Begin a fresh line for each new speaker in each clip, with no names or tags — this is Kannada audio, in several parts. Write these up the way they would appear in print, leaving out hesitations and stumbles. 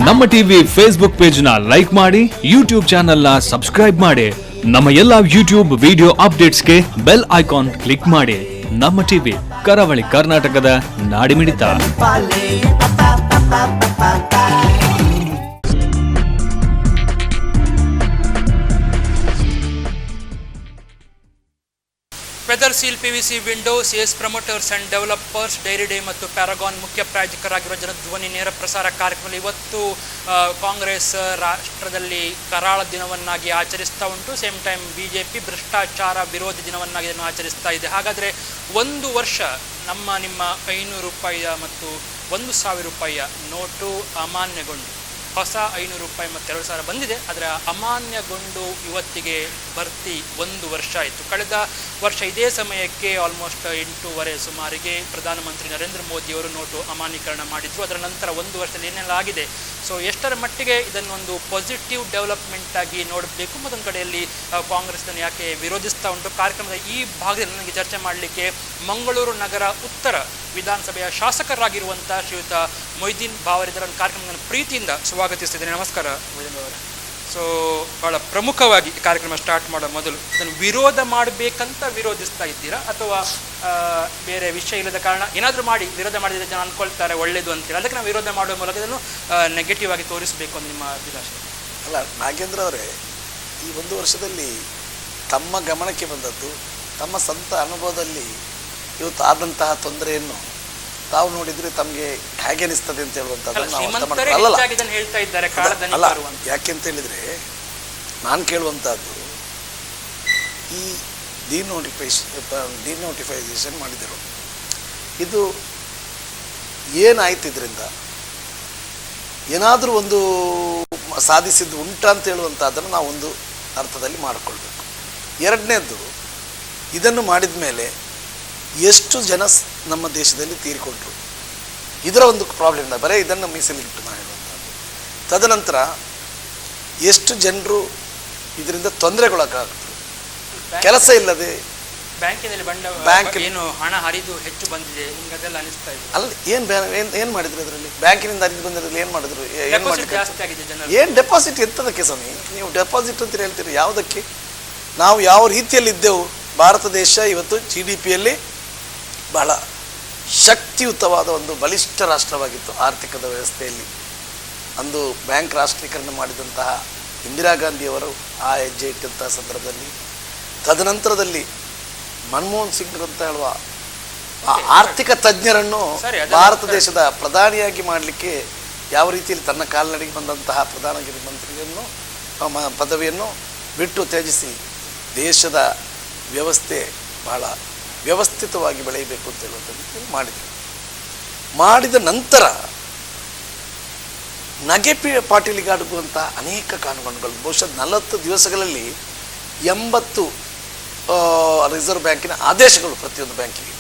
ನಮ್ಮ ಟಿವಿ ಫೇಸ್ಬುಕ್ ಪೇಜ್ ನ ಲೈಕ್ ಮಾಡಿ, ಯೂಟ್ಯೂಬ್ ಚಾನೆಲ್ ನ ಸಬ್ಸ್ಕ್ರೈಬ್ ಮಾಡಿ. ನಮ್ಮ ಎಲ್ಲಾ ಯೂಟ್ಯೂಬ್ ವಿಡಿಯೋ ಅಪ್ಡೇಟ್ಸ್ಗೆ ಬೆಲ್ ಐಕಾನ್ ಕ್ಲಿಕ್ ಮಾಡಿ. ನಮ್ಮ ಟಿವಿ ಕರಾವಳಿ ಕರ್ನಾಟಕದ ನಾಡಿಮಿಡಿತ.
Weather seal PVC windows, Ace promoters and developers, Dairy Day ಮತ್ತು ಪ್ಯಾರಾಗಾನ್ ಮುಖ್ಯ ಪ್ರಾಯೋಜಕರಾಗಿರುವ ಜನಧ್ವನಿ ನೇರ ಪ್ರಸಾರ ಕಾರ್ಯಕ್ರಮದಲ್ಲಿ ಇವತ್ತು ಕಾಂಗ್ರೆಸ್ ರಾಷ್ಟ್ರದಲ್ಲಿ ಕರಾಳ ದಿನವನ್ನಾಗಿ ಆಚರಿಸ್ತಾ ಉಂಟು. ಸೇಮ್ ಟೈಮ್ ಬಿಜೆಪಿ ಭ್ರಷ್ಟಾಚಾರ ವಿರೋಧಿ ದಿನವನ್ನಾಗಿ ಇದನ್ನು ಆಚರಿಸ್ತಾ ಇದೆ. ಹಾಗಾದರೆ ಒಂದು ವರ್ಷ ನಿಮ್ಮ 500 ರೂಪಾಯಿಯ ಮತ್ತು 1,000 ರೂಪಾಯಿಯ ನೋಟು ಅಮಾನ್ಯಗೊಂಡು ಹೊಸ 500 ರೂಪಾಯಿ ಮತ್ತು 2,000 ಬಂದಿದೆ. ಆದರೆ ಅಮಾನ್ಯಗೊಂಡು ಇವತ್ತಿಗೆ ಬರ್ತಿ 1 ವರ್ಷ ಆಯಿತು. ಕಳೆದ ವರ್ಷ ಇದೇ ಸಮಯಕ್ಕೆ ಆಲ್ಮೋಸ್ಟ್ 8:15 ಸುಮಾರಿಗೆ ಪ್ರಧಾನಮಂತ್ರಿ ನರೇಂದ್ರ ಮೋದಿಯವರು ನೋಟು ಅಮಾನ್ಯೀಕರಣ ಮಾಡಿದರು. ಅದರ ನಂತರ 1 ವರ್ಷದಲ್ಲಿ ಏನೆಲ್ಲ ಆಗಿದೆ, ಸೊ ಎಷ್ಟರ ಮಟ್ಟಿಗೆ ಇದನ್ನೊಂದು ಪಾಸಿಟಿವ್ ಡೆವಲಪ್ಮೆಂಟ್ ಆಗಿ ನೋಡಬೇಕು, ಮತ್ತೊಂದು ಕಡೆಯಲ್ಲಿ ಕಾಂಗ್ರೆಸ್ನ ಯಾಕೆ ವಿರೋಧಿಸ್ತಾ ಉಂಟು. ಕಾರ್ಯಕ್ರಮದ ಈ ಭಾಗದಲ್ಲಿ ನನಗೆ ಚರ್ಚೆ ಮಾಡಲಿಕ್ಕೆ ಮಂಗಳೂರು ನಗರ ಉತ್ತರ ವಿಧಾನಸಭೆಯ ಶಾಸಕರಾಗಿರುವಂಥ ಶ್ರೀಯುತ ಮೊಯ್ದೀನ್ ಬಾವರಿದರ ಕಾರ್ಯಕ್ರಮವನ್ನು ಪ್ರೀತಿಯಿಂದ ಸ್ವಾಗತಿಸ್ತಿದ್ದೇನೆ. ನಮಸ್ಕಾರ ಮೊಯ್ದೀನ್ ಬಾವರೆ. ಸೊ ಭಾಳ ಪ್ರಮುಖವಾಗಿ ಕಾರ್ಯಕ್ರಮ ಸ್ಟಾರ್ಟ್ ಮಾಡೋ ಮೊದಲು ಇದನ್ನು ವಿರೋಧ ಮಾಡಬೇಕಂತ ವಿರೋಧಿಸ್ತಾ ಇದ್ದೀರಾ, ಅಥವಾ ಬೇರೆ ವಿಷಯ ಇಲ್ಲದ ಕಾರಣ ಏನಾದರೂ ಮಾಡಿ ವಿರೋಧ ಮಾಡಿದರೆ ಜನ ಅಂದ್ಕೊಳ್ತಾರೆ ಒಳ್ಳೆಯದು ಅಂತೇಳಿ, ಅದಕ್ಕೆ ನಾವು ವಿರೋಧ ಮಾಡುವ ಮೂಲಕ ಇದನ್ನು ನೆಗೆಟಿವ್ ಆಗಿ ತೋರಿಸಬೇಕು ಅಂತ ನಿಮ್ಮ ಅಭಿಲಾಷೆ?
ಅಲ್ಲ, ನಾಗೇಂದ್ರ ಅವರೇ, ಈ 1 ವರ್ಷದಲ್ಲಿ ತಮ್ಮ ಗಮನಕ್ಕೆ ಬಂದದ್ದು, ತಮ್ಮ ಸ್ವಂತ ಅನುಭವದಲ್ಲಿ ಇವತ್ತು ಆದಂತಹ ತೊಂದರೆಯನ್ನು ತಾವು ನೋಡಿದರೆ ತಮಗೆ ಹೇಗೆ ಅನಿಸ್ತದೆ ಅಂತ ಹೇಳುವಂಥದ್ದು ಅಲ್ಲ. ಯಾಕೆ ಅಂತ ಹೇಳಿದರೆ, ನಾನು ಕೇಳುವಂಥದ್ದು, ಈ ಡಿನೋಟಿಫೈಸೇಷನ್ ಮಾಡಿದರು, ಇದು ಏನಾಯ್ತು, ಇದರಿಂದ ಏನಾದರೂ ಒಂದು ಸಾಧಿಸಿದ್ದು ಉಂಟಾ ಅಂತ ಹೇಳುವಂಥದ್ದನ್ನು ನಾವು ಒಂದು ಅರ್ಥದಲ್ಲಿ ಮಾಡಿಕೊಳ್ಬೇಕು. ಎರಡನೇದ್ದು, ಇದನ್ನು ಮಾಡಿದ ಮೇಲೆ ಎಷ್ಟು ಜನ ನಮ್ಮ ದೇಶದಲ್ಲಿ ತೀರಿಕೊಂಡ್ರು, ಇದರ ಒಂದು ಪ್ರಾಬ್ಲಮ್ ಇಲ್ಲ. ಬರೀ ಇದನ್ನು ಮೀಸಲಿಟ್ಟು ನಾನು ಹೇಳುವಂಥದ್ದು. ತದನಂತರ ಎಷ್ಟು ಜನರು ಇದರಿಂದ ತೊಂದರೆಗೊಳಗಾಗ್ತರು, ಕೆಲಸ ಇಲ್ಲದೆ
ಬ್ಯಾಂಕ್ ಏನು ಹಣ ಹರಿದು ಹೆಚ್ಚು ಬಂದಿದೆ, ಅದೆಲ್ಲ ಅನಿಸ್ತಾ ಇದೆ.
ಅಲ್ಲ, ಏನು ಮಾಡಿದ್ರು ಅದರಲ್ಲಿ? ಬ್ಯಾಂಕಿನಿಂದ ಹರಿದು ಬಂದಿರೋದ್ರಲ್ಲಿ ಏನು ಮಾಡಿದ್ರು? ಏನು ಡೆಪಾಸಿಟ್ ಎಂಥದಕ್ಕೆ ಸ್ವಾಮಿ? ನೀವು ಡೆಪಾಸಿಟ್ ಅಂತ ಹೇಳ್ತೀರಿ, ಯಾವುದಕ್ಕೆ? ನಾವು ಯಾವ ರೀತಿಯಲ್ಲಿದ್ದೆವು? ಭಾರತ ದೇಶ ಇವತ್ತು GDPಯಲ್ಲಿ ಬಹಳ ಶಕ್ತಿಯುತವಾದ ಒಂದು ಬಲಿಷ್ಠ ರಾಷ್ಟ್ರವಾಗಿತ್ತು ಆರ್ಥಿಕದ ವ್ಯವಸ್ಥೆಯಲ್ಲಿ. ಅಂದು ಬ್ಯಾಂಕ್ ರಾಷ್ಟ್ರೀಕರಣ ಮಾಡಿದಂತಹ ಇಂದಿರಾ ಗಾಂಧಿಯವರು ಆ ಹೆಜ್ಜೆ ಇಟ್ಟಂತಹ ಸಂದರ್ಭದಲ್ಲಿ, ತದನಂತರದಲ್ಲಿ ಮನಮೋಹನ್ ಸಿಂಗ್ ಅಂತ ಹೇಳುವ ಆ ಆರ್ಥಿಕ ತಜ್ಞರನ್ನು ಭಾರತ ದೇಶದ ಪ್ರಧಾನಿಯಾಗಿ ಮಾಡಲಿಕ್ಕೆ ಯಾವ ರೀತಿಯಲ್ಲಿ ತನ್ನ ಕಾಲ್ನಡಿಗೆ ಬಂದಂತಹ ಪ್ರಧಾನಮಂತ್ರಿ ಮಂತ್ರಿಯನ್ನು ಪದವಿಯನ್ನು ಬಿಟ್ಟು ತ್ಯಜಿಸಿ ದೇಶದ ವ್ಯವಸ್ಥೆ ಬಹಳ ವ್ಯವಸ್ಥಿತವಾಗಿ ಬೆಳೆಯಬೇಕು ಅಂತ ಹೇಳುವಂಥದ್ದು ಮಾಡಿದರು. ಮಾಡಿದ ನಂತರ ನಗೆ ಪಾಟೀಲಿಗಾಡುವಂಥ ಅನೇಕ ಕಾನೂನುಗಳು, ಬಹುಶಃ 40 ದಿವಸಗಳಲ್ಲಿ 80 ರಿಸರ್ವ್ ಬ್ಯಾಂಕಿನ ಆದೇಶಗಳು ಪ್ರತಿಯೊಂದು ಬ್ಯಾಂಕಿಗೆ.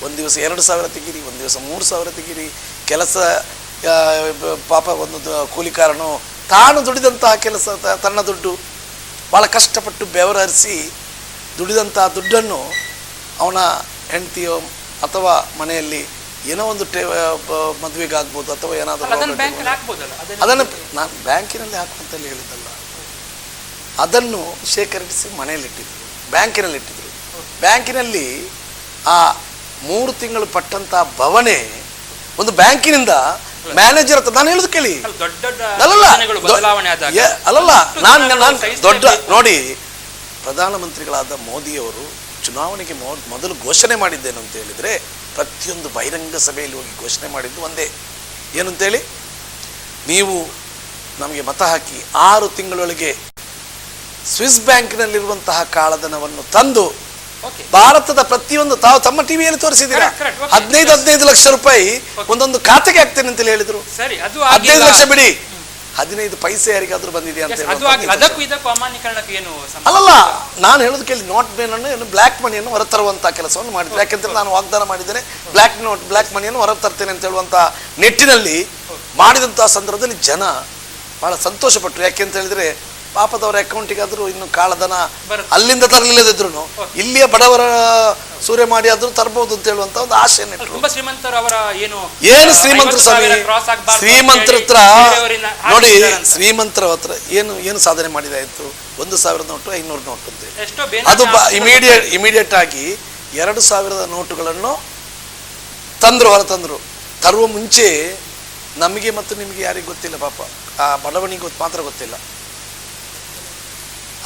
ಒಂದು ದಿವಸ 2,000 ತೆಗೀರಿ, ಒಂದು ದಿವಸ 3,000 ತೆಗೀರಿ. ಕೆಲಸ ಪಾಪ ಒಂದು ಕೂಲಿಕಾರನು ತಾನು ದುಡಿದಂತಹ ಕೆಲಸ, ತನ್ನ ದುಡ್ಡು ಭಾಳ ಕಷ್ಟಪಟ್ಟು ಬೆವರರಿಸಿ ದುಡಿದಂತಹ ದುಡ್ಡನ್ನು ಅವನ ಹೆಂಡತಿಯೋ ಅಥವಾ ಮನೆಯಲ್ಲಿ ಏನೋ ಒಂದು ಮದುವೆಗೆ ಆಗ್ಬೋದು ಅಥವಾ ಏನಾದರೂ ಅದನ್ನು ನಾನು ಬ್ಯಾಂಕಿನಲ್ಲಿ ಹಾಕುವಂತಲ್ಲಿ ಹೇಳಿದ್ದಲ್ಲ, ಅದನ್ನು ಶೇಖರಿಸಿ ಮನೆಯಲ್ಲಿಟ್ಟಿದ್ರು, ಬ್ಯಾಂಕಿನಲ್ಲಿಟ್ಟಿದ್ರು. ಬ್ಯಾಂಕಿನಲ್ಲಿ ಆ 3 ತಿಂಗಳು ಪಟ್ಟಂತಹ ಭವನೆ ಒಂದು ಬ್ಯಾಂಕಿನಿಂದ ಮ್ಯಾನೇಜರ್ ಹತ್ರ, ನಾನು ಹೇಳುದು ಕೇಳಿ, ಅಲ್ಲಲ್ಲ, ನಾನು ದೊಡ್ಡ ನೋಡಿ, ಪ್ರಧಾನಮಂತ್ರಿಗಳಾದ ಮೋದಿಯವರು ಚುನಾವಣೆಗೆ ಮೊದಲು ಘೋಷಣೆ ಮಾಡಿದ್ದೇನು ಅಂತ ಹೇಳಿದರೆ, ಪ್ರತಿಯೊಂದು ಬಹಿರಂಗ ಸಭೆಯಲ್ಲಿ ಹೋಗಿ ಘೋಷಣೆ ಮಾಡಿದ್ದು ಒಂದೇ, ಏನು ಅಂತೇಳಿ, ನೀವು ನಮಗೆ ಮತ ಹಾಕಿ 6 ತಿಂಗಳೊಳಗೆ ಸ್ವಿಸ್ ಬ್ಯಾಂಕಿನಲ್ಲಿರುವಂತಹ ಕಾಳಧನವನ್ನು ತಂದು ಭಾರತದ ಪ್ರತಿಯೊಂದು, ತಾವು ತಮ್ಮ ಟಿವಿಯಲ್ಲಿ ತೋರಿಸಿದ್ದೀರಾ, 15 ಲಕ್ಷ ರೂಪಾಯಿ ಒಂದೊಂದು ಖಾತೆಗೆ ಹಾಕ್ತೇನೆ ಅಂತ ಹೇಳಿದ್ರು. 15 ಲಕ್ಷ ಬಿಡಿ, 15 ಪೈಸೆ ಯಾರಿಗಾದ್ರೂ ಬಂದಿದೆ ಅಂತ ಅಲ್ಲಲ್ಲ. ನಾನು ಹೇಳೋದು ಕೇಳಿ, ನೋಟ್ ಬೇನನ್ನು ಬ್ಲ್ಯಾಕ್ ಮನಿಯನ್ನು ಹೊರತರುವಂತಹ ಕೆಲಸವನ್ನು ಮಾಡಿದ್ರು. ಯಾಕೆಂದ್ರೆ ನಾನು ವಾಗ್ದಾನ ಮಾಡಿದ್ದೇನೆ, ಬ್ಲ್ಯಾಕ್ ಮನಿಯನ್ನು ಹೊರತರ್ತೇನೆ ಅಂತ ಹೇಳುವಂತ ನಿಟ್ಟಿನಲ್ಲಿ ಮಾಡಿದಂತಹ ಸಂದರ್ಭದಲ್ಲಿ ಜನ ಬಹಳ ಸಂತೋಷಪಟ್ಟರು. ಯಾಕೆಂತ ಹೇಳಿದ್ರೆ ಪಾಪದವರ ಅಕೌಂಟಿಗಾದರೂ ಇನ್ನು ಕಾಳಧನ ಅಲ್ಲಿಂದ ತರಲಿಲ್ಲದಿದ್ರು ಇಲ್ಲಿಯ ಬಡವರ ಸೂರ್ಯ ಮಾಡಿ ಆದ್ರೂ ತರಬಹುದು ಅಂತ ಹೇಳುವಂತ ಒಂದು ಆಶೆ ಏನು ಶ್ರೀಮಂತರು ಸ್ವಾಮಿ, ಶ್ರೀಮಂತರ ಹತ್ರ ನೋಡಿ, ಶ್ರೀಮಂತರ ಹತ್ರ ಏನು ಸಾಧನೆ ಮಾಡಿದಾಯ್ತು, 1,000 ನೋಟು 500 ನೋಟು ಅಂತ ಅದು ಇಮಿಡಿಯೇಟ್ ಆಗಿ 2,000 ನೋಟುಗಳನ್ನು ಹೊರತಂದ್ರು. ತರುವ ಮುಂಚೆ ನಮಗೆ ಮತ್ತು ನಿಮಗೆ ಯಾರಿಗೆ ಗೊತ್ತಿಲ್ಲ, ಪಾಪ ಆ ಬಡವನಿಗೆ ಮಾತ್ರ ಗೊತ್ತಿಲ್ಲ.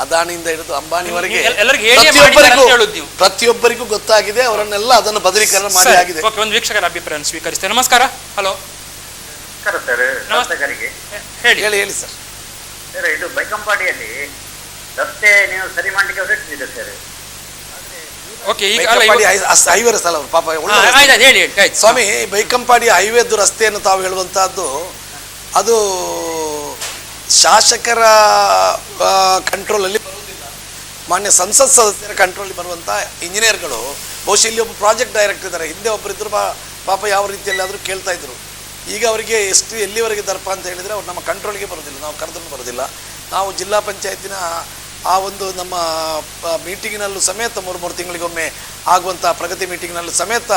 ಅದಾನಿಯಿಂದ ಹಿಡಿದು ಅಂಬಾನಿವರೆಗೆ ಪ್ರತಿಯೊಬ್ಬರಿಗೂ ಗೊತ್ತಾಗಿದೆ. ಅವರನ್ನೆಲ್ಲ ಅದನ್ನು ಬದಲೀಕರಣ ಮಾಡಿ ಆಗಿದೆ.
ಒಂದು ವೀಕ್ಷಕರ ಅಭಿಪ್ರಾಯ ಸ್ವೀಕರಿಸ್ತೇನೆ. ನಮಸ್ಕಾರ. ಹಲೋ,
ಹೇಳಿ ಸರ್.
ಸರ್, ಇದು ಬೈಕಂಪಾಡಿಯಲ್ಲಿ ರಸ್ತೆ ನೀವು ಸರಿ ಮಾಡಲಿಕ್ಕೆ ಹೊರಟಿದ್ದೀರಾ ಸರ್?
ಹೈವೇ ಸ್ಥಳ ಪಾಪ ಸ್ವಾಮಿ, ಬೈಕಂಪಾಡಿ ಹೈವೇದು ರಸ್ತೆಯನ್ನು ತಾವು ಹೇಳುವಂತಹದ್ದು ಅದು ಶಾಸಕರ ಕಂಟ್ರೋಲಲ್ಲಿ ಬರುವುದಿಲ್ಲ, ಮಾನ್ಯ ಸಂಸತ್ ಸದಸ್ಯರ ಕಂಟ್ರೋಲಲ್ಲಿ ಬರುವಂಥ ಇಂಜಿನಿಯರ್ಗಳು. ಬಹುಶಃ ಇಲ್ಲಿ ಒಬ್ಬ ಪ್ರಾಜೆಕ್ಟ್ ಡೈರೆಕ್ಟರ್ ಇದ್ದಾರೆ, ಹಿಂದೆ ಒಬ್ಬರಿದ್ದರು, ಪಾಪ ಯಾವ ರೀತಿಯಲ್ಲಿ ಆದರೂ ಕೇಳ್ತಾ ಇದ್ರು. ಈಗ ಅವರಿಗೆ ಎಲ್ಲಿವರೆಗೆ ದರ್ಪ ಅಂತ ಹೇಳಿದರೆ ಅವ್ರು ನಮ್ಮ ಕಂಟ್ರೋಲ್ಗೆ ಬರೋದಿಲ್ಲ, ನಾವು ಕರೆದ್ರೂ ಬರೋದಿಲ್ಲ. ನಾವು ಜಿಲ್ಲಾ ಪಂಚಾಯತಿನ ಆ ಒಂದು ನಮ್ಮ ಮೀಟಿಂಗಿನಲ್ಲೂ ಸಮೇತ 3 ತಿಂಗಳಿಗೊಮ್ಮೆ ಆಗುವಂಥ ಪ್ರಗತಿ ಮೀಟಿಂಗ್ನಲ್ಲೂ ಸಮೇತ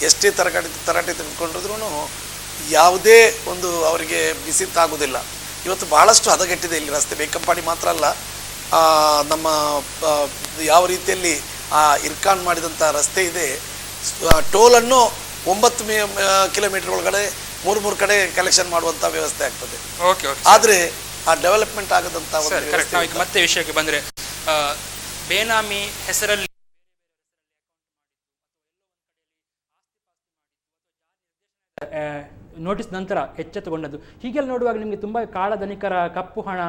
ಎಷ್ಟೇ ತರಾಟೆ ತೆಗೆದುಕೊಂಡಿದ್ರು ಯಾವುದೇ ಒಂದು ಅವರಿಗೆ ಬಿಸಿ ತಾಗುವುದಿಲ್ಲ. ಇವತ್ತು ಬಹಳಷ್ಟು ಹದಗೆಟ್ಟಿದೆ ಇಲ್ಲಿ ರಸ್ತೆ. ಬೈಕಂಪಾಡಿ ಮಾತ್ರ ಅಲ್ಲ, ನಮ್ಮ ಯಾವ ರೀತಿಯಲ್ಲಿ ಇರ್ಕಾನ್ ಮಾಡಿದಂಥ ರಸ್ತೆ ಇದೆ, ಟೋಲನ್ನು 9 ಕಿಲೋಮೀಟರ್ ಒಳಗಡೆ 3 ಕಡೆ ಕಲೆಕ್ಷನ್ ಮಾಡುವಂಥ ವ್ಯವಸ್ಥೆ ಆಗ್ತದೆ. ಆದರೆ ಆ ಡೆವಲಪ್ಮೆಂಟ್ ಆಗದಂಥ
ಮತ್ತೆ ವಿಷಯಕ್ಕೆ ಬಂದರೆ, ಬೇನಾಮಿ ಹೆಸರಲ್ಲಿ ನೋಟಿಸ್ ನಂತರ ಎಚ್ಚೆತ್ತುಕೊಂಡದ್ದು, ಹೀಗೆಲ್ಲ ನೋಡುವಾಗ ನಿಮಗೆ ತುಂಬಾ ಕಾಳಧನಿಕರ ಕಪ್ಪು ಹಣ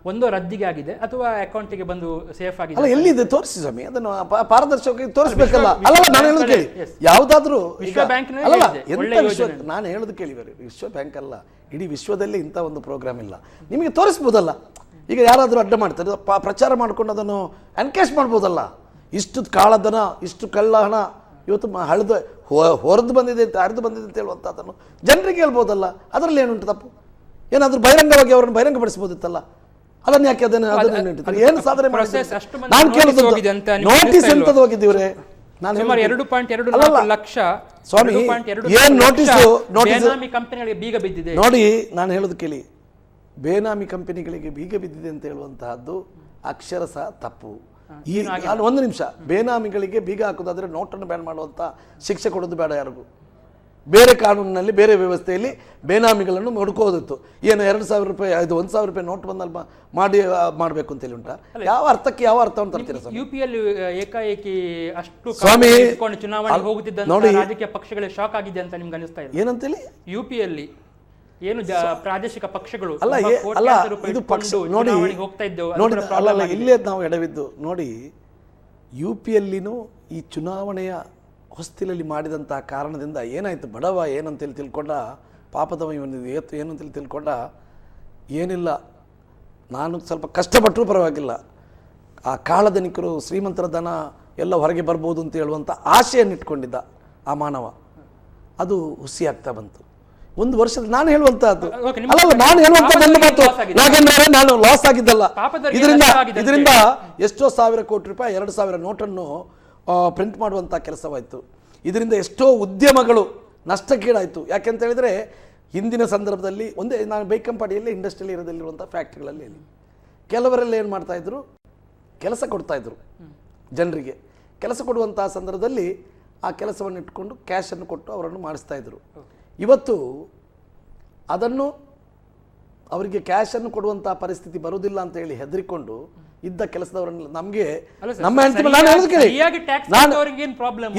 ಒಂದೋ ರದ್ದಿಗೆ ಆಗಿದೆ ಅಥವಾ ಅಕೌಂಟಿಗೆ ಬಂದು ಸೇಫ್ ಆಗಿದೆ.
ಅಲ್ಲ, ಎಲ್ಲಿದೆ ತೋರಿಸಿ ಸ್ವಾಮಿ, ಅದನ್ನು ಪಾರದರ್ಶಕವಾಗಿ ತೋರಿಸಬೇಕಲ್ಲ. ಅಲ್ಲ, ನಾನು ಹೇಳೋದು ಕೇಳಿ, ಯಾವುದಾದ್ರೂ
ವಿಶ್ವ ಬ್ಯಾಂಕ್
ನಾನು ಹೇಳೋದು ಕೇಳಿ, ವಿಶ್ವ ಬ್ಯಾಂಕ್ ಅಲ್ಲ, ಇಡೀ ವಿಶ್ವದಲ್ಲಿ ಇಂಥ ಒಂದು ಪ್ರೋಗ್ರಾಮ್ ಇಲ್ಲ. ನಿಮಗೆ ತೋರಿಸ್ಬೋದಲ್ಲ. ಈಗ ಯಾರಾದರೂ ಅಡ್ಡ ಮಾಡ್ತಾರೆ, ಪ್ರಚಾರ ಮಾಡ್ಕೊಂಡು ಅದನ್ನು ಎನ್ಕೇಶ್ ಮಾಡ್ಬೋದಲ್ಲ. ಇಷ್ಟು ಕಾಳಧನ, ಇಷ್ಟು ಕಳ್ಳ ಹಣ ಇವತ್ತು ಹೊರದು ಬಂದಿದೆ ಅಂತ, ಹರಿದು ಬಂದಿದೆ ಅಂತ ಹೇಳುವಂಥದ್ದನ್ನು ಜನರಿಗೆ ಹೇಳ್ಬೋದಲ್ಲ. ಅದರಲ್ಲಿ ಏನುಂಟು ತಪ್ಪು? ಏನಾದರೂ ಬಹಿರಂಗವಾಗಿ ಅವರನ್ನು ಬಹಿರಂಗಪಡಿಸಬಹುದಿತ್ತಲ್ಲ. ಅದನ್ನು ಯಾಕೆ ಏನು ಸಾಧನೆ ನಾನು ಕೇಳಿದ್ದು ನೋಟಿಸ್ ಎಂತದ್ದು ಹೋಗಿದ್ದೀವ್ರೆ? ನಾನು
2.2 ಲಕ್ಷ
ಸ್ವಾಮಿ, ಏನು ನೋಟಿಸು
ಕಂಪನಿಗಳಿಗೆ ಬೀಗ ಬಿದ್ದಿದೆ.
ನೋಡಿ, ನಾನು ಹೇಳೋದು ಕೇಳಿ, ಬೇನಾಮಿ ಕಂಪನಿಗಳಿಗೆ ಬೀಗ ಬಿದ್ದಿದೆ ಅಂತ ಹೇಳುವಂತಹದ್ದು ಅಕ್ಷರಶಃ ತಪ್ಪು. ಒಂದು ನಿಮಿಷ, ಬೇನಾಮಿಗಳಿಗೆ ಬೀಗ ಹಾಕೋದಾದ್ರೆ ನೋಟನ್ನು ಬ್ಯಾನ್ ಮಾಡುವಂಥ ಶಿಕ್ಷೆ ಕೊಡೋದು ಬೇಡ ಯಾರಿಗೂ. ಬೇರೆ ಕಾನೂನಿನಲ್ಲಿ, ಬೇರೆ ವ್ಯವಸ್ಥೆಯಲ್ಲಿ ಬೇನಾಮಿಗಳನ್ನು ಹುಡುಕೋದಿತ್ತು. ಏನು 2,000 ರೂಪಾಯಿ, ಇದು 1,000 ರೂಪಾಯಿ ನೋಟ್ ಬಂದಲ್ಲಿ ಮಾಡಬೇಕು ಅಂತೇಳಿ ಉಂಟಾ? ಯಾವ ಅರ್ಥಕ್ಕೆ ಯಾವ ಅರ್ಥವನ್ನು ತರ್ತೀರಾ ಸರ್?
ಯುಪಿಯಲ್ಲಿ ಏಕಾಏಕಿ ಅಷ್ಟು
ಸ್ವಾಮಿ
ಚುನಾವಣೆ ಹೋಗುತ್ತಿದ್ದ ರಾಜಕೀಯ ಪಕ್ಷಗಳೇ ಶಾಕ್ ಆಗಿದೆ ಅಂತ ನಿಮ್ಗೆ ಅನಿಸ್ತಾ ಇದೆ?
ಏನಂತೇಳಿ
ಯುಪಿಯಲ್ಲಿ ಏನು ಪ್ರಾದೇಶಿಕ ಪಕ್ಷಗಳು
ಇದು ಪಕ್ಷ ನೋಡಿ ಅಲ್ಲ, ಇಲ್ಲೇ ನಾವು ಎಡವಿದ್ದು ನೋಡಿ. ಯುಪಿಯಲ್ಲಿನೂ ಈ ಚುನಾವಣೆಯ ಹೊಸ್ತಿಲಲ್ಲಿ ಮಾಡಿದಂತಹ ಕಾರಣದಿಂದ ಏನಾಯಿತು, ಬಡವ ಏನಂತೇಳಿ ತಿಳ್ಕೊಂಡ, ಪಾಪದವ ಏನಂತೇಳಿ ತಿಳ್ಕೊಂಡ, ಏನಿಲ್ಲ ನಾನು ಸ್ವಲ್ಪ ಕಷ್ಟಪಟ್ಟರೂ ಪರವಾಗಿಲ್ಲ, ಆ ಕಾಳಧನಿಕರು ಶ್ರೀಮಂತರ ಧನ ಎಲ್ಲ ಹೊರಗೆ ಬರ್ಬೋದು ಅಂತ ಹೇಳುವಂಥ ಆಶೆಯನ್ನಿಟ್ಕೊಂಡಿದ್ದ ಆ ಮಾನವ, ಅದು ಹುಸಿ ಆಗ್ತಾ ಬಂತು. 1 ವರ್ಷದ ನಾನು ಹೇಳುವಂತಹದ್ದು ಅಲ್ಲ, ನಾನು ಹೇಳುವಂತ ನನ್ನ ಮಾತು ನಾಗೇಂದ್ರ, ನಾನು ಲಾಸ್ ಆಗಿದ್ದಲ್ಲ. ಇದರಿಂದ ಎಷ್ಟೋ 1,000 ಕೋಟಿ ರೂಪಾಯಿ 2,000 ನೋಟನ್ನು ಪ್ರಿಂಟ್ ಮಾಡುವಂಥ ಕೆಲಸವಾಯಿತು. ಇದರಿಂದ ಎಷ್ಟೋ ಉದ್ಯಮಗಳು ನಷ್ಟಕ್ಕೀಡಾಯಿತು. ಯಾಕೆಂತ ಹೇಳಿದರೆ, ಹಿಂದಿನ ಸಂದರ್ಭದಲ್ಲಿ ನಾನು ಬೈಕಂಪಾಡಿಯಲ್ಲಿ ಇಂಡಸ್ಟ್ರಿಯಲ್ ಏರಿಯಾದಲ್ಲಿರುವಂಥ ಫ್ಯಾಕ್ಟ್ರಿಗಳಲ್ಲಿ ಕೆಲವರೆಲ್ಲ ಏನು ಮಾಡ್ತಾಯಿದ್ರು, ಕೆಲಸ ಕೊಡ್ತಾಯಿದ್ರು ಜನರಿಗೆ. ಕೆಲಸ ಕೊಡುವಂಥ ಸಂದರ್ಭದಲ್ಲಿ ಆ ಕೆಲಸವನ್ನು ಇಟ್ಕೊಂಡು ಕ್ಯಾಶನ್ನು ಕೊಟ್ಟು ಅವರನ್ನು ಮಾಡಿಸ್ತಾಯಿದ್ರು. ಇವತ್ತು ಅದನ್ನು ಅವರಿಗೆ ಕ್ಯಾಶನ್ನು ಕೊಡುವಂಥ ಪರಿಸ್ಥಿತಿ ಬರುವುದಿಲ್ಲ ಅಂತ ಹೇಳಿ ಹೆದರಿಕೊಂಡು ಇದ್ದ ಕೆಲಸದವರನ್ನ ನಮಗೆ ನಮ್ಮ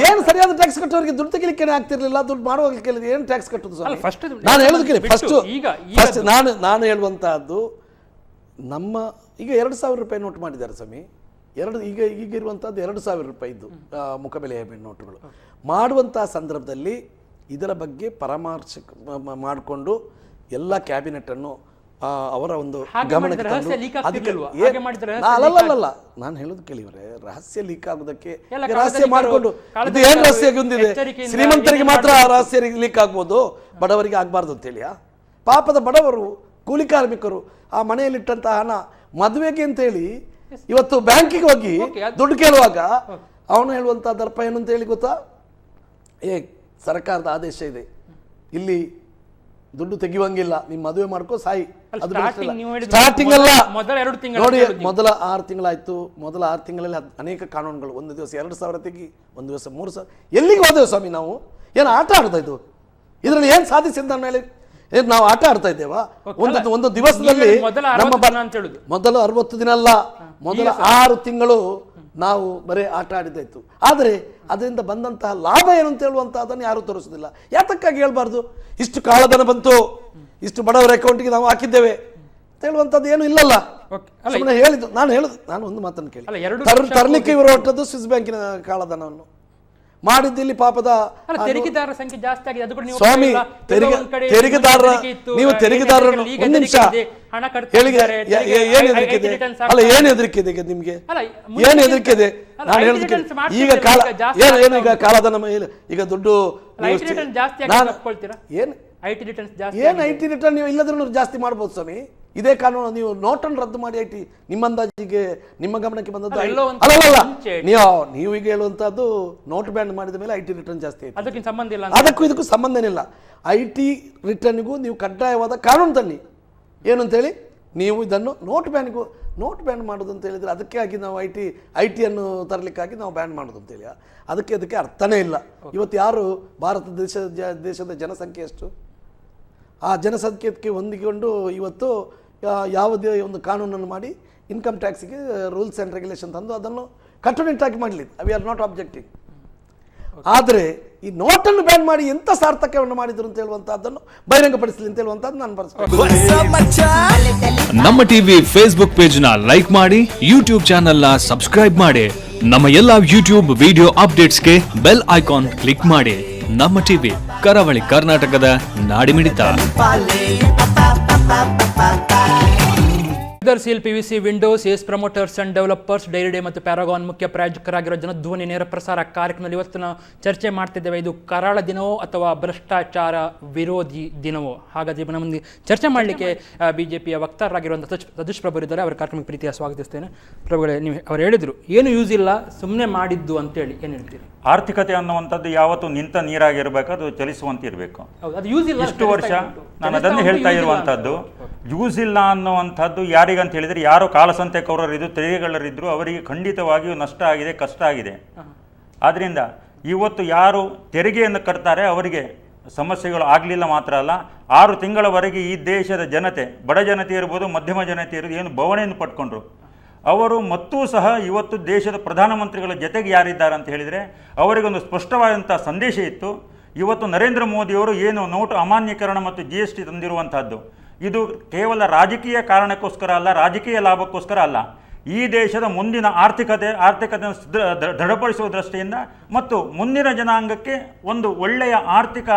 ಏನು ಸರಿಯಾದ ಟ್ಯಾಕ್ಸ್ ಕಟ್ಟೋರಿಗೆ ದುಡ್ಡು ತೆಗಿಲಿಕ್ಕೆ ಆಗ್ತಿರ್ಲಿಲ್ಲ, ದುಡ್ಡು ಮಾಡುವಾಗ ಕೇಳಿದ್ರೆ ಏನು ಟ್ಯಾಕ್ಸ್ ಕಟ್ಟೋದು? ನಾನು ಹೇಳೋದು ಕೇಳಿ, ಫಸ್ಟ್ ನಾನು ಹೇಳುವಂತಹದ್ದು, ನಮ್ಮ ಈಗ 2,000 ರೂಪಾಯಿ ನೋಟ್ ಮಾಡಿದ್ದಾರೆ ಸ್ವಾಮಿ. ಈಗ ಇರುವಂಥದ್ದು 2,000 ರೂಪಾಯಿದ್ದು ಮುಖಬೆಲೆಯ ನೋಟುಗಳು ಮಾಡುವಂಥ ಸಂದರ್ಭದಲ್ಲಿ ಇದರ ಬಗ್ಗೆ ಪರಾಮರ್ಶೆ ಮಾಡಿಕೊಂಡು ಎಲ್ಲ ಕ್ಯಾಬಿನೆಟನ್ನು ಅವರ ಒಂದು ಗಮನಕ್ಕೆ ಅಲ್ಲ, ನಾನು ಹೇಳೋದು ಕೇಳಿವ್ರೆ, ರಹಸ್ಯ ಲೀಕ್ ಆಗೋದಕ್ಕೆ ರಹಸ್ಯ ಮಾಡಿಕೊಂಡು ಇದು ಏನು ರಹಸ್ಯ ಹೊಂದಿದೆ? ಶ್ರೀಮಂತರಿಗೆ ಮಾತ್ರ ರಹಸ್ಯ ಲೀಕ್ ಆಗ್ಬೋದು, ಬಡವರಿಗೆ ಆಗ್ಬಾರ್ದು ಅಂತೇಳಿ. ಪಾಪದ ಬಡವರು ಕೂಲಿ ಕಾರ್ಮಿಕರು ಆ ಮನೆಯಲ್ಲಿಟ್ಟಂತಹ ಹಣ ಮದುವೆಗೆ ಅಂತೇಳಿ ಇವತ್ತು ಬ್ಯಾಂಕಿಗೆ ಹೋಗಿ ದುಡ್ಡು ಕೇಳುವಾಗ ಅವನು ಹೇಳುವಂಥ ದರ್ಪ ಏನು ಅಂತ ಹೇಳಿ ಗೊತ್ತಾ, ಸರ್ಕಾರದ ಆದೇಶ ಇದೆ, ಇಲ್ಲಿ ದುಡ್ಡು ತೆಗಿಯುವಂಗಿಲ್ಲ, ನಿಮ್ಮ ಮದುವೆ ಮಾಡ್ಕೋ ಸಾಯಿ. ಸ್ಟಾರ್ಟಿಂಗ್ ಅಲ್ಲ ನೋಡಿ, ಮೊದಲ 6 ತಿಂಗಳಾಯ್ತು. ಮೊದಲ 6 ತಿಂಗಳಲ್ಲಿ ಅನೇಕ ಕಾನೂನುಗಳು, ಒಂದು ದಿವಸ 2,000 ತೆಗಿ, ಒಂದು ದಿವಸ 3,000. ಎಲ್ಲಿಗೆ ಹೋದೆವು ಸ್ವಾಮಿ ನಾವು? ಏನು ಆಟ ಆಡ್ತಾ ಇದ್ದು? ಇದರಲ್ಲಿ ಏನು ಸಾಧಿಸಿದ ಮೇಲೆ ಏನು ನಾವು ಆಟ ಆಡ್ತಾ ಇದ್ದೇವಾ? ಒಂದು ದಿವಸದಲ್ಲಿ ಮೊದಲು 60 ದಿನ ಅಲ್ಲ, ಮೊದಲ 6 ತಿಂಗಳು ನಾವು ಬರೀ ಆಟ ಆಡಿದ್ದಾಯ್ತು. ಆದರೆ ಅದರಿಂದ ಬಂದಂತಹ ಲಾಭ ಏನು ಅಂತ ಹೇಳುವಂತಹದನ್ನು ಯಾರು ತೋರಿಸೋದಿಲ್ಲ. ಯಾತಕ್ಕಾಗಿ ಹೇಳ್ಬಾರ್ದು? ಇಷ್ಟು ಕಾಳಧನ ಬಂತು, ಇಷ್ಟು ಬಡವರ ಅಕೌಂಟ್ಗೆ ನಾವು ಹಾಕಿದ್ದೇವೆ ಅಂತ ಹೇಳುವಂಥದ್ದು ಏನು ಇಲ್ಲಲ್ಲ. ಸುಮ್ಮನೆ ಹೇಳಿದ್ದು. ನಾನು ಒಂದು ಮಾತನ್ನು ಕೇಳಿ, ತರಲಿಕ್ಕೆ ಇವರು ಹೊಟ್ಟದ್ದು ಸ್ವಿಸ್ ಬ್ಯಾಂಕಿನ ಕಾಳಧನವನ್ನು ಮಾಡಿದ್ದಿಲ್ಲಿ ಪಾಪದ
ತೆರಿಗೆದಾರರ ಸಂಖ್ಯೆ ಜಾಸ್ತಿ ಆಗಿದೆ. ಅದು ಕೂಡ ನೀವು
ಸ್ವಾಮಿ ತೆರಿಗೆದಾರರ ನೀವು ತೆರಿಗೆದಾರರು ಒಂದು ನಿಮಿಷ ಏನು ಹೆದರಿಕೆ ಇದೆ? ಅಲ್ಲ, ಏನು ಹೆದರಿಕೆ ಇದೆ ನಿಮ್ಗೆ? ಏನು ಹೆದರಿಕೆ ಇದೆ? ನಾನು ಹೇಳಿದ್ರೆ ಈಗ ಏನು ಈಗ ಕಾಳಧನ ಈಗ ದುಡ್ಡು ಏನು ಐಟಿ ರಿಟರ್ನ್ ನೀವು ಇಲ್ಲದ್ರೂ ಜಾಸ್ತಿ ಮಾಡ್ಬೋದು ಸ್ವಾಮಿ. ಇದೇ ಕಾನೂನು ನೀವು ನೋಟನ್ನು ರದ್ದು ಮಾಡಿ ಐಟಿ ನಿಮ್ಮ ಅಂದಾಜಿಗೆ ನಿಮ್ಮ ಗಮನಕ್ಕೆ ಬಂದದ್ದು ಅಲ್ಲಲ್ಲ. ನೀವು ಈಗ ಹೇಳುವಂತದ್ದು ನೋಟ್ ಬ್ಯಾನ್ ಮಾಡಿದ ಮೇಲೆ ಐಟಿ ರಿಟರ್ನ್ ಜಾಸ್ತಿ ಆಯ್ತು. ಅದಕ್ಕೂ ಇದಕ್ಕೂ ಸಂಬಂಧನಿಲ್ಲ. ಐಟಿ ರಿಟರ್ನ್ಗೂ ನೀವು ಕಡ್ಡಾಯವಾದ ಕಾನೂನು ತನ್ನಿ. ಏನು ಅಂತೇಳಿ ನೀವು ಇದನ್ನು ನೋಟ್ ಬ್ಯಾನ್ ಮಾಡೋದು ಅಂತ ಹೇಳಿದ್ರೆ ಅದಕ್ಕೆ ಆಗಿ ನಾವು ಐಟಿಯನ್ನು ತರಲಿಕ್ಕಾಗಿ ನಾವು ಬ್ಯಾನ್ ಮಾಡೋದು ಅಂತೇಳಿ ಅದಕ್ಕೆ ಅರ್ಥನೇ ಇಲ್ಲ. ಇವತ್ತು ಯಾರು ಭಾರತ ದೇಶದ ಜನಸಂಖ್ಯೆ ಎಷ್ಟು? ಆ ಜನಸಂಖ್ಯೆಗೆ ಹೊಂದಿಕೊಂಡು ಇವತ್ತು ಯಾವುದೇ ಒಂದು ಕಾನೂನನ್ನು ಮಾಡಿ ಇನ್ಕಮ್ ಟ್ಯಾಕ್ಸಿಗೆ ರೂಲ್ಸ್ ಆ್ಯಂಡ್ ರೆಗ್ಯುಲೇಷನ್ ತಂದು ಅದನ್ನು ಕಟ್ಟುನಿಟ್ಟಾಗಿ ಮಾಡಲಿ. We are not objecting. ಆದರೆ ಈ ನೋಟನ್ನು ಬ್ಯಾನ್ ಮಾಡಿ ಎಂಥ ಸಾರ್ಥಕವನ್ನು ಮಾಡಿದ್ರು ಅಂತ ಹೇಳುವಂತಹದ್ದನ್ನು ಬಹಿರಂಗಪಡಿಸಲಿ ಅಂತ ಹೇಳುವಂತಹದ್ದು ನಾನು ಬರೆಸ್ತೀನಿ.
ನಮ್ಮ ಟಿವಿ ಫೇಸ್ಬುಕ್ ಪೇಜ್ ನ ಲೈಕ್ ಮಾಡಿ, ಯೂಟ್ಯೂಬ್ ಚಾನೆಲ್ ನ ಸಬ್ಸ್ಕ್ರೈಬ್ ಮಾಡಿ, ನಮ್ಮ ಎಲ್ಲಾ ಯೂಟ್ಯೂಬ್ ವಿಡಿಯೋ ಅಪ್ಡೇಟ್ಸ್ಗೆ ಬೆಲ್ ಐಕಾನ್ ಕ್ಲಿಕ್ ಮಾಡಿ. ನಮ್ಮ ಟಿವಿ, ಕರಾವಳಿ ಕರ್ನಾಟಕದ ನಾಡಿಮಿಡಿತ.
Seal PVC windows Ace promoters and developers Dairy Day ಮತ್ತು ಪ್ಯಾರಾಗಾನ್ ಮುಖ್ಯ ಪ್ರಾಯೋಜಕರಾಗಿರೋ ಜನಧ್ವನಿ ನೇರ ಪ್ರಸಾರ ಕಾರ್ಯಕ್ರಮದಲ್ಲಿ ಇವತ್ತು ನಾವು ಚರ್ಚೆ ಮಾಡ್ತಿದ್ದೇವೆ. ಇದು ಕರಾಳ ದಿನವೋ ಅಥವಾ ಭ್ರಷ್ಟಾಚಾರ ವಿರೋಧಿ ದಿನವೋ? ಹಾಗಾದರೆ ನಮ್ಮ ಮುಂದೆ ಚರ್ಚೆ ಮಾಡಲಿಕ್ಕೆ ಬಿಜೆಪಿಯ ವಕ್ತಾರರಾಗಿರುವಂಥ ಸತೀಶ್ ಪ್ರಭು ಇದ್ದಾರೆ. ಅವರ ಕಾರ್ಯಕ್ರಮಕ್ಕೆ ಪ್ರೀತಿಯ ಸ್ವಾಗತಿಸ್ತೇನೆ. ಪ್ರಭುಗಳೇ, ನೀವು ಅವ್ರು ಹೇಳಿದರು ಏನು ಯೂಸ್ ಇಲ್ಲ, ಸುಮ್ಮನೆ ಮಾಡಿದ್ದು ಅಂತೇಳಿ ಏನು ಹೇಳ್ತೀರಿ?
ಆರ್ಥಿಕತೆ ಅನ್ನುವಂಥದ್ದು ಯಾವತ್ತು ನಿಂತ ನೀರಾಗಿರ್ಬೇಕು, ಅದು ಚಲಿಸುವಂತಿರಬೇಕು. ಇಷ್ಟು ವರ್ಷ ನಾನು ಅದನ್ನು ಹೇಳ್ತಾ ಇರುವಂಥದ್ದು. ಯೂಸ್ ಇಲ್ಲ ಅನ್ನುವಂಥದ್ದು ಯಾರಿಗಂತ ಹೇಳಿದರೆ, ಯಾರು ಕಾಲಸಂತೆಕೋರರಿದ್ದು ತೆರಿಗೆಗಳರಿದ್ದರು ಅವರಿಗೆ ಖಂಡಿತವಾಗಿಯೂ ನಷ್ಟ ಆಗಿದೆ, ಕಷ್ಟ ಆಗಿದೆ. ಆದ್ದರಿಂದ ಇವತ್ತು ಯಾರು ತೆರಿಗೆಯನ್ನು ಕಟ್ತಾರೆ ಅವರಿಗೆ ಸಮಸ್ಯೆಗಳು ಆಗಲಿಲ್ಲ ಮಾತ್ರ ಅಲ್ಲ, 6 ತಿಂಗಳವರೆಗೆ ಈ ದೇಶದ ಜನತೆ, ಬಡ ಜನತೆ ಇರ್ಬೋದು, ಮಧ್ಯಮ ಜನತೆ ಇರ್ಬೋದು, ಏನು ಬವಣೆಯನ್ನು ಪಡ್ಕೊಂಡ್ರು ಅವರು ಮತ್ತೂ ಸಹ ಇವತ್ತು ದೇಶದ ಪ್ರಧಾನಮಂತ್ರಿಗಳ ಜೊತೆಗೆ ಯಾರಿದ್ದಾರೆ ಅಂತ ಹೇಳಿದರೆ ಅವರಿಗೊಂದು ಸ್ಪಷ್ಟವಾದಂಥ ಸಂದೇಶ ಇತ್ತು. ಇವತ್ತು ನರೇಂದ್ರ ಮೋದಿಯವರು ಏನು ನೋಟು ಅಮಾನ್ಯೀಕರಣ ಮತ್ತು GST ತಂದಿರುವಂಥದ್ದು, ಇದು ಕೇವಲ ರಾಜಕೀಯ ಕಾರಣಕ್ಕೋಸ್ಕರ ಅಲ್ಲ, ರಾಜಕೀಯ ಲಾಭಕ್ಕೋಸ್ಕರ ಅಲ್ಲ. ಈ ದೇಶದ ಮುಂದಿನ ಆರ್ಥಿಕತೆಯನ್ನು ದೃಢಪಡಿಸುವ ದೃಷ್ಟಿಯಿಂದ ಮತ್ತು ಮುಂದಿನ ಜನಾಂಗಕ್ಕೆ ಒಂದು ಒಳ್ಳೆಯ ಆರ್ಥಿಕ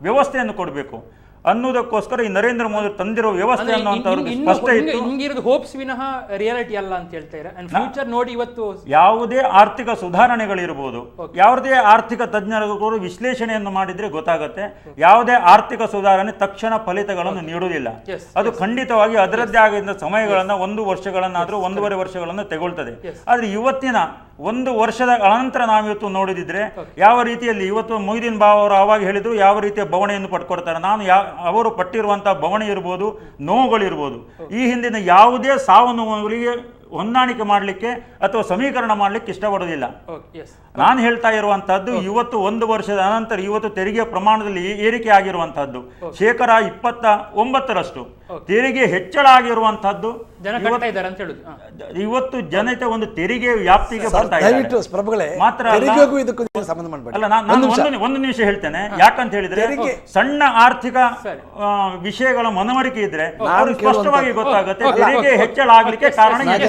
ವ್ಯವಸ್ಥೆಯನ್ನು ಕೊಡಬೇಕು ಅನ್ನೋದಕ್ಕೋಸ್ಕರ ಈ ನರೇಂದ್ರ ಮೋದಿ ತಂದಿರೋ ವ್ಯವಸ್ಥೆ ಅನ್ನುವಂಥವ್ರಿಗೆ ಸ್ಪಷ್ಟ ಇತ್ತು.
ಹೋಪ್ಸ್ ವಿನಃ ರಿಯಾಲಿಟಿ ಅಲ್ಲ ಅಂತ ಹೇಳ್ತಾರೆ. ಫ್ಯೂಚರ್ ನೋಡಿ ಇವತ್ತು
ಯಾವುದೇ ಆರ್ಥಿಕ ಸುಧಾರಣೆಗಳಿರ್ಬೋದು, ಯಾವುದೇ ಆರ್ಥಿಕ ತಜ್ಞರು ವಿಶ್ಲೇಷಣೆಯನ್ನು ಮಾಡಿದ್ರೆ ಗೊತ್ತಾಗುತ್ತೆ, ಯಾವುದೇ ಆರ್ಥಿಕ ಸುಧಾರಣೆ ತಕ್ಷಣ ಫಲಿತಗಳನ್ನು ನೀಡುವುದಿಲ್ಲ. ಅದು ಖಂಡಿತವಾಗಿ ಅದರದ್ದೇ ಆಗಿದ್ದ ಸಮಯಗಳನ್ನು 1 ವರ್ಷಗಳನ್ನಾದರೂ 1.5 ವರ್ಷಗಳನ್ನು ತೆಗೊಳ್ತದೆ. ಆದರೆ ಇವತ್ತಿನ 1 ವರ್ಷದ ಅನಂತರ ನಾವಿವತ್ತು ನೋಡಿದಿದ್ರೆ ಯಾವ ರೀತಿಯಲ್ಲಿ ಇವತ್ತು ಮೊಯ್ದೀನ್ ಬಾವ ಅವರು ಆವಾಗ ಹೇಳಿದ್ರು ಯಾವ ರೀತಿಯ ಬವಣೆಯನ್ನು ಪಡ್ಕೊಡ್ತಾರೆ. ನಾನು ಅವರು ಪಟ್ಟಿರುವಂತಹ ಬವಣೆ ಇರ್ಬೋದು, ನೋವುಗಳಿರ್ಬೋದು, ಈ ಹಿಂದಿನ ಯಾವುದೇ ಸಾವು ನೋವುಗಳಿಗೆ ಹೊಂದಾಣಿಕೆ ಮಾಡಲಿಕ್ಕೆ ಅಥವಾ ಸಮೀಕರಣ ಮಾಡಲಿಕ್ಕೆ ಇಷ್ಟಪಡೋದಿಲ್ಲ. ನಾನು ಹೇಳ್ತಾ ಇರುವಂತಹದ್ದು ಇವತ್ತು 1 ವರ್ಷದ ಅನಂತರ ಇವತ್ತು ತೆರಿಗೆ ಪ್ರಮಾಣದಲ್ಲಿ ಏರಿಕೆ ಆಗಿರುವಂತಹದ್ದು 29% ತೆರಿಗೆ ಹೆಚ್ಚಳ ಆಗಿರುವಂತಹದ್ದು ಇವತ್ತು ಜನತೆ ಒಂದು ತೆರಿಗೆ ವ್ಯಾಪ್ತಿಗೆ ಬರ್ತಾ ಇದೆ. ಮಾತ್ರ ಅಲ್ಲ, ನಾನು ಒಂದು ನಿಮಿಷ ಹೇಳ್ತೇನೆ. ಯಾಕಂತ ಹೇಳಿದ್ರೆ ಸಣ್ಣ ಆರ್ಥಿಕ ವಿಷಯಗಳ ಮನವರಿಕೆ ಇದ್ರೆ ಅವ್ರಿಗೆ ಸ್ಪಷ್ಟವಾಗಿ ಗೊತ್ತಾಗುತ್ತೆ ತೆರಿಗೆ ಹೆಚ್ಚಳ ಆಗ್ಲಿಕ್ಕೆ ಕಾರಣ ಇದೆ.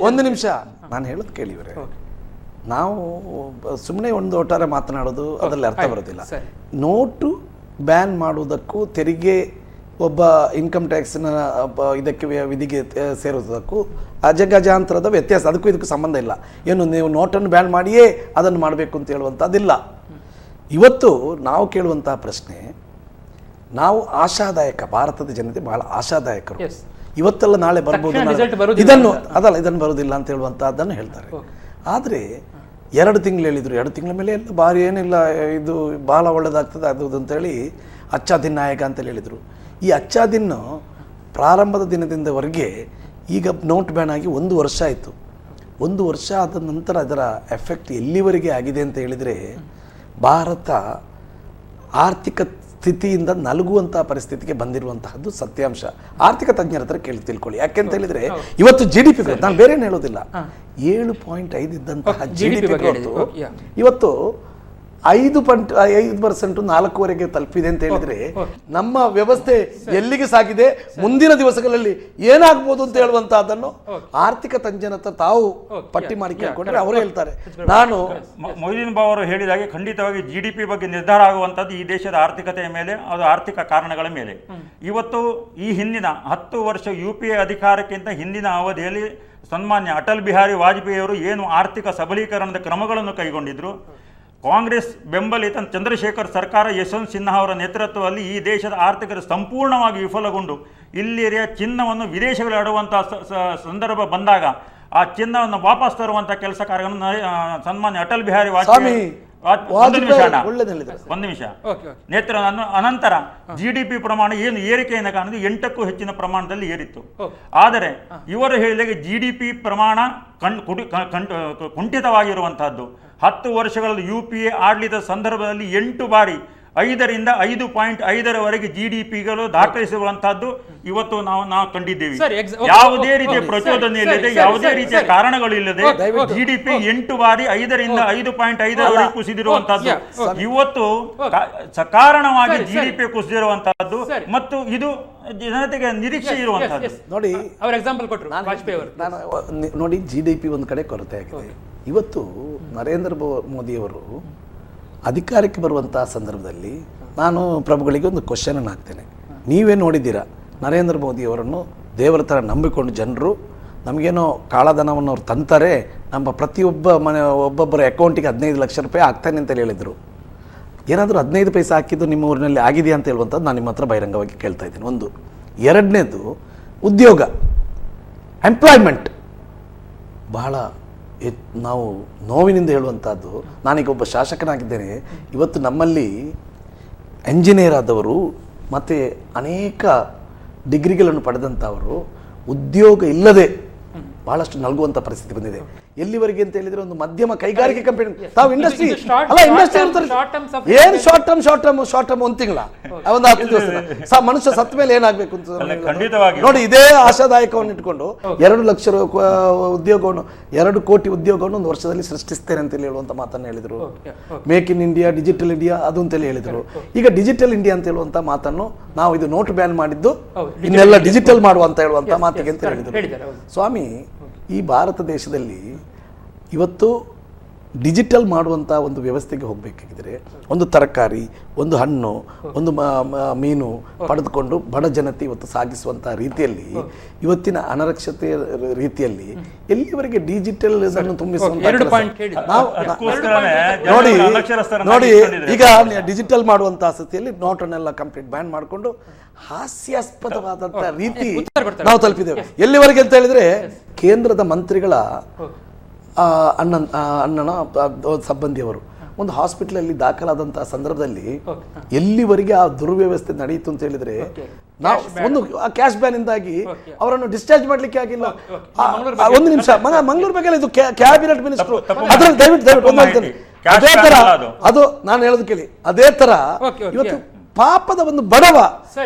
ಒಂದು ನಿಮಿಷ ನಾನು ಹೇಳೋದು ಕೇಳಿವ್ರೆ. ನಾವು ಸುಮ್ಮನೆ ಒಂದು ಒಟ್ಟಾರೆ ಮಾತನಾಡೋದು ಅದರಲ್ಲಿ ಅರ್ಥ ಬರೋದಿಲ್ಲ. ನೋಟು ಬ್ಯಾನ್ ಮಾಡುವುದಕ್ಕೂ ತೆರಿಗೆ ಒಬ್ಬ ಇನ್ಕಮ್ ಟ್ಯಾಕ್ಸ್ನ ಇದಕ್ಕೆ ವಿಧಿಗೆ ಸೇರೋದಕ್ಕೂ ಅಜಗಜಾಂತರದ ವ್ಯತ್ಯಾಸ. ಅದಕ್ಕೂ ಇದಕ್ಕೂ ಸಂಬಂಧ ಇಲ್ಲ. ಏನು ನೀವು ನೋಟನ್ನು ಬ್ಯಾನ್ ಮಾಡಿಯೇ ಅದನ್ನು ಮಾಡಬೇಕು ಅಂತ ಹೇಳುವಂಥದ್ದಿಲ್ಲ. ಇವತ್ತು ನಾವು ಕೇಳುವಂತಹ ಪ್ರಶ್ನೆ, ನಾವು ಆಶಾದಾಯಕ, ಭಾರತದ ಜನತೆ ಬಹಳ ಆಶಾದಾಯಕರು. ಇವತ್ತೆಲ್ಲ ನಾಳೆ ಬರ್ಬೋದು, ಇದನ್ನು ಬರೋದಿಲ್ಲ ಅಂತ ಹೇಳುವಂತಹದ್ದನ್ನು ಹೇಳ್ತಾರೆ. ಆದರೆ 2 ತಿಂಗಳು ಹೇಳಿದ್ರು, 2 ತಿಂಗಳ ಮೇಲೆ ಎಲ್ಲ ಭಾರಿ ಏನಿಲ್ಲ, ಇದು ಬಹಳ ಒಳ್ಳೆಯದಾಗ್ತದೆ ಅದು ಅಂತೇಳಿ ಅಚ್ಚಾದಿನ್ ನಾಯಕ ಅಂತೇಳಿ ಹೇಳಿದರು. ಈ ಅಚ್ಚಾದಿನ್ನು ಪ್ರಾರಂಭದ ದಿನದಿಂದವರೆಗೆ ಈಗ ನೋಟ್ ಬ್ಯಾನ್ ಆಗಿ 1 ವರ್ಷ ಆಯಿತು. 1 ವರ್ಷ ಆದ ನಂತರ ಅದರ ಎಫೆಕ್ಟ್ ಎಲ್ಲಿವರೆಗೆ ಆಗಿದೆ ಅಂತ ಹೇಳಿದರೆ, ಭಾರತ ಆರ್ಥಿಕ ಸ್ಥಿತಿಯಿಂದ ನಲುಗುವಂತಹ ಪರಿಸ್ಥಿತಿಗೆ ಬಂದಿರುವಂತಹದ್ದು ಸತ್ಯಾಂಶ. ಆರ್ಥಿಕ ತಜ್ಞರ ಹತ್ರ ತಿಳ್ಕೊಳ್ಳಿ. ಯಾಕೆಂತ ಹೇಳಿದ್ರೆ ಇವತ್ತು GDP ನಾನು ಬೇರೆ ಏನು ಹೇಳೋದಿಲ್ಲ, 7.5 ಇದ್ದಂತಹ GDP ಇವತ್ತು 5% 4ವರೆಗೆ ತಲುಪಿದೆ ಅಂತ ಹೇಳಿದ್ರೆ ನಮ್ಮ ವ್ಯವಸ್ಥೆ ಎಲ್ಲಿಗೆ ಸಾಗಿದೆ, ಮುಂದಿನ ದಿವಸಗಳಲ್ಲಿ ಏನಾಗ್ಬೋದು ಅಂತ ಹೇಳುವಂತಹದ್ದನ್ನು ಆರ್ಥಿಕ ತಜ್ಞರ ಹತ್ರ ತಾವು ಪಟ್ಟಿ ಮಾಡಿ ಕೇಳ್ಕೊಂಡ್ರೆ ಅವರು ಹೇಳ್ತಾರೆ. ನಾನು
ಮೊಯ್ದೀನ್ ಬಾವ ಅವರು ಹೇಳಿದಾಗೆ ಖಂಡಿತವಾಗಿ GDP ಬಗ್ಗೆ ನಿರ್ಧಾರ ಆಗುವಂಥದ್ದು ಈ ದೇಶದ ಆರ್ಥಿಕತೆಯ ಮೇಲೆ, ಅದು ಆರ್ಥಿಕ ಕಾರಣಗಳ ಮೇಲೆ. ಇವತ್ತು ಈ ಹಿಂದಿನ 10 ವರ್ಷ UPA ಅಧಿಕಾರಕ್ಕಿಂತ ಹಿಂದಿನ ಅವಧಿಯಲ್ಲಿ ಸನ್ಮಾನ್ಯ ಅಟಲ್ ಬಿಹಾರಿ ವಾಜಪೇಯಿ ಅವರು ಏನು ಆರ್ಥಿಕ ಸಬಲೀಕರಣದ ಕ್ರಮಗಳನ್ನು ಕೈಗೊಂಡಿದ್ರು, ಕಾಂಗ್ರೆಸ್ ಬೆಂಬಲಿತ ಚಂದ್ರಶೇಖರ್ ಸರ್ಕಾರ, ಯಶವಂತ್ ಸಿನ್ಹಾ ಅವರ ನೇತೃತ್ವದಲ್ಲಿ ಈ ದೇಶದ ಆರ್ಥಿಕತೆ ಸಂಪೂರ್ಣವಾಗಿ ವಿಫಲಗೊಂಡು ಇಲ್ಲಿಯ ಚಿನ್ನವನ್ನು ವಿದೇಶಗಳು ಆಡುವಂತಹ ಸಂದರ್ಭ ಬಂದಾಗ ಆ ಚಿನ್ನವನ್ನು ವಾಪಸ್ ತರುವಂಥ ಕೆಲಸ ಕಾರ್ಯಗಳನ್ನು ಸನ್ಮಾನ್ಯ ಅಟಲ್ ಬಿಹಾರಿ ವಾಜಪೇಯಿ ಒಂದು ನಿಮಿಷ ನೇತೃತ್ವ ಅನಂತರ GDP ಪ್ರಮಾಣ ಏನು ಏರಿಕೆಯನ್ನು ಕಾಣುವುದು 8ಕ್ಕೂ ಹೆಚ್ಚಿನ ಪ್ರಮಾಣದಲ್ಲಿ ಏರಿತ್ತು. ಆದರೆ ಇವರು ಹೇಳಿದಾಗ GDP ಪ್ರಮಾಣ ಕುಂಠಿತವಾಗಿರುವಂತಹದ್ದು. 10 ವರ್ಷಗಳಲ್ಲಿ UPA ಆಡಳಿತ ಸಂದರ್ಭದಲ್ಲಿ 8 ಬಾರಿ 5ರಿಂದ 5.5ರವರೆಗೆ GDPಗಳು ದಾಖಲಿಸುವಂತಹದ್ದು ಇವತ್ತು ನಾವು ಕಂಡಿದ್ದೇವೆ. ಯಾವುದೇ ರೀತಿಯ ಪ್ರಚೋದನೆ ಇಲ್ಲದೆ, ಯಾವುದೇ ರೀತಿಯ ಕಾರಣಗಳಿಲ್ಲದೆ GDP 8 ಬಾರಿ 5ರಿಂದ 5.5ರವರೆಗೆ ಕುಸಿದಿರುವಂತಹದ್ದು. ಇವತ್ತು ಸಕಾರಣವಾಗಿ GDP ಕುಸಿದಿರುವಂತಹದ್ದು ಮತ್ತು ಇದು ಜನತೆಗೆ ನಿರೀಕ್ಷೆ ಇರುವಂತಹದ್ದು.
ನೋಡಿ,
ಅವರ ಎಕ್ಸಾಂಪಲ್ ಕೊಟ್ಟರು ವಾಜಪೇಯಿ ಅವರು.
ನೋಡಿ, GDP ಒಂದು ಕಡೆ ಕೊರತೆ ಆಗಿದೆ. ಇವತ್ತು ನರೇಂದ್ರ ಮೋದಿಯವರು ಅಧಿಕಾರಕ್ಕೆ ಬರುವಂತಹ ಸಂದರ್ಭದಲ್ಲಿ ನಾನು ಪ್ರಭುಗಳಿಗೆ ಒಂದು ಕ್ವಶನನ್ನು ಹಾಕ್ತೇನೆ. ನೀವೇ ನೋಡಿದ್ದೀರಾ, ನರೇಂದ್ರ ಮೋದಿಯವರನ್ನು ದೇವರ ಥರ ನಂಬಿಕೊಂಡು ಜನರು ನಮಗೇನೋ ಕಾಳಧನವನ್ನು ಅವ್ರು ತಂತಾರೆ, ನಮ್ಮ ಒಬ್ಬೊಬ್ಬರ ಅಕೌಂಟಿಗೆ 15 ಲಕ್ಷ ರೂಪಾಯಿ ಆಗ್ತಾನೆ ಅಂತೇಳಿ ಹೇಳಿದರು. ಏನಾದರೂ 15 ಪೈಸೆ ಹಾಕಿದ್ದು ನಿಮ್ಮ ಊರಿನಲ್ಲಿ ಆಗಿದೆಯಾ ಅಂತ ಹೇಳುವಂಥದ್ದು ನಾನು ನಿಮ್ಮ ಹತ್ರ ಬಹಿರಂಗವಾಗಿ ಕೇಳ್ತಾ ಇದ್ದೀನಿ. ಒಂದು. ಎರಡನೇದು, ಉದ್ಯೋಗ, ಎಂಪ್ಲಾಯ್ಮೆಂಟ್ ಬಹಳ ನಾವು ನೋವಿನಿಂದ ಹೇಳುವಂಥದ್ದು. ನಾನೀಗ ಒಬ್ಬ ಶಾಸಕನಾಗಿದ್ದೇನೆ. ಇವತ್ತು ನಮ್ಮಲ್ಲಿ ಎಂಜಿನಿಯರ್ ಆದವರು ಮತ್ತು ಅನೇಕ ಡಿಗ್ರಿಗಳನ್ನು ಪಡೆದಂಥವರು ಉದ್ಯೋಗ ಇಲ್ಲದೆ ಬಹಳಷ್ಟು ನಲ್ಗುವಂಥ ಪರಿಸ್ಥಿತಿ ಬಂದಿದೆ. ಎಲ್ಲಿವರೆಗೆ ಅಂತ ಹೇಳಿದ್ರೆ, ಒಂದು ಮಧ್ಯಮ ಕೈಗಾರಿಕೆ ಕಂಪನಿ, ತಾವು ಇಂಡಸ್ಟ್ರಿ ಅಲ್ಲ, ಇಂಡಸ್ಟ್ರಿ ಏನು ಶಾರ್ಟ್ ಟರ್ಮ್ 1 ತಿಂಗಳ, ಒಂದು 10 ದಿವಸ ಮನುಷ್ಯ ಸತ್ತ ಮೇಲೆ ಏನಾಗಬೇಕು ಅಂತ ನೋಡಿ. ಇದೇ ಆಶಾದಾಯಕವನ್ನು ಇಟ್ಕೊಂಡು 2 ಲಕ್ಷ ಉದ್ಯೋಗವನ್ನು, 2 ಕೋಟಿ ಉದ್ಯೋಗವನ್ನು 1 ವರ್ಷದಲ್ಲಿ ಸೃಷ್ಟಿಸ್ತೇನೆ ಅಂತೇಳಿ ಹೇಳುವಂಥ ಮಾತನ್ನು ಹೇಳಿದರು. Make in India, digital India ಅದು ಅಂತೇಳಿ ಹೇಳಿದರು. ಈಗ ಡಿಜಿಟಲ್ ಇಂಡಿಯಾ ಅಂತ ಹೇಳುವಂಥ ಮಾತನ್ನು ನಾವು ಇದು ನೋಟ್ ಬ್ಯಾನ್ ಮಾಡಿದ್ದು ಇನ್ನೆಲ್ಲ ಡಿಜಿಟಲ್ ಮಾಡುವಂತ ಹೇಳುವಂಥ ಮಾತಿಗೆ ಅಂತ ಹೇಳಿದರು. ಸ್ವಾಮಿ, ಈ ಭಾರತ ದೇಶದಲ್ಲಿ ಇವತ್ತು ಡಿಜಿಟಲ್ ಮಾಡುವಂಥ ಒಂದು ವ್ಯವಸ್ಥೆಗೆ ಹೋಗಬೇಕಾಗಿದ್ರೆ, ಒಂದು ತರಕಾರಿ, ಒಂದು ಹಣ್ಣು, ಒಂದು ಮೀನು ಪಡೆದುಕೊಂಡು ಬಡ ಜನತೆ ಇವತ್ತು ಸಾಗಿಸುವಂಥ ರೀತಿಯಲ್ಲಿ, ಇವತ್ತಿನ ಅನರಕ್ಷತೆ ರೀತಿಯಲ್ಲಿ ಎಲ್ಲಿವರೆಗೆ ಡಿಜಿಟಲ್ ತುಂಬಿಸುವಂತ ನೋಡಿ. ಈಗ ಡಿಜಿಟಲ್ ಮಾಡುವಂತಹ ಸ್ಥಿತಿಯಲ್ಲಿ ನೋಟನ್ನೆಲ್ಲ ಕಂಪ್ಲೀಟ್ ಬ್ಯಾನ್ ಮಾಡಿಕೊಂಡು ಹಾಸ್ಯಾಸ್ಪದವಾದಂಥ ರೀತಿ ನಾವು ತಲುಪಿದ್ದೇವೆ. ಎಲ್ಲಿವರೆಗೆ ಅಂತ ಹೇಳಿದ್ರೆ, ಕೇಂದ್ರದ ಮಂತ್ರಿಗಳ ಅಣ್ಣನ ಸಂಬಂಧಿಯವರು ಒಂದು ಹಾಸ್ಪಿಟಲಲ್ಲಿ ದಾಖಲಾದಂತಹ ಸಂದರ್ಭದಲ್ಲಿ ಎಲ್ಲಿವರೆಗೆ ಆ ದುರ್ವ್ಯವಸ್ಥೆ ನಡೆಯಿತು ಅಂತ ಹೇಳಿದ್ರೆ, ನಾವು ಒಂದು ಕ್ಯಾಶ್ ಬ್ಯಾನ್ ಇಂದಾಗಿ ಅವರನ್ನು ಡಿಸ್ಚಾರ್ಜ್ ಮಾಡ್ಲಿಕ್ಕೆ ಆಗಿಲ್ಲ. ಒಂದು ನಿಮಿಷ, ಮಂಗಳೂರು ಬಗ್ಗೆ ಇದು ಕ್ಯಾಬಿನೆಟ್ ಮಿನಿಸ್ಟರ್, ಅದ್ರಲ್ಲಿ ದಯವಿಟ್ಟು ಅದೇ ತರ ಅದು ನಾನು ಹೇಳೋದು ಕೇಳಿ. ಅದೇ ತರ ಇವತ್ತು ಪಾಪದ ಒಂದು ಬಡವ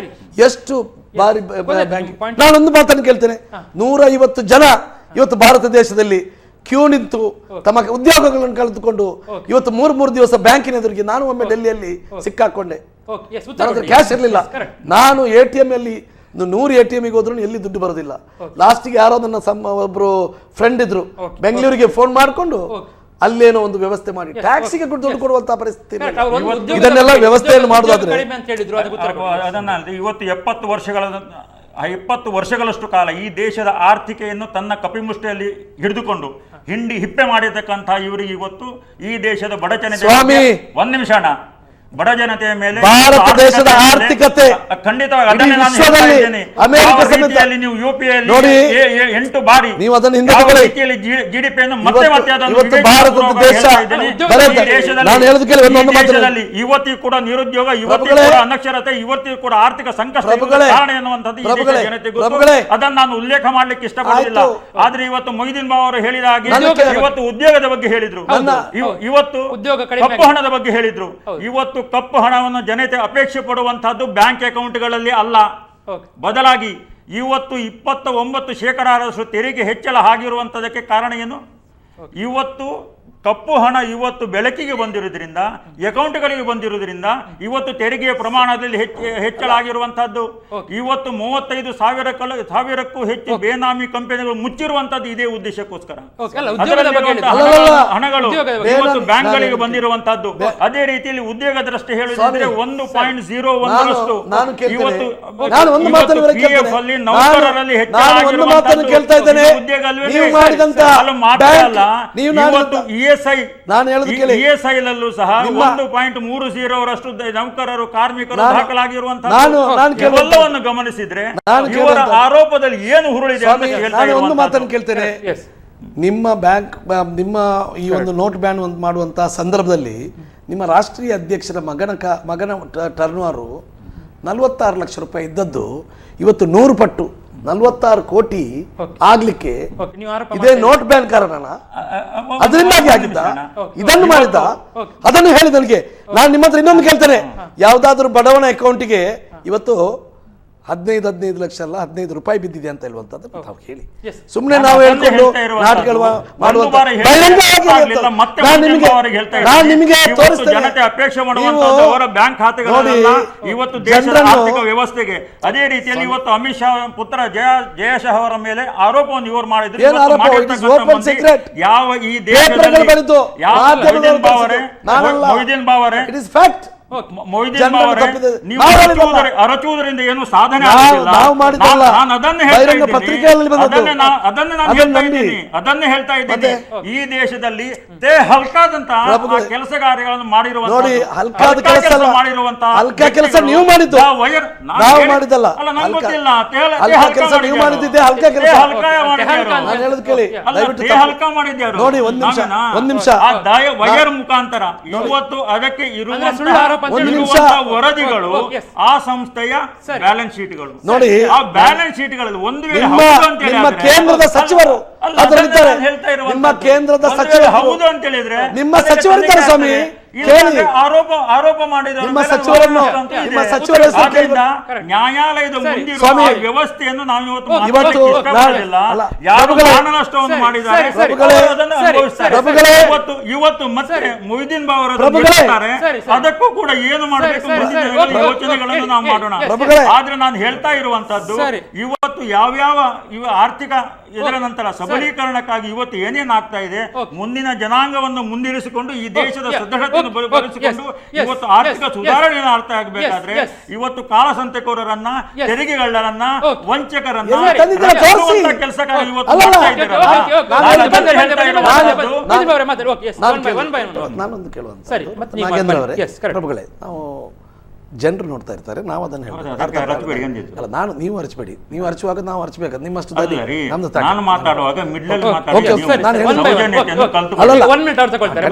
ಎಷ್ಟು ಬಾರಿ ಬ್ಯಾಂಕ್, ನಾನೊಂದು ಮಾತನ್ನು ಕೇಳ್ತೇನೆ, 150 ಜನ ಇವತ್ತು ಭಾರತ ದೇಶದಲ್ಲಿ ಕ್ಯೂ ನಿಂತು ತಮ್ಮ ಉದ್ಯೋಗಗಳನ್ನು ಕಳೆದುಕೊಂಡು ಇವತ್ತು 3 ದಿವಸ ಬ್ಯಾಂಕಿನ ಎದುರಿಗೆ, ನಾನು ಒಮ್ಮೆ ಡೆಲ್ಲಿಯಲ್ಲಿ ಸಿಕ್ಕಾಕೊಂಡೆ, ಕ್ಯಾಶ್ ಇರಲಿಲ್ಲ. ನಾನು ATM ಅಲ್ಲಿ 100 ATMಗೆ ಹೋದ್ರು ಎಲ್ಲಿ ದುಡ್ಡು ಬರೋದಿಲ್ಲ. ಲಾಸ್ಟಿಗೆ ಯಾರೋ ನನ್ನ ಒಬ್ರು ಫ್ರೆಂಡ್ ಇದ್ರು, ಬೆಂಗಳೂರಿಗೆ ಫೋನ್ ಮಾಡಿಕೊಂಡು ಅಲ್ಲೇನೋ ಒಂದು ವ್ಯವಸ್ಥೆ ಮಾಡಿ ಟ್ಯಾಕ್ಸಿಗೆ ದುಡ್ಡು ಕೊಡುವಂತ ಪರಿಸ್ಥಿತಿ. ಇದನ್ನೆಲ್ಲ ವ್ಯವಸ್ಥೆಯನ್ನು ಮಾಡೋದಾದ್ರೆ
ಇವತ್ತು 70 ವರ್ಷಗಳಷ್ಟು ಕಾಲ ಈ ದೇಶದ ಆರ್ಥಿಕೆಯನ್ನು ತನ್ನ ಕಪಿಮುಷ್ಟಿಯಲ್ಲಿ ಹಿಡಿದುಕೊಂಡು ಹಿಪ್ಪೆ ಮಾಡಿರ್ತಕ್ಕಂಥ ಇವರಿಗೆ ಇವತ್ತು ಈ ದೇಶದ ಬಡಜನತೆ, 1 ನಿಮಿಷ ಅಣ್ಣ, ಬಡ ಜನತೆಯ ಮೇಲೆ
ಭಾರತ ದೇಶದ ಆರ್ಥಿಕತೆ
ಖಂಡಿತವಾಗಿ
ಅದನ್ನೇ ನಾನು ಹೇಳ್ತಾ ಇದ್ದೇನೆ. ಅಮೆರಿಕ ಸಮೇತ
ನೀವು ಯುಪಿಎಲ್
ನೋಡಿ
8 ಬಾರಿ
ನೀವು ಅದನ್ನು ಹಿಂದೆ ತಗೊಳ್ಳಿ.
ಜಿಡಿಪಿಯನ್ನು ಮತ್ತೆ
ಇವತ್ತು ಭಾರತದ ದೇಶ ನಾನು ಹೇಳೋದು ಕೇಳಿ ಒಂದು ಮಾತಲ್ಲಿ
ಇವತ್ತಿಗೂ ಕೂಡ ನಿರುದ್ಯೋಗ, ಇವತ್ತಿಗೂ ಕೂಡ ಅನಕ್ಷರತೆ, ಇವತ್ತಿಗೂ ಕೂಡ ಆರ್ಥಿಕ ಸಂಕಷ್ಟ ಕಾರಣ ಎನ್ನುವಂಥದ್ದು ಜನತೆ ಗೊತ್ತು. ಅದನ್ನು ನಾನು ಉಲ್ಲೇಖ ಮಾಡ್ಲಿಕ್ಕೆ ಇಷ್ಟಪಡಲಿಲ್ಲ. ಆದ್ರೆ ಇವತ್ತು ಮೊಯ್ದೀನ್ ಬಾವ ಅವರು ಹೇಳಿದ ಹಾಗೆ ಇವತ್ತು ಉದ್ಯೋಗದ ಬಗ್ಗೆ ಹೇಳಿದ್ರು, ಇವತ್ತು ಕಪ್ಪು ಹಣದ ಬಗ್ಗೆ ಹೇಳಿದ್ರು. ಇವತ್ತು ಕಪ್ಪು ಹಣವನ್ನು ಜನತೆ ಅಪೇಕ್ಷೆ ಪಡುವಂತಹದ್ದು ಬ್ಯಾಂಕ್ ಅಕೌಂಟ್ಗಳಲ್ಲಿ ಅಲ್ಲ, ಬದಲಾಗಿ ಇವತ್ತು 29% ತೆರಿಗೆ ಹೆಚ್ಚಳ ಆಗಿರುವಂತದಕ್ಕೆ ಕಾರಣ ಏನು? ಇವತ್ತು ಕಪ್ಪು ಹಣ ಇವತ್ತು ಬೆಳಕಿಗೆ ಬಂದಿರುವುದರಿಂದ, ಅಕೌಂಟ್ಗಳಿಗೆ ಬಂದಿರುವುದರಿಂದ ಇವತ್ತು ತೆರಿಗೆಯ ಪ್ರಮಾಣದಲ್ಲಿ ಹೆಚ್ಚಳ ಆಗಿರುವಂತಹದ್ದು. ಇವತ್ತು 35,000ಕ್ಕೂ ಹೆಚ್ಚು ಬೇನಾಮಿ ಕಂಪನಿಗಳು ಮುಚ್ಚಿರುವಂತದ್ದು ಇದೇ ಉದ್ದೇಶಕ್ಕೋಸ್ಕರ. ಹಣಗಳು ಇವತ್ತು ಬ್ಯಾಂಕ್ಗಳಿಗೆ ಬಂದಿರುವಂತಹದ್ದು. ಅದೇ ರೀತಿಯಲ್ಲಿ ಉದ್ಯೋಗ ದೃಷ್ಟಿ ಹೇಳುವುದಾದ್ರೆ 1.01ರಷ್ಟು ಇವತ್ತು PF ಅಲ್ಲಿ ನೌಕರರಲ್ಲಿ ಹೆಚ್ಚಳ ಆಗಿರುವಂತಹದ್ದು ಉದ್ಯೋಗ ಅಲ್ವೇ? ESI ಲಲ್ಲೂ ಸಹ 1.30ರಷ್ಟು ನೌಕರರು, ಕಾರ್ಮಿಕರು ದಾಖಲಾಗಿರುವಂತಹ ಗಮನಿಸಿದ್ರೆ ಇವರ ಆರೋಪದಲ್ಲಿ ಏನು ಹುರುಳಿದೆ ಅಂತ
ಒಂದು ಮಾತನ್ನು ಕೇಳ್ತೇನೆ. ನಿಮ್ಮ ಬ್ಯಾಂಕ್ ನಿಮ್ಮ ಈ ಒಂದು ನೋಟ್ ಬ್ಯಾನ್ ಮಾಡುವಂತಹ ಸಂದರ್ಭದಲ್ಲಿ ನಿಮ್ಮ ರಾಷ್ಟ್ರೀಯ ಅಧ್ಯಕ್ಷರ ಮಗನ ಟರ್ನ್ಓವರ್ 46 ಲಕ್ಷ ರೂಪಾಯಿ ಇದ್ದದ್ದು ಇವತ್ತು 100 ಪಟ್ಟು 46 ಕೋಟಿ ಆಗ್ಲಿಕ್ಕೆ ಇದೇ ನೋಟ್ ಬ್ಯಾನ್ ಕಾರಣನ? ಅದರಿಂದಾಗಿ ಆಗಿದ್ದ? ಇದನ್ನು ಮಾಡಿದ್ದ? ಅದನ್ನು ಹೇಳಿ ನನಗೆ. ನಾನು ನಿಮ್ಮ ಹತ್ರ ಇನ್ನೊಂದು ಕೇಳ್ತೇನೆ, ಯಾವ್ದಾದ್ರು ಬಡವನ ಅಕೌಂಟಿಗೆ ಇವತ್ತು 15 ಲಕ್ಷ ಅಲ್ಲ 15 ರೂಪಾಯಿ ಬಿದ್ದಿದೆ ಅಂತ ಹೇಳುವಂತದ್ದು ತಾವು ಹೇಳಿ. ಸುಮ್ಮನೆ ನಾವು ಹೇಳ್ಕೊಂಡು ನಾಟಕಗಳು ಮಾಡುವಂತ ನಾನು ನಿಮಗೆ ತೋರಿಸ್ತೇನೆ.
ಬ್ಯಾಂಕ್ ಖಾತೆಗಳಲ್ಲ ಇವತ್ತು ದೇಶದ ಆರ್ಥಿಕ ವ್ಯವಸ್ಥೆಗೆ. ಅದೇ ರೀತಿಯಲ್ಲಿ ಇವತ್ತು ಅಮಿತ್ ಶಾ ಪುತ್ರ ಜಯಶಃ ಅವರ ಮೇಲೆ ಆರೋಪವನ್ನು ಇವರು ಮಾಡಿದ್ರು. ಯಾವ ಈ ದೇಶದಲ್ಲಿ ಮೊಯ್ದೀನ್ ಬಾವರೇ ಮೊಯ್ದೀನ್ ಬಾವರೇ ನೀವು ಅರಚುವುದರಿಂದ ಏನು ಸಾಧನೆ ಅದನ್ನೇ ಹೇಳ್ತಾ ಇದ್ದೀನಿ. ಈ ದೇಶದಲ್ಲಿ ಹಲ್ಕಾದಂತಹ ಕೆಲಸ ಕಾರ್ಯಗಳನ್ನು
ಹಲ್ಕ ಕೆಲಸ ನೀವು ಮಾಡಿದ್ದು, ನಾವು ಮಾಡಿದ್ದಲ್ಲ.
ಗೊತ್ತಿಲ್ಲ ಹಲ್ಕ ಮಾಡಿದ್ಯಾರು
ನೋಡಿ. ಒಂದ್ ನಿಮಿಷ
ವೈರ್ ಮುಖಾಂತರ ಇವತ್ತು ಅದಕ್ಕೆ ಇರುವಂತಹ ವರದಿಗಳು ಆ ಸಂಸ್ಥೆಯ ಬ್ಯಾಲೆನ್ಸ್ ಶೀಟ್ಗಳು
ನೋಡಿ.
ಆ ಬ್ಯಾಲೆನ್ಸ್ ಶೀಟ್ಗಳಲ್ಲಿ ಒಂದು ವೇಳೆ
ನಿಮ್ಮ ಕೇಂದ್ರದ ಸಚಿವರು ನಿಮ್ಮ ಕೇಂದ್ರದ ಸಚಿವರು
ಹೌದು ಅಂತ ಹೇಳಿದ್ರೆ
ನಿಮ್ಮ ಸಚಿವರಿದ್ದಾರೆ ಸ್ವಾಮಿ.
ಆರೋಪ ಮಾಡಿದ
ನಿಮ್ಮ ಸಚಿವರನ್ನು
ನ್ಯಾಯಾಲಯದ ಮುಂದಿರುವ ವ್ಯವಸ್ಥೆಯನ್ನು ನಾವು ಇವತ್ತು ಮಾನನಷ್ಟವನ್ನು ಮಾಡಿದ್ದಾರೆ. ಇವತ್ತು ಮತ್ತೆ ಮೊಯ್ದೀನ್ ಬಾವರ್ ಅದಕ್ಕೂ ಕೂಡ ಏನು ಮಾಡಬೇಕು ಯೋಚನೆಗಳನ್ನು ನಾವು ಮಾಡೋಣ. ಆದ್ರೆ ನಾನು ಹೇಳ್ತಾ ಇರುವಂತದ್ದು ಇವತ್ತು ಯಾವ್ಯಾವ ಆರ್ಥಿಕ ಇದರ ನಂತರ ಸಬಲೀಕರಣಕ್ಕಾಗಿ ಇವತ್ತು ಏನೇನಾಗ್ತಾ ಇದೆ, ಮುಂದಿನ ಜನಾಂಗವನ್ನು ಮುಂದಿರಿಸಿಕೊಂಡು ಈ ದೇಶದ ಸದೃಢತೆಯನ್ನು ಬಲಪಡಿಸಿಕೊಂಡು ಇವತ್ತು ಆರ್ಥಿಕ ಸುಧಾರಣೆಯನ್ನು ಅರ್ಥ ಆಗಬೇಕಾದ್ರೆ ಇವತ್ತು ಕಾಳಸಂತೆಕೋರರನ್ನ, ತೆರಿಗೆಗಳ್ಳರನ್ನ, ವಂಚಕರನ್ನ ಕೆಲಸ ಇವತ್ತು
ನಾನೊಂದು ಕೇಳುವಂತ ನಾಗೇಂದ್ರ ಅವರೇ, ಪ್ರಭುಗಳೇ, ನಾವು ಜನರು ನೋಡ್ತಾ ಇರ್ತಾರೆ, ನಾವು ಅದನ್ನು ಹೇಳ್ತೀವಿ. ನಾನು ನೀವು ಅರಚಬೇಡಿ, ನೀವು ಅರಚುವಾಗ ನಾವು ಅರಚಬೇಕು. ನಿಮ್ಮಷ್ಟು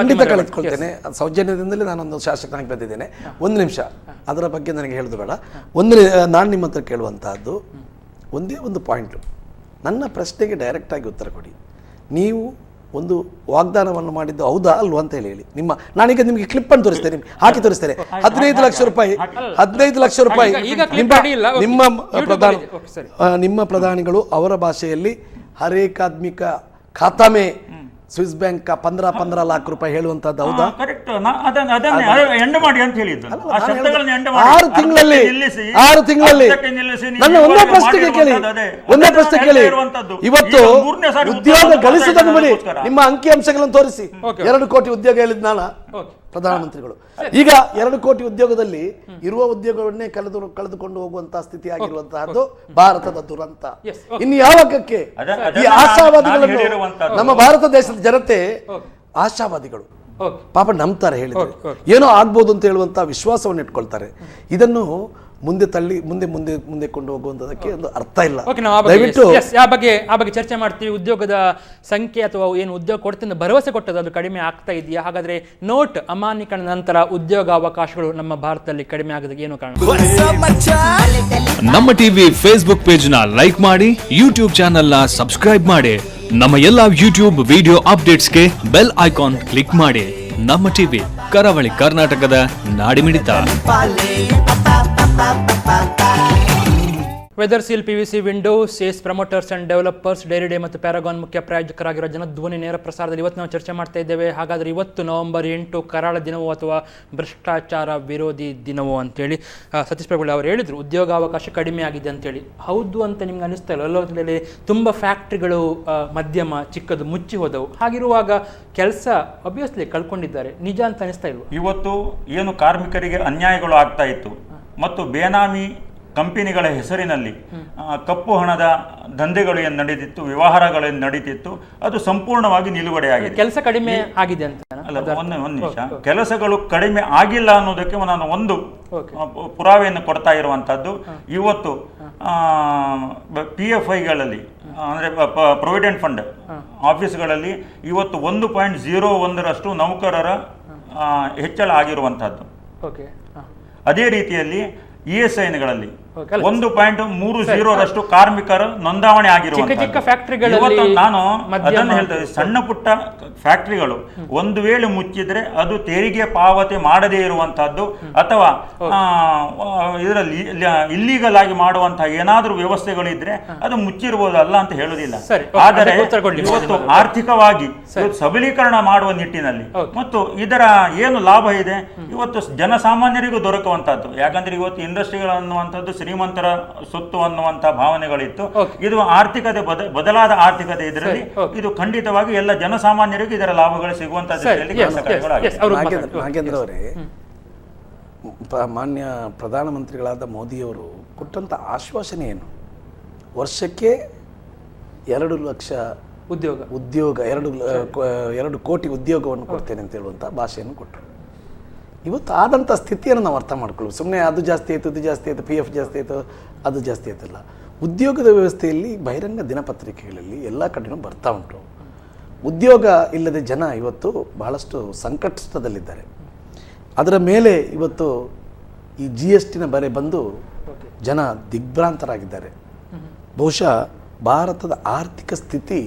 ಖಂಡಿತ ಕಲಿತ್ಕೊಳ್ತೇನೆ. ಸೌಜನ್ಯದಿಂದಲೇ ನಾನೊಂದು ಶಾಸಕನಾಗಿ ಬಂದಿದ್ದೇನೆ. ಒಂದು ನಿಮಿಷ ಅದರ ಬಗ್ಗೆ ನನಗೆ ಹೇಳೋದು ಬೇಡ. ನಾನು ನಿಮ್ಮ ಹತ್ರ ಕೇಳುವಂತಹದ್ದು ಒಂದೇ ಒಂದು ಪಾಯಿಂಟು. ನನ್ನ ಪ್ರಶ್ನೆಗೆ ಡೈರೆಕ್ಟಾಗಿ ಉತ್ತರ ಕೊಡಿ. ನೀವು ಒಂದು ವಾಗ್ದಾನವನ್ನು ಮಾಡಿದ್ದು ಹೌದಾ ಅಲ್ವಾ ಅಂತ ಹೇಳಿ. ನಾನೀಗ ನಿಮಗೆ ಕ್ಲಿಪ್ ಅನ್ನು ತೋರಿಸ್ತೇನೆ, ಹಾಕಿ ತೋರಿಸ್ತೇನೆ. 15 ಲಕ್ಷ ರೂಪಾಯಿ ನಿಮ್ಮ ಪ್ರಧಾನಿಗಳು ಅವರ ಭಾಷೆಯಲ್ಲಿ ಹರೇಕ್ ಆದ್ಮಿ ಕಾ ಖಾತಾ ಮೇ ಸ್ವಿಸ್ ಬ್ಯಾಂಕ್ 15 लाख ರೂಪಾಯಿ ಹೇಳುವಂತದ್ದು ಹೌದಾ? 6 ತಿಂಗಳಲ್ಲಿ ನನ್ನ ಒಂದೇ ಪ್ರಶ್ನೆ ಕೇಳಿ. ಇವತ್ತು ಉದ್ಯೋಗ ಗಳಿಸುವುದನ್ನು ಮಾಡಿ ನಿಮ್ಮ ಅಂಕಿಅಂಶಗಳನ್ನು ತೋರಿಸಿ. 2 ಕೋಟಿ ಉದ್ಯೋಗ ಹೇಳಿದ್ ನಾನು ಪ್ರಧಾನಮಂತ್ರಿಗಳು. ಈಗ 2 ಕೋಟಿ ಉದ್ಯೋಗದಲ್ಲಿ ಇರುವ ಉದ್ಯೋಗವನ್ನೇ ಕಳೆದುಕೊಂಡು ಹೋಗುವಂತಹ ಸ್ಥಿತಿ ಆಗಿರುವಂತಹದ್ದು ಭಾರತದ ದುರಂತ. ಇನ್ನು ಯಾವಾಗಕ್ಕೆ ಈ ಆಶಾವಾದಿಗಳನ್ನು ನಮ್ಮ ಭಾರತ ದೇಶದ ಜನತೆ ಆಶಾವಾದಿಗಳು ಪಾಪ ನಂಬ್ತಾರೆ, ಹೇಳಿದ್ರೆ ಏನೋ ಆಗ್ಬೋದು ಅಂತ ಹೇಳುವಂತ ವಿಶ್ವಾಸವನ್ನು ಇಟ್ಕೊಳ್ತಾರೆ. ಇದನ್ನು ಮುಂದೆ ತಳ್ಳಿ ಮುಂದೆ ಕೊಂಡು ಹೋಗುವಂತದಕ್ಕೆ ಒಂದು ಅರ್ಥ ಇಲ್ಲ.
ದಯವಿಟ್ಟು ಆ ಬಗ್ಗೆ ಚರ್ಚೆ ಮಾಡ್ತೀವಿ. ಉದ್ಯೋಗದ ಸಂಖ್ಯೆ ಅಥವಾ ಏನು ಉದ್ಯೋಗ ಕೊಡ್ತಿದ್ದ ಭರವಸೆ ಕೊಟ್ಟದ್ದು ಅದು ಕಡಿಮೆ ಆಗ್ತಾ ಇದೆಯಾ? ಹಾಗಾದ್ರೆ ನೋಟ್ ಅಮಾನ್ಯೀಕರಣ ನಂತರ ಉದ್ಯೋಗ ಅವಕಾಶಗಳು ನಮ್ಮ ಭಾರತದಲ್ಲಿ ಕಡಿಮೆ ಆಗೋದಕ್ಕೆ ಏನು ಕಾರಣ?
ನಮ್ಮ ಟಿವಿ ಫೇಸ್ಬುಕ್ ಪೇಜ್ ನ ಲೈಕ್ ಮಾಡಿ, ಯೂಟ್ಯೂಬ್ ಚಾನೆಲ್ ನ ಸಬ್ಸ್ಕ್ರೈಬ್ ಮಾಡಿ, ನಮ್ಮ ಎಲ್ಲಾ ಯೂಟ್ಯೂಬ್ ವಿಡಿಯೋ ಅಪ್ಡೇಟ್ಸ್ಗೆ ಬೆಲ್ ಐಕಾನ್ ಕ್ಲಿಕ್ ಮಾಡಿ. ನಮ್ಮ ಟಿವಿ ಕರಾವಳಿ ಕರ್ನಾಟಕದ ನಾಡಿಮಿಡಿತ.
ವೆದರ್ ಸೀಲ್ PVC ವಿಂಡೋ ಸೇಸ್ promoters and developers Dairy Day ಮತ್ತು ಪ್ಯಾರಾಗಾನ್ ಮುಖ್ಯ ಪ್ರಾಯೋಜಕರಾಗಿರೋ ಜನಧ್ವನಿ ನೇರ ಪ್ರಸಾರದಲ್ಲಿ ಇವತ್ತು ನಾವು ಚರ್ಚೆ ಮಾಡ್ತಾ ಇದ್ದೇವೆ. ಹಾಗಾದರೆ ಇವತ್ತು ನವೆಂಬರ್ 8 ಕರಾಳ ದಿನವೋ ಅಥವಾ ಭ್ರಷ್ಟಾಚಾರ ವಿರೋಧಿ ದಿನವೋ ಅಂತೇಳಿ ಸತೀಶ್ ಪ್ರಭು ಅವರು ಹೇಳಿದರು. ಉದ್ಯೋಗಾವಕಾಶ ಕಡಿಮೆ ಆಗಿದೆ ಅಂತೇಳಿ. ಹೌದು ಅಂತ ನಿಮ್ಗೆ ಅನಿಸ್ತಾ ಇಲ್ಲ? ಎಲ್ಲರಲ್ಲಿ ತುಂಬ ಫ್ಯಾಕ್ಟ್ರಿಗಳು ಮಧ್ಯಮ ಚಿಕ್ಕದು ಮುಚ್ಚಿ ಹೋದವು. ಹಾಗಿರುವಾಗ ಕೆಲಸ ಅಬ್ವಿಯಸ್ಲಿ ಕಳ್ಕೊಂಡಿದ್ದಾರೆ, ನಿಜ ಅಂತ ಅನಿಸ್ತಾ ಇಲ್ವ?
ಇವತ್ತು ಏನು ಕಾರ್ಮಿಕರಿಗೆ ಅನ್ಯಾಯಗಳು ಆಗ್ತಾ ಇತ್ತು ಮತ್ತು ಬೇನಾಮಿ ಕಂಪನಿಗಳ ಹೆಸರಿನಲ್ಲಿ ಕಪ್ಪು ಹಣದ ದಂಧೆಗಳು ಏನು ನಡೀತಿತ್ತು, ವ್ಯವಹಾರಗಳೇನು ನಡೀತಿತ್ತು, ಅದು ಸಂಪೂರ್ಣವಾಗಿ ನಿಲುಗಡೆಯಾಗಿದೆ.
ಕೆಲಸ ಕಡಿಮೆ ಆಗಿದೆ ಅಂತ
ಅಲ್ಲ, ಒಂದು ನಿಮಿಷ. ಕೆಲಸಗಳು ಕಡಿಮೆ ಆಗಿಲ್ಲ ಅನ್ನೋದಕ್ಕೆ ನಾನು ಒಂದು ಪುರಾವೆಯನ್ನು ಕೊಡ್ತಾ ಇರುವಂತದ್ದು. ಇವತ್ತು PFIಗಳಲ್ಲಿ ಅಂದರೆ ಪ್ರೊವಿಡೆಂಟ್ ಫಂಡ್ ಆಫೀಸ್ಗಳಲ್ಲಿ ಇವತ್ತು 1.01ರಷ್ಟು ನೌಕರರ ಹೆಚ್ಚಳ ಆಗಿರುವಂತಹದ್ದು. ಅದೇ ರೀತಿಯಲ್ಲಿ ESIಗಳಲ್ಲಿ 1.30ರಷ್ಟು ಕಾರ್ಮಿಕರ ನೋಂದಾವಣೆ ಆಗಿರುವಂತದ್ದು. ನಾನು ಅದನ್ನು ಹೇಳ್ತೇನೆ, ಸಣ್ಣ ಪುಟ್ಟ ಫ್ಯಾಕ್ಟರಿಗಳು ಒಂದು ವೇಳೆ ಮುಚ್ಚಿದ್ರೆ ಅದು ತೆರಿಗೆ ಪಾವತಿ ಮಾಡದೇ ಇರುವಂತಹದ್ದು ಅಥವಾ ಇದರಲ್ಲಿ ಇಲ್ಲೀಗಲ್ ಆಗಿ ಮಾಡುವಂತಹ ಏನಾದರೂ ವ್ಯವಸ್ಥೆಗಳಿದ್ರೆ ಅದು ಮುಚ್ಚಿರ್ಬೋದಲ್ಲ ಅಂತ ಹೇಳುವುದಿಲ್ಲ. ಆದರೆ ಇವತ್ತು ಆರ್ಥಿಕವಾಗಿ ಸಬಲೀಕರಣ ಮಾಡುವ ನಿಟ್ಟಿನಲ್ಲಿ ಮತ್ತು ಇದರ ಏನು ಲಾಭ ಇದೆ ಇವತ್ತು ಜನಸಾಮಾನ್ಯರಿಗೂ ದೊರಕುವಂತಹದ್ದು. ಯಾಕಂದ್ರೆ ಇವತ್ತು ಇಂಡಸ್ಟ್ರಿಗಳು ಅನ್ನುವಂಥದ್ದು ಶ್ರೀಮಂತರ ಸೊತ್ತು ಅನ್ನುವಂಥ ಭಾವನೆಗಳಿತ್ತು. ಇದು ಆರ್ಥಿಕತೆ ಬದಲಾದ ಆರ್ಥಿಕತೆ ಇದರಲ್ಲಿ ಇದು ಖಂಡಿತವಾಗಿ ಎಲ್ಲ ಜನಸಾಮಾನ್ಯರಿಗೂ ಇದರ ಲಾಭಗಳು ಸಿಗುವಂತ
ನಾಗೇಂದ್ರ ಅವರೇ, ಮಾನ್ಯ ಪ್ರಧಾನಮಂತ್ರಿಗಳಾದ ಮೋದಿಯವರು ಕೊಟ್ಟಂತ ಆಶ್ವಾಸನೆ ಏನು? ವರ್ಷಕ್ಕೆ 2 ಲಕ್ಷ ಉದ್ಯೋಗ 2 ಕೋಟಿ ಉದ್ಯೋಗವನ್ನು ಕೊಡ್ತೇನೆ ಅಂತ ಹೇಳುವಂತ ಭಾಷೆಯನ್ನು ಕೊಟ್ಟರು. ಇವತ್ತು ಆದಂಥ ಸ್ಥಿತಿಯನ್ನು ನಾವು ಅರ್ಥ ಮಾಡ್ಕೊಳ್ಳೋದು. ಸುಮ್ಮನೆ ಅದು ಜಾಸ್ತಿ ಆಯಿತು, ಇದು ಜಾಸ್ತಿ ಆಯಿತು, PF ಜಾಸ್ತಿ ಆಯಿತು, ಅದು ಜಾಸ್ತಿ ಆಯ್ತಲ್ಲ. ಉದ್ಯೋಗದ ವ್ಯವಸ್ಥೆಯಲ್ಲಿ ಬಹಿರಂಗ ದಿನಪತ್ರಿಕೆಗಳಲ್ಲಿ ಎಲ್ಲ ಕಡೆಯೂ ಬರ್ತಾ ಉಂಟು. ಉದ್ಯೋಗ ಇಲ್ಲದೆ ಜನ ಇವತ್ತು ಬಹಳಷ್ಟು ಸಂಕಷ್ಟದಲ್ಲಿದ್ದಾರೆ. ಅದರ ಮೇಲೆ ಇವತ್ತು ಈ GSTನ ಬರೆ ಬಂದು ಜನ ದಿಗ್ಭ್ರಾಂತರಾಗಿದ್ದಾರೆ. ಬಹುಶಃ ಭಾರತದ ಆರ್ಥಿಕ ಸ್ಥಿತಿ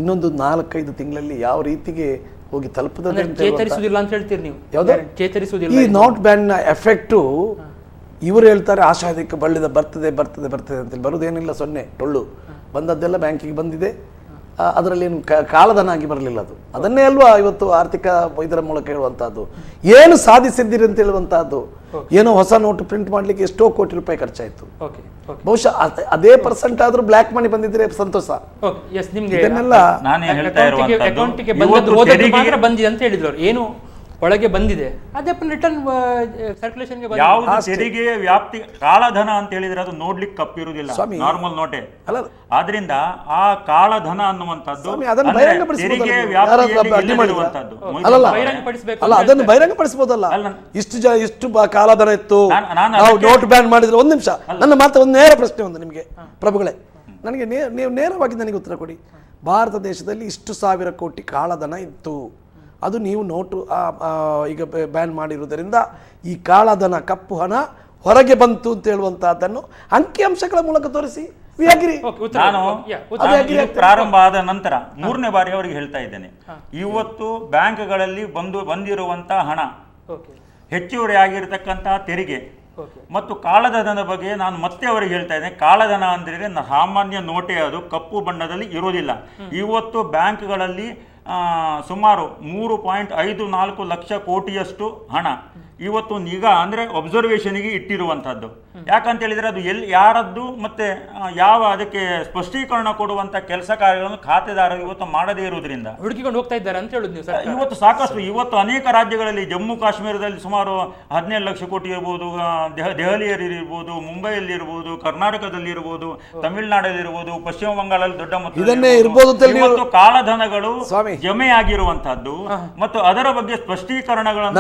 ಇನ್ನೊಂದು 4-5 ತಿಂಗಳಲ್ಲಿ ಯಾವ ರೀತಿಗೆ ಹೋಗಿ ತಲುಪುತ್ತದೆ
ಅಂತ ಹೇಳ್ತೀರಿ ನೀವು?
ಈ ನಾಟ್ ಬ್ಯಾನ್ ನ ಎಫೆಕ್ಟು ಇವರು ಹೇಳ್ತಾರೆ ಆಶಾದಿಕ್ಕೆ ಬರ್ತದೆ ಅಂತೇಳಿ. ಬರುವುದೇನಿಲ್ಲ, 0 ಟೊಳ್ಳು ಬಂದದ್ದೆಲ್ಲ ಬ್ಯಾಂಕಿಗೆ ಬಂದಿದೆ. ಅದರಲ್ಲಿ ಏನು ಕಾಳಧನ ಆಗಿ ಬರಲಿಲ್ಲ. ಅದನ್ನೇ ಅಲ್ವಾ ಇವತ್ತು ಆರ್ಥಿಕ ಇದರ ಮೂಲಕ ಹೇಳುವಂತಹದ್ದು. ಏನು ಸಾಧಿಸಿದ್ದೀರಿ ಅಂತ ಹೇಳುವಂತಹದ್ದು. ಏನೋ ಹೊಸ ನೋಟು ಪ್ರಿಂಟ್ ಮಾಡ್ಲಿಕ್ಕೆ ಎಷ್ಟೋ ಕೋಟಿ ರೂಪಾಯಿ ಖರ್ಚಾಯ್ತು. ಬಹುಶಃ ಅದೇ ಪರ್ಸೆಂಟ್ ಆದ್ರೂ ಬ್ಲ್ಯಾಕ್ ಮನಿ ಬಂದಿದ್ರೆ ಸಂತೋಷ. ಇದನ್ನೆಲ್ಲ
ಬಂದಿದೆ ಅಂತ ಹೇಳಿದ್ರು. ಏನು ಒಳಗೆ ಬಂದಿದೆ ಅದೇ ರಿಟರ್ನ್ ಸರ್ಕ್ಯುಲೇಷನ್ಗೆ
ಯಾವುದು ತೆರಿಗೆಯ ವ್ಯಾಪ್ತಿ ಕಾಳಧನ ಅಂತ ಹೇಳಿದ್ರೆ ಅದು ನೋಡ್ಲಿಕ್ಕೆ ಕಪ್ಪಿರುವುದಿಲ್ಲ, ನಾರ್ಮಲ್ ನೋಟೆ. ಆದ್ರಿಂದ ಆ ಕಾಳಧನ ಅನ್ನುವಂಥದ್ದು ತೆರಿಗೆಯ ವ್ಯಾಪ್ತಿಯಲ್ಲಿರುವಂತದ್ದು.
ಅದನ್ನು ಬಹಿರಂಗಪಡಿಸಬಹುದಲ್ಲ. ಇಷ್ಟು ಕಾಳಧನ ಇತ್ತು, ನಾವು ನೋಟ್ ಬ್ಯಾನ್ ಮಾಡಿದ್ರೆ. ಒಂದು ನಿಮಿಷ, ನನ್ನ ಮಾತು ಒಂದು ನೇರ ಪ್ರಶ್ನೆ ಒಂದು ನಿಮಗೆ ಪ್ರಭುಗಳೇ, ನನಗೆ ನೀವು ನೇರವಾಗಿ ನನಗೆ ಉತ್ತರ ಕೊಡಿ. ಭಾರತ ದೇಶದಲ್ಲಿ ಇಷ್ಟು 1000 ಕೋಟಿ ಕಾಳಧನ ಇತ್ತು, ಅದು ನೀವು ನೋಟು ಈಗ ಬ್ಯಾನ್ ಮಾಡಿರುವುದರಿಂದ ಈ ಕಾಳಧನ ಕಪ್ಪು ಹಣ ಹೊರಗೆ ಬಂತು ಅಂತ ಹೇಳುವಂತಹದ್ದನ್ನು ಅಂಕಿಅಂಶಗಳ ಮೂಲಕ ತೋರಿಸಿ.
ನಾನು ಪ್ರಾರಂಭ ಆದ ನಂತರ 3ನೇ ಬಾರಿ ಅವರಿಗೆ ಹೇಳ್ತಾ ಇದ್ದೇನೆ, ಇವತ್ತು ಬ್ಯಾಂಕ್ಗಳಲ್ಲಿ ಬಂದಿರುವಂತಹ ಹಣ, ಹೆಚ್ಚುವರಿ ಆಗಿರತಕ್ಕಂತಹ ತೆರಿಗೆ ಮತ್ತು ಕಾಳಧನದ ಬಗ್ಗೆ ನಾನು ಮತ್ತೆ ಅವರಿಗೆ ಹೇಳ್ತಾ ಇದ್ದೇನೆ. ಕಾಳಧನ ಅಂದ್ರೆ ಸಾಮಾನ್ಯ ನೋಟೆ, ಅದು ಕಪ್ಪು ಬಣ್ಣದಲ್ಲಿ ಇರುವುದಿಲ್ಲ. ಇವತ್ತು ಬ್ಯಾಂಕ್ಗಳಲ್ಲಿ ಸುಮಾರು 3.54 ಲಕ್ಷ ಕೋಟಿಯಷ್ಟು ಹಣ ಇವತ್ತು ನಿಗಾ ಅಂದರೆ ಒಬ್ಸರ್ವೇಷನ್ಗೆ ಇಟ್ಟಿರುವಂಥದ್ದು. ಯಾಕಂತ ಹೇಳಿದರೆ ಅದು ಯಾರದ್ದು ಮತ್ತು ಯಾವ ಅದಕ್ಕೆ ಸ್ಪಷ್ಟೀಕರಣ ಕೊಡುವಂಥ ಕೆಲಸ ಕಾರ್ಯಗಳನ್ನು ಖಾತೆದಾರರು ಇವತ್ತು ಮಾಡದೇ ಇರುವುದರಿಂದ
ಹುಡುಕಿಕೊಂಡು ಹೋಗ್ತಾ ಇದ್ದಾರೆ ಅಂತ ಹೇಳುದು ನೀವು.
ಇವತ್ತು ಸಾಕಷ್ಟು ಇವತ್ತು ಅನೇಕ ರಾಜ್ಯಗಳಲ್ಲಿ ಜಮ್ಮು ಕಾಶ್ಮೀರದಲ್ಲಿ ಸುಮಾರು 17 ಲಕ್ಷ ಕೋಟಿ ಇರ್ಬೋದು, ದೆಹಲಿಯಲ್ಲಿ ಇರ್ಬೋದು, ಮುಂಬೈಯಲ್ಲಿ ಇರ್ಬೋದು, ಕರ್ನಾಟಕದಲ್ಲಿ ಇರ್ಬೋದು, ತಮಿಳುನಾಡಲ್ಲಿ ಇರ್ಬೋದು, ಪಶ್ಚಿಮ ಬಂಗಾಳದಲ್ಲಿ ದೊಡ್ಡ ಮೊತ್ತ ಇವತ್ತು ಕಾಳಧನಗಳು ಜಮೆಯಾಗಿರುವಂತಹದ್ದು ಮತ್ತು ಅದರ ಬಗ್ಗೆ ಸ್ಪಷ್ಟೀಕರಣಗಳನ್ನು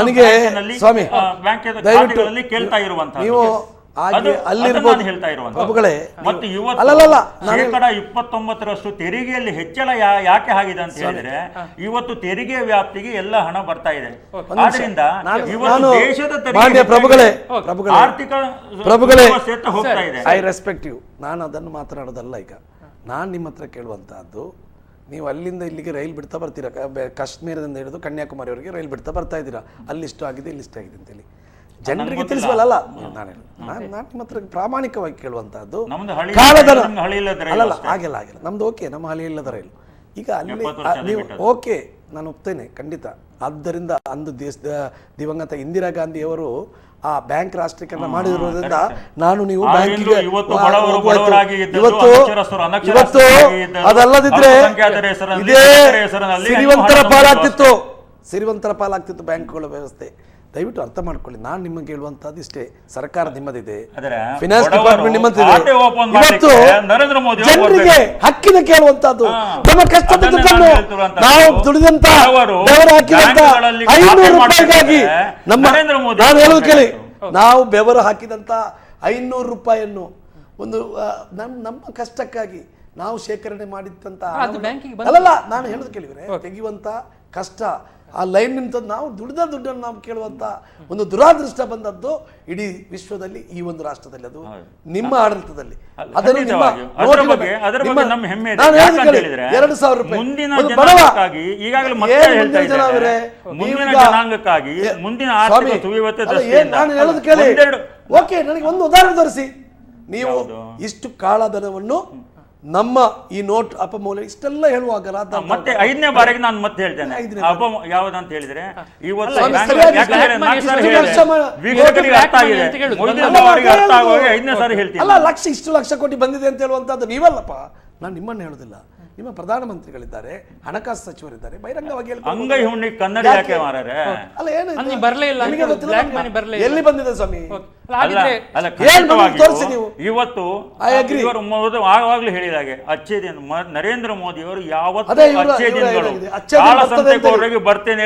ಬ್ಯಾಂಕ್ಗಳಲ್ಲಿ ಕೇಳ್ತಾ ಇರುವಂತಹದ್ದು ಹೇಳ್ತಾ ಇರುವಂತದ್ದು. ಮತ್ತು ಇವತ್ತು 29% ತೆರಿಗೆಯಲ್ಲಿ ಹೆಚ್ಚಳ ಯಾಕೆ ಆಗಿದೆ ಅಂತ ಹೇಳಿದ್ರೆ ಇವತ್ತು ತೆರಿಗೆ ವ್ಯಾಪ್ತಿಗೆ ಎಲ್ಲ ಹಣ ಬರ್ತಾ ಇದೆ. ಆದ್ರಿಂದ ಇವತ್ತು ದೇಶದ ಆರ್ಥಿಕ ಹೋಗ್ತಾ ಇದೆ.
I respect you. ನಾನು ಅದನ್ನು ಮಾತನಾಡೋದಲ್ಲ. ಈಗ ನಾನು ನಿಮ್ಮ ಹತ್ರ ಕೇಳುವಂತಹದ್ದು, ನೀವು ಅಲ್ಲಿಂದ ಇಲ್ಲಿಗೆ ರೈಲ್ ಬಿಡ್ತಾ ಬರ್ತೀರಾ, ಕಾಶ್ಮೀರದಿಂದ ಹಿಡಿದು ಕನ್ಯಾಕುಮಾರಿವರೆಗೆ ರೈಲ್ ಬಿಡ್ತಾ ಬರ್ತಾ ಇದ್ದೀರಾ, ಅಲ್ಲಿಷ್ಟು ಆಗಿದೆ ಇಲ್ಲಿಷ್ಟು ಆಗಿದೆ ಅಂತೇಳಿ ಜನರಿಗೆ ತಿಳಿಸುವಲ್ಲ. ನಾನು ನಿಮ್ಮ ಹತ್ರ ಪ್ರಾಮಾಣಿಕವಾಗಿ ಕೇಳುವಂತಹದ್ದು, ಅಲ್ಲಲ್ಲ ಆಗಿಲ್ಲ ನಮ್ದು ಓಕೆ, ನಮ್ಮ ಹಳಿ ಇಲ್ಲದ ರೈಲು ಈಗ ಅಲ್ಲಿ ನೀವು ಓಕೆ, ನಾನು ಒಪ್ತೇನೆ ಖಂಡಿತ. ಆದ್ದರಿಂದ ಅಂದು ದಿವಂಗತ ಇಂದಿರಾ ಗಾಂಧಿಯವರು ಆ ಬ್ಯಾಂಕ್ ರಾಷ್ಟ್ರೀಕರಣ ಮಾಡಿರೋದ್ರಿಂದ ನಾನು ನೀವು ಬ್ಯಾಂಕಿಗೆ ಇವತ್ತು ಅದಲ್ಲದಿದ್ರೆ ಇದೇ ಸಿರಿವಂತರ ಪಾಲಾಗ್ತಿತ್ತು ಬ್ಯಾಂಕ್ಗಳ ವ್ಯವಸ್ಥೆ. ದಯವಿಟ್ಟು ಅರ್ಥ ಮಾಡ್ಕೊಳ್ಳಿ. ನಾನು ನಿಮಗೆ ಹೇಳುವಂತದ್ದು ಇಷ್ಟೇ, ಸರ್ಕಾರ ನಿಮ್ಮದಿದೆ, ಫಿನಾನ್ಸ್ ಡಿಪಾರ್ಟ್ಮೆಂಟ್ ನಿಮ್ಮದಿದೆ. ಇವತ್ತು ಜನರಿಗೆ ಹಕ್ಕಿನ ಕೇಳುವಂತದ್ದು, ನಮ್ಮ ಕಷ್ಟದ ದುಡ್ಡನ್ನು ನಾವು ದುಡಿದಂತ ಬೆವರು ಹಾಕಿದಂತ 500 ರೂಪಾಯಿಗಾಗಿ ನಾನು ಹೇಳೋದು ಕೇಳಿ, ನಾವು ಬೆವರು ಹಾಕಿದಂತ 500 ರೂಪಾಯಿಯನ್ನು ಒಂದು ನಮ್ಮ ಕಷ್ಟಕ್ಕಾಗಿ ನಾವು ಶೇಖರಣೆ ಮಾಡಿದಂತ ಅಲ್ಲಲ್ಲ, ನಾನು ಹೇಳೋದು ಕೇಳಿದ್ರೆ ತೆಗೆಯುವಂತ ಕಷ್ಟ ಆ ಲೈನ್ ನಿಂತದ್ದು, ನಾವು ದುಡ್ದ ದುಡ್ಡನ್ನು ನಾವು ಕೇಳುವಂತ ಒಂದು ದುರಾದೃಷ್ಟ ಬಂದದ್ದು ಇಡೀ ವಿಶ್ವದಲ್ಲಿ, ಈ ಒಂದು ರಾಷ್ಟ್ರದಲ್ಲಿ, ಅದು ನಿಮ್ಮ ಆಡಳಿತದಲ್ಲಿ. ಅದನ್ನು 2,000 ರೂಪಾಯಿ ನಾನು ಹೇಳೋದು ಕೇಳಿ. ಓಕೆ, ನನಗೆ ಒಂದು ಉದಾಹರಣೆ ತೋರಿಸಿ. ನೀವು ಇಷ್ಟು ಕಾಳಧನವನ್ನು ನಮ್ಮ ಈ ನೋಟ್ ಅಪಮೌಲ್ಯ ಇಷ್ಟೆಲ್ಲ ಹೇಳುವಾಗ
ಮತ್ತೆ 5ನೇ ಬಾರಿಗೆ ನಾನು ಮತ್ತೆ ಹೇಳ್ತೇನೆ ಯಾವ್ದಂತ ಹೇಳಿದ್ರೆ ಇವತ್ತು
ಅಲ್ಲ, ಇಷ್ಟು ಲಕ್ಷ ಕೋಟಿ ಬಂದಿದೆ ಅಂತ ಹೇಳುವಂತದ್ದು ನೀವಲ್ಲಪ್ಪ, ನಾನು ನಿಮ್ಮನ್ನು ಹೇಳುದಿಲ್ಲ. ನಿಮ್ಮ ಪ್ರಧಾನಮಂತ್ರಿಗಳಿದ್ದಾರೆ, ಹಣಕಾಸು ಸಚಿವರಿದ್ದಾರೆ, ಬಹಿರಂಗವಾಗಿ
ಅಂಗೈ ಹುಣ್ಣಿ ಕನ್ನಡ ಯಾಕೆ ಮಾರಾರೆ?
ಅಲ್ಲ ಏನು
ಎಲ್ಲಿ
ಬಂದಿದೆ ಸ್ವಾಮಿ?
ಇವತ್ತು ಆವಾಗ್ಲೂ ಹೇಳಿದಾಗೆ ಅಚ್ಚೇ ದಿನ ನರೇಂದ್ರ ಮೋದಿ ಅವರು ಯಾವತ್ತೂ ಅಚ್ಚೇ ದಿನಗಳು ಕಾಳಸಂತೆಯವರಿಗೆ ಬರ್ತೇನೆ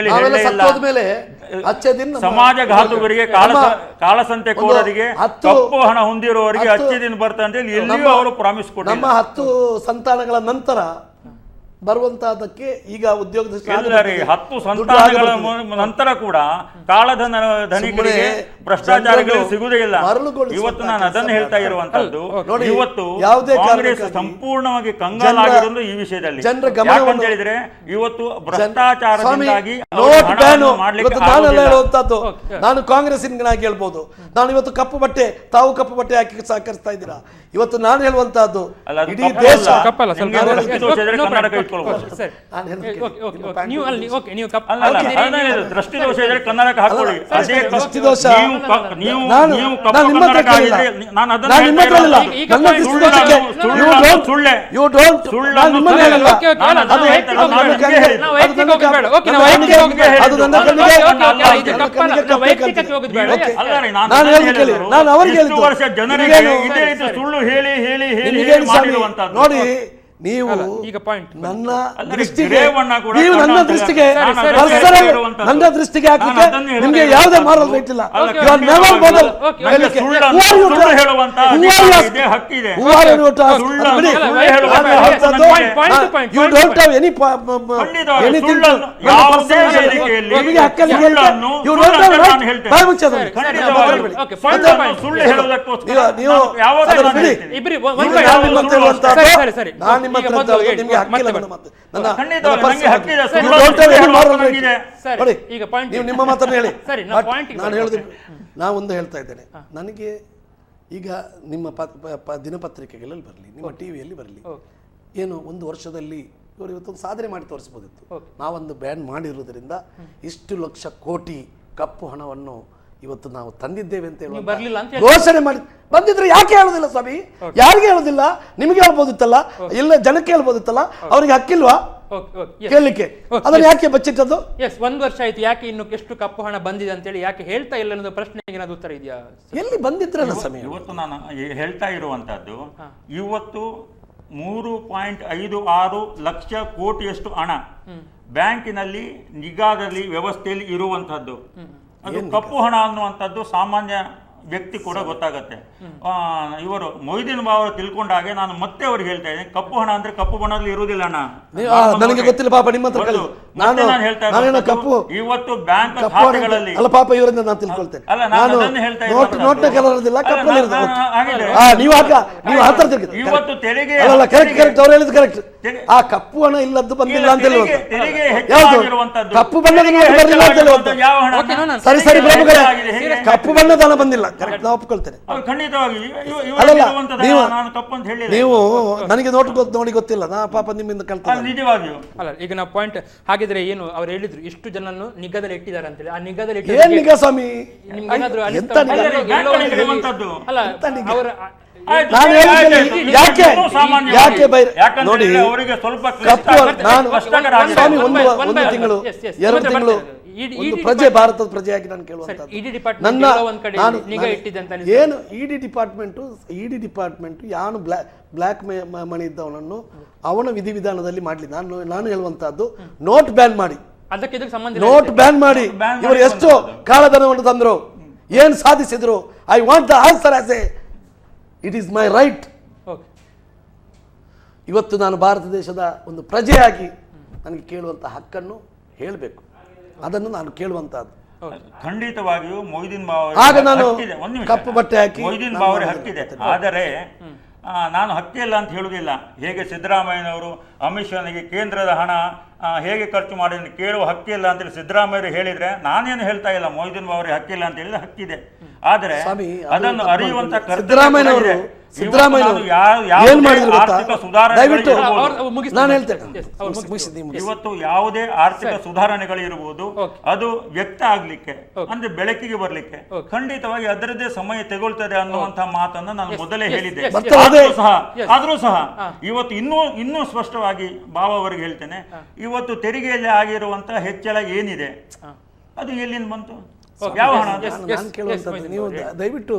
ಸಮಾಜಘಾತುಕರಿಗೆ ಕಾಳಸಂತೆಕೋರರಿಗೆ ಕಪ್ಪು ಹಣ ಹೊಂದಿರುವವರಿಗೆ ಅಚ್ಚೇ ದಿನ ಬರ್ತಾರೆ ಅಂತ ಹೇಳಿ ಎಲ್ಲಿಯೂ ಅವರು ಪ್ರಾಮಿಸ್ ಕೊಟ್ಟಿದ್ದಾರೆ.
ನಮ್ಮ 10 ಸಂತಾನಗಳ ನಂತರ ಬರುವಂತಹದಕ್ಕೆ ಈಗ ಉದ್ಯೋಗದ
10 ಸಂತಾನಗಳ ನಂತರ ಕೂಡ ಕಾಳಧನ ಧನಿಕರಿಗೆ ಭ್ರಷ್ಟಾಚಾರಗಳಿಗೆ ಸಿಗುವುದೇ ಇಲ್ಲ. ಇವತ್ತು ನಾನು ಅದನ್ನು ಹೇಳ್ತಾ ಇರುವಂತದ್ದು, ಇವತ್ತು ಕಾಂಗ್ರೆಸ್ ಸಂಪೂರ್ಣವಾಗಿ ಕಂಗಾಲಾಗಿರೋದು ಈ ವಿಷಯದಲ್ಲಿ. ಯಾಕಂತ ಹೇಳಿದ್ರೆ ಇವತ್ತು ಭ್ರಷ್ಟಾಚಾರದಿಂದಾಗಿ
ನಾನು ಕಾಂಗ್ರೆಸ್ಸಿನಾಗಿ ಹೇಳ್ಬೋದು, ನಾನು ಇವತ್ತು ಕಪ್ಪು ಬಟ್ಟೆ, ತಾವು ಕಪ್ಪು ಬಟ್ಟೆ ಹಾಕಿ ಸಹಕರಿಸ್ತಾ ಇದ್ದೀರಾ. ಇವತ್ತು ನಾನು ಹೇಳುವಂತಹದ್ದು ಇಡೀ ದೇಶ
ದೃಷ್ಟಿ ದೋಷ ಇದ್ರೆ ಕನ್ನಡಕ್ಕೆ ಹಾಕೊಳ್ಳಿ. ಜನರಿಗೆ ಇದೇ ರೀತಿ ಸುಳ್ಳು ಹೇಳಿ ಹೇಳಿ ಹೇಳಿ ಮಾಡಿರುವಂತದ್ದು
ನೋಡಿ. ನೀವು ನನ್ನ ದೃಷ್ಟಿಗೆ ಹಾಕಲಿಕ್ಕೆ ನಿಮ್ಗೆ ಯಾವುದೇ ಮಾರಲ್ ರೈಟ್ ಇಲ್ಲ. ನಿಮ್ಮ ಮಾತನ್ನು ಹೇಳಿ. ನಾನು ಹೇಳುದು, ನಾವೊಂದು ಹೇಳ್ತಾ ಇದ್ದೇನೆ, ನನಗೆ ಈಗ ನಿಮ್ಮ ದಿನಪತ್ರಿಕೆಗಳಲ್ಲಿ ಬರಲಿ, ನಿಮ್ಮ ಟಿವಿಯಲ್ಲಿ ಬರಲಿ, ಏನು ಒಂದು ವರ್ಷದಲ್ಲಿ ಇವರು ಇವತ್ತೊಂದು ಸಾಧನೆ ಮಾಡಿ ತೋರಿಸಬಹುದಿತ್ತು. ನಾವೊಂದು ಬ್ಯಾನ್ ಮಾಡಿರುವುದರಿಂದ ಇಷ್ಟು ಲಕ್ಷ ಕೋಟಿ ಕಪ್ಪು ಹಣವನ್ನು ಇವತ್ತು ನಾವು ತಂದಿದ್ದೇವೆ ಅಂತ
ನೀವು ಬರ್ಲಿಲ್ಲ ಅಂತ
ಘೋಷಣೆ ಮಾಡಿ ಬಂದಿದ್ರೆ ಯಾಕೆ ಹೇಳೋದಿಲ್ಲ ಸ್ವಾಮಿ? ಯಾರಿಗೆ ಹೇಳೋದಿಲ್ಲ? ನಿಮಗೆ ಹೇಳ್ಬೋದಿತ್ತಲ್ಲ, ಇಲ್ಲ ಜನಕ್ಕೆ ಹೇಳ್ಬೋದಿತ್ತಲ್ಲ, ಅವರಿಗೆ ಹಕ್ಕಿಲ್ವಾ ಕೇಳಲಿಕ್ಕೆ? ಅದನ್ನ ಯಾಕೆ ಬಚ್ಚಿಟ್ಟದ್ದು?
ಎಸ್, 1 ವರ್ಷ ಆಯ್ತು, ಯಾಕೆ ಇನ್ನು ಎಷ್ಟು ಕಪ್ಪು ಹಣ ಬಂದಿದೆ ಅಂತೇಳಿ ಯಾಕೆ ಹೇಳ್ತಾ ಇಲ್ಲ ಅನ್ನೋದು ಪ್ರಶ್ನೆಗೆ ಏನಾದ್ರು ಉತ್ತರ ಇದೆಯಾ?
ಎಲ್ಲಿ ಬಂದಿದ್ರಲ್ಲ ಸ್ವಾಮಿ?
ಇವತ್ತು ನಾನು ಹೇಳ್ತಾ ಇರುವಂತದ್ದು, ಇವತ್ತು 3.56 ಲಕ್ಷ ಕೋಟಿಯಷ್ಟು ಹಣ ಬ್ಯಾಂಕಿನಲ್ಲಿ ನಿಗಾದಲ್ಲಿ ವ್ಯವಸ್ಥೆಯಲ್ಲಿ ಇರುವಂತದ್ದು. ಅದು ಕಪ್ಪು ಹಣ ಅನ್ನುವಂಥದ್ದು ಸಾಮಾನ್ಯ ವ್ಯಕ್ತಿ ಕೂಡ ಗೊತ್ತಾಗತ್ತೆ. ಇವರು ಮೊಯ್ದೀನ್ ಬಾವರು ತಿಳ್ಕೊಂಡಾಗೆ ನಾನು ಮತ್ತೆ ಅವ್ರಿಗೆ ಹೇಳ್ತಾ ಇದ್ದೇನೆ, ಕಪ್ಪು ಹಣ ಅಂದ್ರೆ ಕಪ್ಪು ಬಣ್ಣದಲ್ಲಿ ಇರುವುದಿಲ್ಲ ಅಣ್ಣ.
ನನಗೆ ಗೊತ್ತಿಲ್ಲ ಪಾಪ, ನಿಮ್ಮ ಹತ್ರ
ನಾನು ಹೇಳ್ತಾ ಇದ್ದೀನಿ, ಇವತ್ತು ಬ್ಯಾಂಕ್ ಖಾತೆಗಳಲ್ಲಿ
ಅಲ್ಲ ಪಾಪ, ಇವರಿಂದ ನಾನು ತಿಳ್ಕೊಳ್ತೇನೆ.
ಅಲ್ಲ, ನಾನು ಅದನ್ನು ಹೇಳ್ತಾ ಇದ್ದೀನಿ, ಇವತ್ತು ತೆರಿಗೆ
ಕರೆಕ್ಟ್ ಅವ್ರು ಹೇಳಿದ್ ಕರೆಕ್ಟ್. ಆ ಕಪ್ಪು ಹಣ ಇಲ್ಲದ್ದು ಬಂದಿಲ್ಲ ಅಂತ ಹೇಳುವಂತದ್ದು, ಕಪ್ಪು ಬಣ್ಣದ ಬಂದಿಲ್ಲ ಅಂತ ಹೇಳುವಂತ. ಸರಿ ಸರಿ ಪ್ರಭುಗಳೇ, ಕಪ್ಪು ಬಣ್ಣದ ಹಣ ಬಂದಿಲ್ಲ, ಕರೆಕ್ಟ್, ನಾವು ಒಪ್ಕೊಳ್ತೇನೆ.
ಖಂಡಿತವಾಗಿ
ನೀವು ನನಗೆ ನೋಡಿ ಗೊತ್ತಿಲ್ಲ, ನಾ ಪಾಪ ನಿಮ್ಮಿಂದ ಕಲ್ತ
ನಿಜವಾಗಿಯೂ
ಅಲ್ಲ. ಈಗ ನಾವು ಪಾಯಿಂಟ್ ಹಾಗಿದ್ರೆ ಏನು ಅವ್ರು ಹೇಳಿದ್ರು, ಇಷ್ಟು ಜನನ್ನು ನಿಗಾದಲ್ಲಿ ಇಟ್ಟಿದ್ದಾರೆ ಅಂತೇಳಿ. ಆ ನಿಗಾದಲ್ಲಿ
ಏನ್ ನಿಗಾ ಸ್ವಾಮಿ? ನೋಡಿ, ಸ್ವಾಮಿ, ಒಂದು ತಿಂಗಳು 2 ತಿಂಗಳು ಒಂದು ಪ್ರಜೆ, ಭಾರತದ ಪ್ರಜೆಯಾಗಿ ನಾನು ಕೇಳುವಂತದ್ದು, ಏನು ಇಡಿ ಡಿಪಾರ್ಟ್ಮೆಂಟ್ ಯಾನು ಬ್ಲಾಕ್ ಮನಿ ಇದ್ದವನನ್ನು ಅವನ ವಿಧಿವಿಧಾನದಲ್ಲಿ ಮಾಡ್ಲಿ. ನಾನು ಹೇಳುವಂತಹದ್ದು, ನೋಟ್ ಬ್ಯಾನ್ ಮಾಡಿ, ನೋಟ್ ಬ್ಯಾನ್ ಮಾಡಿ ಇವರು ಎಷ್ಟು ಕಾಳಧನವನ್ನು ತಂದ್ರು, ಏನ್ ಸಾಧಿಸಿದ್ರು. I want the answer as a it is my right. ಇವತ್ತು ನಾನು ಭಾರತ ದೇಶದ ಒಂದು ಪ್ರಜೆಯಾಗಿ ನನಗೆ ಕೇಳುವಂತ ಹಕ್ಕನ್ನು ಹೇಳಬೇಕು, ಅದನ್ನು ನಾನು ಕೇಳುವಂತಹದ್ದು.
ಖಂಡಿತವಾಗಿಯೂ ಮೊಯ್ದೀನ್
ಆಗ ನಾನು ಕಪ್ಪು ಬಟ್ಟೆ ಹಾಕಿ
ಮೊಯ್ದೀನ್ ಬಾವರಿಗೆ ಹಕ್ಕಿದೆ. ಆದರೆ ನಾನು ಹಕ್ಕಿಲ್ಲ ಅಂತ ಹೇಳುವುದಿಲ್ಲ. ಹೇಗೆ ಸಿದ್ದರಾಮಯ್ಯನವರು ಅಮಿತ್ ಶಾನಿಗೆ ಕೇಂದ್ರದ ಹಣ ಹೇಗೆ ಖರ್ಚು ಮಾಡಿ ಕೇಳುವ ಹಕ್ಕಿಲ್ಲ ಅಂತೇಳಿ ಸಿದ್ದರಾಮಯ್ಯರು ಹೇಳಿದ್ರೆ, ನಾನೇನು ಹೇಳ್ತಾ ಇಲ್ಲ ಮೊಯ್ದೀನ್ ಬಾವರಿಗೆ ಹಕ್ಕಿಲ್ಲ ಅಂತ ಹೇಳಿದ್ರೆ ಹಕ್ಕಿದೆ. ಆದರೆ ಅದನ್ನು ಅರಿಯುವಂತ ಇವತ್ತು ಯಾವುದೇ ಆರ್ಥಿಕ ಸುಧಾರಣೆಗಳು ಇರಬಹುದು, ಅದು ವ್ಯಕ್ತ ಆಗ್ಲಿಕ್ಕೆ ಅಂದ್ರೆ ಬೆಳಕಿಗೆ ಬರ್ಲಿಕ್ಕೆ ಖಂಡಿತವಾಗಿ ಅದರದ್ದೇ ಸಮಯ ತಗೊಳ್ತದೆ ಅನ್ನುವಂತಹ ಮಾತನ್ನು ನಾನು ಮೊದಲೇ ಹೇಳಿದ್ದೆ. ಆದ್ರೂ ಸಹ ಇವತ್ತು ಇನ್ನೂ ಸ್ಪಷ್ಟವಾಗಿ ಬಾವ ಅವರಿಗೆ ಹೇಳ್ತೇನೆ, ಇವತ್ತು ತೆರಿಗೆಯಲ್ಲಿ ಆಗಿರುವಂತಹ ಹೆಚ್ಚಳ ಏನಿದೆ ಅದು ಎಲ್ಲಿಂದ ಬಂತು, ಯಾವ ಹಣ?
ನಾನು ಕೇಳುವಂಥದ್ದು, ನೀವು ದಯವಿಟ್ಟು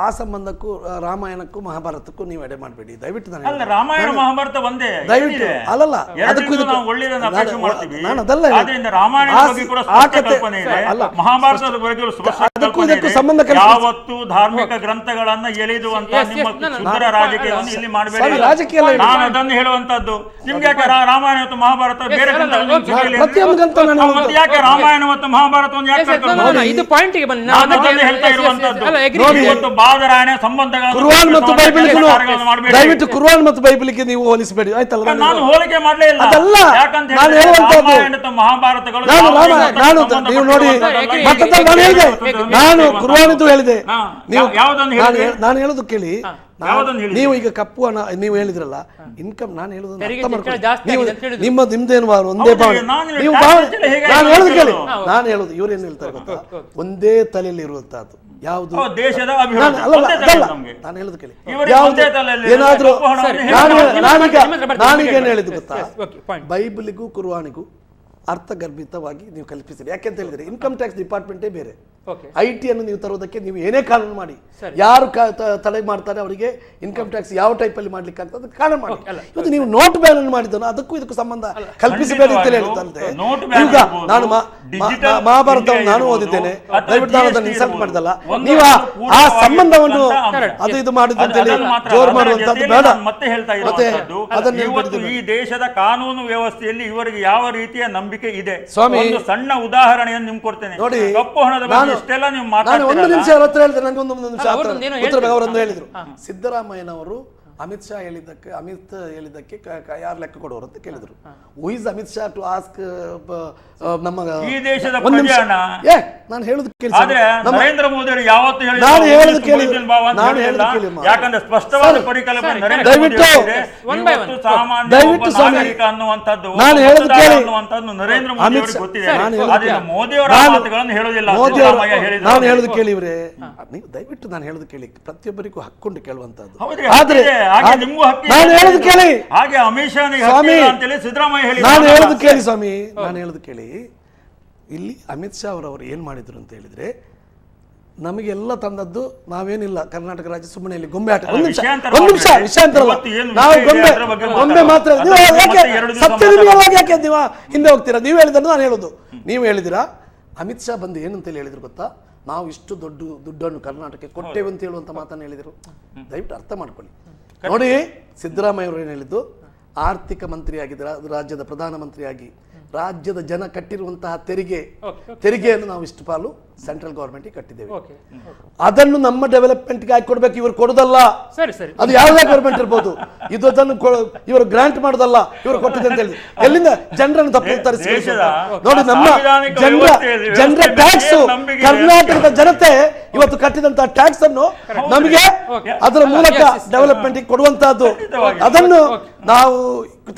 ಆ ಸಂಬಂಧಕ್ಕೂ ರಾಮಾಯಣಕ್ಕೂ ಮಹಾಭಾರತಕ್ಕೂ ನೀವು ಎಡೆ ಮಾಡಬೇಡಿ ದಯವಿಟ್ಟು.
ಅಲ್ಲ, ರಾಮಾಯಣ ಮಹಾಭಾರತ ಒಂದೇ
ದಯವಿಟ್ಟು ಅಲ್ಲಲ್ಲ, ಅದಕ್ಕೂ ಇದಕ್ಕೂ ಸಂಬಂಧ
ಯಾವತ್ತು ಧಾರ್ಮಿಕ ಗ್ರಂಥಗಳನ್ನ ಎಳೆದುವಂತ ನಿಮ್ಮ ಸುಂದರ ರಾಜಕೀಯವನ್ನು ಇಲ್ಲಿ ಮಾಡಬೇಡಿ.
ರಾಜಕೀಯ
ನಾನು ಅದನ್ನು ಹೇಳುವಂತದ್ದು, ನಿಮ್ಗೆ ಯಾಕೆ ರಾಮಾಯಣ ಮತ್ತು ಮಹಾಭಾರತ ಬೇರೆ ಯಾಕೆ ರಾಮಾಯಣ ಮತ್ತು ಮಹಾಭಾರತವನ್ನು ಯಾಕೆ ಹೇಳ್ತಾ ಇರುವಂತದ್ದು? ಬಾದರಾಯಣ ಸಂಬಂಧಗಳು
ದಯವಿಟ್ಟು ಕುರ್ಆನ್ ಮತ್ತು ಬೈಬಲ್ಗೆ ನೀವು ಹೋಲಿಸಬೇಡಿ, ಆಯ್ತಲ್ಲ?
ನಾನು ಹೋಲಿಕೆ ಮಾಡಲೇ ಇಲ್ಲ.
ಅದಲ್ಲ ನಾನು ಹೇಳುವಂತದ್ದು,
ಮಹಾಭಾರತಗಳು
ನೀವು ನೋಡಿ, ನಾನು ಕುರ್ಆನ್ ಇದ್ದು ಹೇಳಿದೆ, ನಾನು ಹೇಳುದು ಕೇಳಿ. ನೀವು ಈಗ ಕಪ್ಪು ಹಣ ನೀವು ಹೇಳಿದ್ರಲ್ಲ, ಇನ್ಕಮ್, ನಾನು ಹೇಳುದು ನಿಮ್ದೇನು ಒಂದೇ ಭಾವನೆ. ನೀವು ನಾನು ಹೇಳುದು ಕೇಳಿ, ನಾನು ಹೇಳುದು ಇವ್ರೇನು ಹೇಳ್ತಾರೆ ಗೊತ್ತಾ, ಒಂದೇ ತಲೆಯಲ್ಲಿ ಇರುವಂತಹದ್ದು ಯಾವುದು
ದೇಶದ
ನಾನು ಹೇಳುದು ಕೇಳಿ, ಏನಾದ್ರೂ ನಾನೀಗೇನು ಹೇಳಿದ್ದು ಗೊತ್ತಾ, ಬೈಬಲಿಗೂ ಕುರ್ಆನಿಗೂ ಅರ್ಥಗರ್ಭಿತವಾಗಿ ನೀವು ಕಲ್ಪಿಸಿರಿ. ಯಾಕೆಂತ ಹೇಳಿದ್ರೆ ಇನ್ಕಮ್ ಟ್ಯಾಕ್ಸ್ ಡಿಪಾರ್ಟ್ಮೆಂಟೇ ಬೇರೆ, IT ಅನ್ನು ನೀವು ತರೋದಕ್ಕೆ ನೀವು ಏನೇ ಕಾನೂನು ಮಾಡಿ, ಯಾರು ತಡೆ ಮಾಡ್ತಾರೆ ಅವರಿಗೆ ಇನ್ಕಮ್ ಟ್ಯಾಕ್ಸ್ ಯಾವ ಟೈಪ್ ಅಲ್ಲಿ ಮಾಡ್ಲಿಕ್ಕೆ ಆಗ್ತದೆ ಅದಕ್ಕೆ ಕಾನೂನು ಮಾಡಿ. ಇವತ್ತು ನೀವು ನೋಟ್ ಬ್ಯಾನ್ ಅನ್ನು ಮಾಡಿದ್ದನ್ನು ಅದಕ್ಕೂ ಇದಕ್ಕೂ ಸಂಬಂಧ ಕಲ್ಪಿಸಬೇಡಿ ಅಂತ ಹೇಳ್ತಂತೆ. ಈಗ ನಾನು ಮಹಾಭಾರತವನ್ನು ನಾನು ಓದಿದ್ದೇನೆ, ದಯವಿಟ್ಟು ನಾನು ಅದನ್ನು ಇನ್ಸಲ್ಟ್ ಮಾಡಿದಲ್ಲ. ನೀವು ಆ ಸಂಬಂಧವನ್ನು ಅದು ಇದು ಮಾಡಿದ್ದು ಅಂತ ಹೇಳಿ ಜೋರು ಮಾಡುವಂತದ್ದು ಬೇಡ.
ಮತ್ತೆ ಅದನ್ನು ಈ ದೇಶದ ಕಾನೂನು ವ್ಯವಸ್ಥೆಯಲ್ಲಿ ಇವರಿಗೆ ಯಾವ ರೀತಿಯ ನಂಬಿಕೆ ಇದೆ,
ಸ್ವಾಮಿ,
ಸಣ್ಣ ಉದಾಹರಣೆಯನ್ನು ನಿಮ್ಗೆ ಕೊಡ್ತೇನೆ.
ನೋಡಿ,
ಕಪ್ಪು ಹಣದ ಬಗ್ಗೆ ಇಷ್ಟೆಲ್ಲ ನೀವು
ನಾನು ಒಂದು ನಿಮಿಷ ಅವ್ರ ಹತ್ರ ಹೇಳಿದೆ, ನನಗೆ ಒಂದು ನಿಮಿಷ ಅವರೊಂದು ಹೇಳಿದ್ರು, ಸಿದ್ದರಾಮಯ್ಯನವರು ಅಮಿತ್ ಶಾ ಹೇಳಿದ್ದಕ್ಕೆ ಯಾರು ಲೆಕ್ಕ ಕೊಡೋರು ಅಂತ ಕೇಳಿದ್ರು. Who is Amit Shah to ask ನಮ್ಮ
ಈ ದೇಶದ ಪ್ರಜೆಯನ್ನ
ನಾನು ಹೇಳುದು ಕೇಳಿ
ನರೇಂದ್ರ ಮೋದಿ ಅವರು ಯಾವತ್ತೂ
ನಾನು ಹೇಳುದು ಕೇಳಿ
ಯಾಕಂದ್ರೆ ಸ್ಪಷ್ಟವಾದ ಪರಿಕಲ್ಪನೆ ನರೇಂದ್ರ ಮೋದಿ ದಯವಿಟ್ಟು ನಾಗರಿಕ ಅನ್ನುವಂಥದ್ದು
ನಾನು ಹೇಳುದು ಕೇಳಿ
ಅನ್ನುವಂಥದ್ದು ನರೇಂದ್ರ ಮೋದಿ ಅವರಿಗೆ ಗೊತ್ತಿದೆ. ಆದ್ರೆ ಮೋದಿ ಅವರ ಮಾತುಗಳನ್ನು ಹೇಳುವುದಿಲ್ಲ.
ನಾನು ಹೇಳುದು ಕೇಳಿ ಇವ್ರೆ, ನೀವು ದಯವಿಟ್ಟು ನಾನು ಹೇಳುದು ಕೇಳಿ, ಪ್ರತಿಯೊಬ್ಬರಿಗೂ ಹಕ್ಕೊಂಡು ಕೇಳುವಂತದ್ದು.
ಆದ್ರೆ ನಿಮಗೂ
ನಾನು ಹೇಳುದು ಕೇಳಿ,
ಹಾಗೆ ಅಮಿತ್ ಶಾ ಅಂತೇಳಿ ಸಿದ್ದರಾಮಯ್ಯ ಹೇಳಿ.
ನಾನು ಹೇಳುದು ಕೇಳಿ ಸ್ವಾಮಿ, ನಾನು ಹೇಳುದು ಕೇಳಿ. ಇಲ್ಲಿ ಅಮಿತ್ ಶಾ ಅವರವರು ಏನ್ ಮಾಡಿದ್ರು ಅಂತ ಹೇಳಿದ್ರೆ, ನಮಗೆಲ್ಲ ತಂದದ್ದು ನಾವೇನಿಲ್ಲ, ಕರ್ನಾಟಕ ರಾಜ್ಯ ಸುಮ್ಮನೆ ಇಲ್ಲಿ ಗೊಂಬೆ ಆಟ. ಒಂದು ನಿಮಿಷ ವಿಷಯಾಂತರ, ನಾವು ಗೊಂಬೆ ಮಾತ್ರ. ಯಾಕೆ ನೀವು ಹಿಂದೆ ಹೋಗ್ತೀರಾ? ನೀವು ಹೇಳಿದ್ದನ್ನು ನಾನು ಹೇಳುದು. ನೀವು ಹೇಳಿದಿರಾ ಅಮಿತ್ ಶಾ ಬಂದು ಏನಂತೇಳಿ ಹೇಳಿದ್ರು ಗೊತ್ತಾ? ನಾವು ಇಷ್ಟು ದೊಡ್ಡ ದುಡ್ಡನ್ನು ಕರ್ನಾಟಕಕ್ಕೆ ಕೊಟ್ಟೇವೆ ಅಂತ ಹೇಳುವಂತ ಮಾತನ್ನು ಹೇಳಿದರು. ದಯವಿಟ್ಟು ಅರ್ಥ ಮಾಡ್ಕೊಳ್ಳಿ. ನೋಡಿ, ಸಿದ್ದರಾಮಯ್ಯ ಅವರು ಏನು ಹೇಳಿದ್ದು, ಆರ್ಥಿಕ ಮಂತ್ರಿಯಾಗಿದ್ದ ರಾಜ್ಯದ ಪ್ರಧಾನಮಂತ್ರಿಯಾಗಿ ರಾಜ್ಯದ ಜನ ಕಟ್ಟಿರುವಂತಹ ತೆರಿಗೆಯನ್ನು ನಾವು ಇಷ್ಟು ಪಾಲು ಸೆಂಟ್ರಲ್ ಗವರ್ಮೆಂಟ್ ಕಟ್ಟಿದ್ದೇವೆ. ಅದನ್ನು ನಮ್ಮ ಡೆವಲಪ್ಮೆಂಟ್ಗೆ ಹಾಕಿ ಕೊಡ್ಬೇಕು, ಇವರು ಕೊಡೋದಲ್ಲ. ಅದು ಯಾವುದೇ ಗವರ್ಮೆಂಟ್ ಇರ್ಬೋದು, ಇದು ಅದನ್ನು ಇವರು ಗ್ರಾಂಟ್ ಮಾಡೋದಲ್ಲ, ಇವರು ಕೊಟ್ಟಿದೆ ಅಂತ ಹೇಳಿ ಎಲ್ಲಿಂದ ಜನರನ್ನು ತಪ್ಪು ತರಿಸಿ. ನೋಡಿ, ನಮ್ಮ ಜನರ ಟ್ಯಾಕ್ಸ್, ಕರ್ನಾಟಕದ ಜನತೆ ಇವತ್ತು ಕಟ್ಟಿದಂತಹ ಟ್ಯಾಕ್ಸ್ ಅನ್ನು ನಮಗೆ ಅದರ ಮೂಲಕ ಡೆವಲಪ್ಮೆಂಟ್ ಕೊಡುವಂತಹದ್ದು. ಅದನ್ನು ನಾವು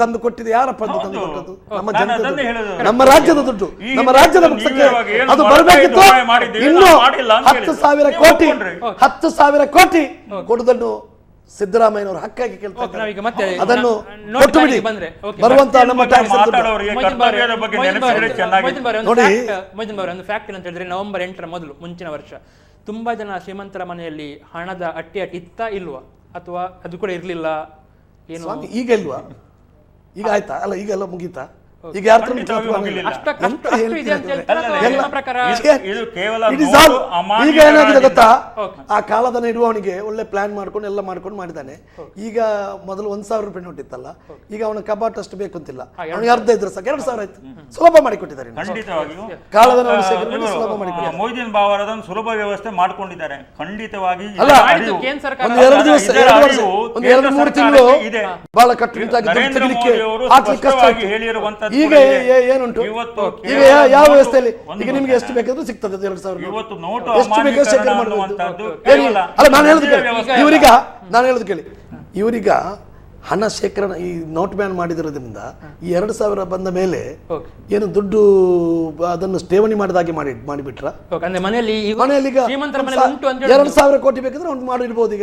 ತಂದು ಕೊಟ್ಟಿದ್ದು ಯಾರಪ್ಪ ತಂದು ಕೊಟ್ಟದ್ದು? ನಮ್ಮ ಜನತೆ, ನಮ್ಮ ರಾಜ್ಯದ ದುಡ್ಡು, ನಮ್ಮ ರಾಜ್ಯದ ಪಕ್ಷಕ್ಕೆ ಅದು ಬರಬೇಕಿತ್ತು. ಇನ್ನು 10,000 ಕೋಟಿ ಕೊಡುವುದನ್ನು ಸಿದ್ದರಾಮಯ್ಯನವರು ಹಕ್ಕಾಗಿ ಕೇಳ್ತಾರೆ. ಅದನ್ನು ಕೊಟ್ಟು ಬಿಡಿ. ಬರುವಂತಹ ನಮ್ಮ ಟ್ಯಾಕ್ಸ್
ನೋಡಿ. ಒಂದು ಫ್ಯಾಕ್ಟ್ ಅಂತ ಹೇಳಿದ್ರೆ, ನವೆಂಬರ್ 8ರ ಮೊದಲು ಮುಂಚಿನ ವರ್ಷ ತುಂಬಾ ಜನ ಶ್ರೀಮಂತರ ಮನೆಯಲ್ಲಿ ಹಣದ ಅಟ್ಟಿ ಇತ್ತ ಇಲ್ವಾ, ಅಥವಾ ಅದು ಕೂಡ ಇರ್ಲಿಲ್ಲ ಏನು?
ಈಗ ಇಲ್ವಾ? ಈಗ ಆಯ್ತಾ? ಅಲ್ಲ, ಈಗೆಲ್ಲ ಮುಗೀತಾ? ಈಗ ಯಾರ ಈಗ ಏನಾಗಿದೆ ಗೊತ್ತಾ? ಆ ಕಾಲದನ್ನ ಇಡುವವನಿಗೆ ಒಳ್ಳೆ ಪ್ಲಾನ್ ಮಾಡ್ಕೊಂಡು ಎಲ್ಲ ಮಾಡ್ಕೊಂಡು ಮಾಡಿದ್ದಾನೆ. ಈಗ ಮೊದಲು 1,000 ರೂಪಾಯಿ ನೋಟ್ ಇತ್ತಲ್ಲ, ಈಗ ಅವನ ಕಬಾಟ್ ಅಷ್ಟು ಬೇಕು ಅಂತಿಲ್ಲ, ಅವನಿಗೆ ಅರ್ಧ ಇದ್ರೆ ಸಾಕು 2,000 ಆಯ್ತು. ಸುಲಭ ಮಾಡಿಕೊಟ್ಟಿದ್ದಾರೆ. ಕಾಲದ ಸುಲಭ ಮಾಡಿಕೊಟ್ಟಿದ್ದಾರೆ.
ಮೊಯ್ದೀನ್ ಬಾವ ಅದನ್ನು ಸುಲಭ ವ್ಯವಸ್ಥೆ ಮಾಡ್ಕೊಂಡಿದ್ದಾರೆ. ಖಂಡಿತವಾಗಿ
ಅಲ್ಲ, ಒಂದು 2 ದಿವಸ, 2-3 ತಿಂಗಳು ಬಹಳ ಕಟ್ಟುನಿಟ್ಟಾಗಿ ಹೇಳಿರುವಂತ. ಈಗ ಏನುಂಟು? ಈಗ ಯಾವ ವ್ಯವಸ್ಥೆಯಲ್ಲಿ ಈಗ ನಿಮ್ಗೆ ಎಷ್ಟು ಬೇಕಾದ್ರೂ ಸಿಗ್ತದೆ 2,000. ಎಷ್ಟು ಬೇಕಾದ್ರೂ ಶೇಖರಣೆ ಮಾಡಬಹುದು. ಅಲ್ಲ, ನಾನು ಹೇಳುದು ಕೇಳಿ, ಇವರೀಗ ಹಣ ಶೇಖರಣೆ ಈ ನೋಟ್ ಬ್ಯಾನ್ ಮಾಡಿದಿರೋದ್ರಿಂದ ಈ 2,000 ಬಂದ ಮೇಲೆ ಏನು ದುಡ್ಡು ಅದನ್ನು ಠೇವಣಿ ಮಾಡಿದಾಗೆ ಮಾಡಿಬಿಟ್ರ
ಮನೆಯಲ್ಲಿ
2,000 ಕೋಟಿ ಬೇಕಂದ್ರೆ ಒಂದು ಮಾಡಿರ್ಬೋದು. ಈಗ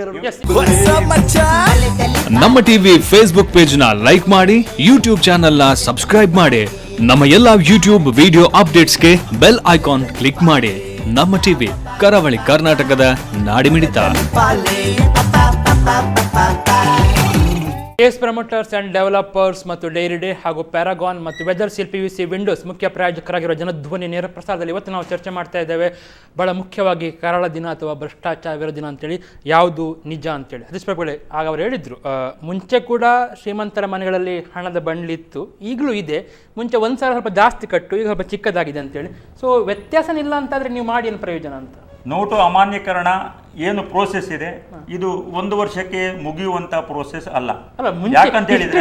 ನಮ್ಮ ಟಿವಿ ಫೇಸ್ಬುಕ್ ಪೇಜ್ ನ ಲೈಕ್ ಮಾಡಿ, ಯೂಟ್ಯೂಬ್ ಚಾನೆಲ್ ನ ಸಬ್ಸ್ಕ್ರೈಬ್ ಮಾಡಿ. ನಮ್ಮ ಎಲ್ಲಾ ಯೂಟ್ಯೂಬ್ ವಿಡಿಯೋ ಅಪ್ಡೇಟ್ಸ್ಗೆ ಬೆಲ್ ಐಕಾನ್ ಕ್ಲಿಕ್ ಮಾಡಿ. ನಮ್ಮ ಟಿವಿ, ಕರಾವಳಿ ಕರ್ನಾಟಕದ ನಾಡಿಮಿಡಿತ.
ಕೇಸ್ ಪ್ರಮೋಟರ್ಸ್ ಅಂಡ್ ಡೆವಲಪರ್ಸ್ ಮತ್ತು ಡೈರಿ ಡೇ ಹಾಗೂ ಪ್ಯಾರಾಗಾನ್ ಮತ್ತು ವೆದರ್ ಸೀಲ್ PVC ವಿಂಡೋಸ್ ಮುಖ್ಯ ಪ್ರಾಯೋಜಕರಾಗಿರುವ ಜನಧ್ವನಿ ನೇರ ಪ್ರಸಾರದಲ್ಲಿ ಇವತ್ತು ನಾವು ಚರ್ಚೆ ಮಾಡ್ತಾ ಇದ್ದೇವೆ. ಬಹಳ ಮುಖ್ಯವಾಗಿ ಕರಾಳ ದಿನ ಅಥವಾ ಭ್ರಷ್ಟಾಚಾರ ವಿರೋಧ ದಿನ ಅಂತೇಳಿ ಯಾವುದು ನಿಜ ಅಂತೇಳಿ. ಸತೀಶ್ ಪ್ರಭುಗಳೇ, ಆಗ ಅವರು ಹೇಳಿದ್ರು, ಮುಂಚೆ ಕೂಡ ಶ್ರೀಮಂತರ ಮನೆಗಳಲ್ಲಿ ಹಣದ ಬಂಡ್ಲಿತ್ತು, ಈಗಲೂ ಇದೆ. ಮುಂಚೆ 1,000 ಸ್ವಲ್ಪ ಜಾಸ್ತಿ ಕಟ್ಟು, ಈಗ ಸ್ವಲ್ಪ ಚಿಕ್ಕದಾಗಿದೆ ಅಂತೇಳಿ. ಸೊ ವ್ಯತ್ಯಾಸನಿಲ್ಲ ಅಂತಾದರೆ ನೀವು ಮಾಡಿ ಏನು ಪ್ರಯೋಜನ ಅಂತ?
ನೋಟು ಅಮಾನ್ಯೀಕರಣ ಏನು ಪ್ರೋಸೆಸ್ ಇದೆ, ಇದು 1 ವರ್ಷಕ್ಕೆ ಮುಗಿಯುವಂತ ಪ್ರೋಸೆಸ್ ಅಲ್ಲ. ಯಾಕಂತ ಹೇಳಿದ್ರೆ